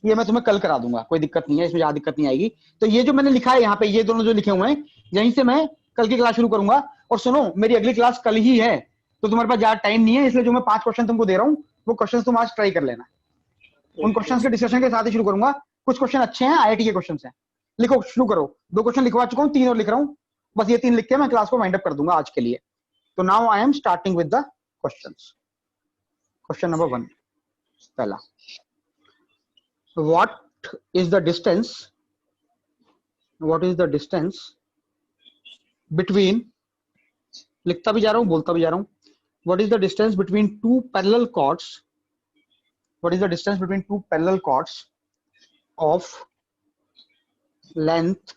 ये मैं तुम्हें कल करा दूंगा, कोई दिक्कत नहीं है, इसमें ज्यादा दिक्कत नहीं आएगी। तो ये जो मैंने लिखा है यहाँ पे, ये दोनों जो लिखे हुए हैं, यहीं से मैं कल की क्लास शुरू करूंगा। और सुनो, मेरी अगली क्लास कल ही है, तो तुम्हारे पास ज्यादा टाइम नहीं है, इसलिए जो मैं 5 क्वेश्चन तुमको दे रहा हूँ वो क्वेश्चन तुम आज ट्राई कर लेना। उन क्वेश्चन के डिस्कशन के साथ ही शुरू करूंगा। कुछ क्वेश्चन अच्छे हैं, IIT के क्वेश्चन हैं, लिखो, शुरू करो। 2 क्वेश्चन लिखवा चुका हूँ, 3 और लिख रहा हूँ, बस ये 3 लिख के मैं क्लास को वाइंड अप कर दूंगा आज के लिए। तो now I am starting with the questions. Question number 1, पहला, what is the distance between, लिखता भी जा रहा हूं बोलता भी जा रहा हूं, what is the distance between two parallel chords, what is the distance between two parallel chords of length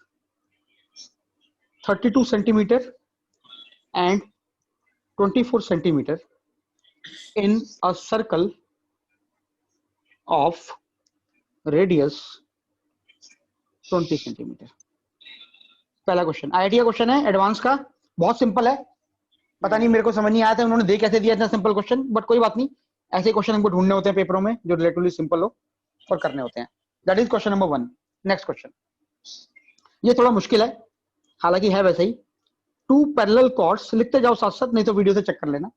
32 centimeter and 24 centimeter in a circle of radius 20 centimeter। पहला क्वेश्चन IIT का क्वेश्चन है, एडवांस का, बहुत simple है। पता नहीं मेरे को समझ नहीं आया था उन्होंने दे कैसे दिया इतना सिंपल क्वेश्चन, बट कोई बात नहीं, ऐसे क्वेश्चन हमको ढूंढने होते हैं पेपरों में जो रिलेटिवली सिंपल हो और करने होते हैं। That is question number 1। Next question, ये थोड़ा मुश्किल है, हालांकि है वैसे ही। 2 पैरेलल कॉर्ड्स, लिखते जाओ साथ साथ, नहीं तो वीडियो से चेक कर लेना।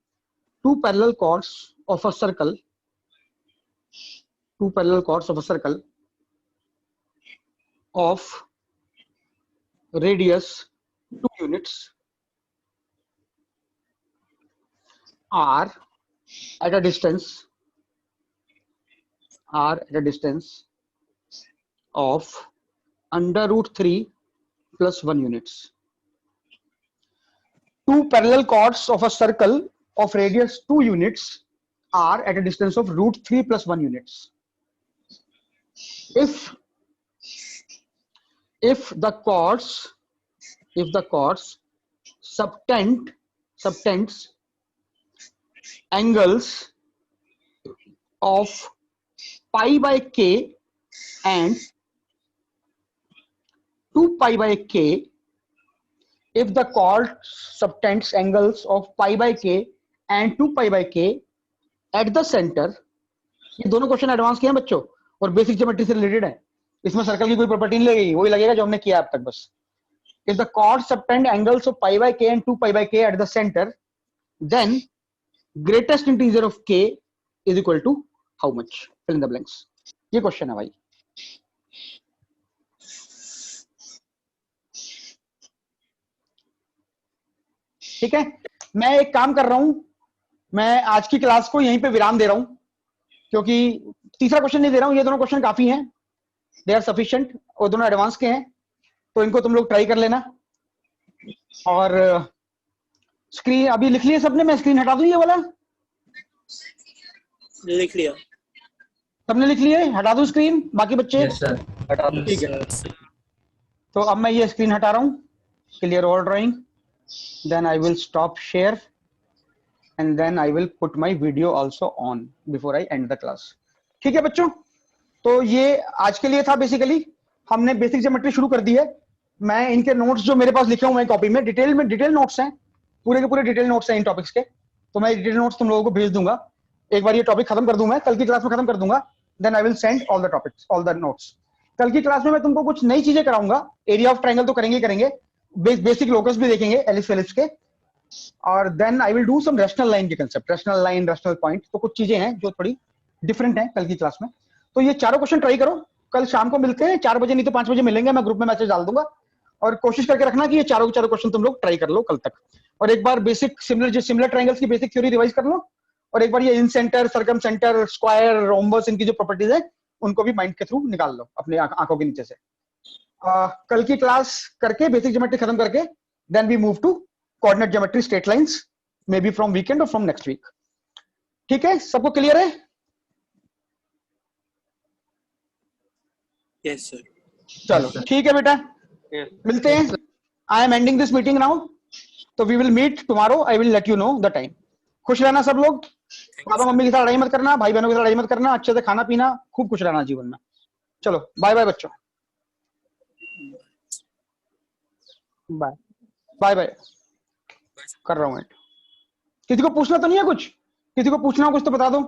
2 parallel chords of a circle, 2 parallel chords of a circle of radius 2 units are at a distance of under root 3 plus 1 units. 2 parallel chords of a circle of radius 2 units are at a distance of root 3 plus 1 units. If the chords subtends angles of pi by k and 2 pi by k, if the chord subtends angles of pi by k and 2 pi by k at the center, ये दोनों question advance किए हैं बच्चों और basic geometry से related है, इसमें circle की कोई प्रॉपर्टी नहीं लगेगी, वही लगेगा जो हमने किया अब तक बस। If the chords subtend angles of pi by k and 2 pi by k at the center, then greatest integer of k is equal to how much? Fill in the blanks. ये क्वेश्चन है भाई। ठीक है, मैं एक काम कर रहा हूं, मैं आज की क्लास को यहीं पे विराम दे रहा हूं, क्योंकि तीसरा क्वेश्चन नहीं दे रहा हूं, ये दोनों क्वेश्चन काफी हैं, दे आर सफिशिएंट, और दोनों एडवांस के हैं, तो इनको तुम लोग ट्राई कर लेना। और स्क्रीन अभी लिख लिया सबने? मैं स्क्रीन हटा दूं ये वाला? लिख लिया। सबने लिख लिए? हटा दूं स्क्रीन बाकी बच्चे? Yes sir. ठीक है, तो अब मैं ये स्क्रीन हटा रहा हूं, clear all drawing, then I will stop share and then I will put my video also on before I end the class। ठीक है बच्चों, तो ये आज के लिए था। बेसिकली हमने बेसिक ज्योमेट्री शुरू कर दी है। मैं इनके नोट्स जो मेरे पास लिखे हुए हैं कॉपी में डिटेल नोट्स हैं, पूरे के पूरे डिटेल नोट्स हैं इन टॉपिक्स के, तो मैं डिटेल नोट्स तुम लोगों को भेज दूंगा। एक बार ये टॉपिक खत्म कर दूं, मैं कल की क्लास में खत्म कर दूंगा, then I will send all the topics, all the notes. कल की क्लास में मैं तुमको कुछ नई चीजें कराऊंगा। एरिया ऑफ ट्रायंगल तो करेंगे, बेसिक लोकस भी देखेंगे, एलिप्स फिलिप्स के, और then I will do some rational line के concept, rational line, rational point, तो कुछ चीजें हैं जो थोड़ी डिफरेंट हैं कल की क्लास में। तो ये चारों क्वेश्चन ट्राई करो, कल शाम को मिलते हैं 4 बजे, नहीं तो 5 बजे मिलेंगे, मैं ग्रुप में मैसेज डाल दूंगा, और कोशिश करके रखना कि ये चारों के चारों क्वेश्चन तुम लोग ट्राई कर लो कल तक। और एक बार बेसिक सिमिलर ट्रायंगल्स की बेसिक थ्योरी रिवाइज कर लो, और एक बार ये incentre, circumcentre, square, rhombus, इनकी जो प्रॉपर्टीज है उनको भी माइंड के थ्रू निकाल लो अपने आंखों के नीचे से। कल की क्लास करके बेसिक ज्योमेट्री खत्म करके then we move to coordinate geometry, straight lines, maybe from weekend और फ्रॉम नेक्स्ट वीक। ठीक है, सबको क्लियर है? Yes sir. चलो ठीक है बेटा, मिलते हैं। I am ending this meeting now, तो we will meet tomorrow, I will let you know the time. खुश रहना सब लोग, पापा मम्मी के साथ लड़ाई मत करना, भाई बहनों के साथ लड़ाई मत करना, अच्छे से खाना पीना, खूब खुश रहना जीवन में। चलो बाय बाय बच्चों, बाय बाय बाय कर रहा हूँ। किसी को पूछना तो नहीं है कुछ? किसी को पूछना हो कुछ तो बता दो।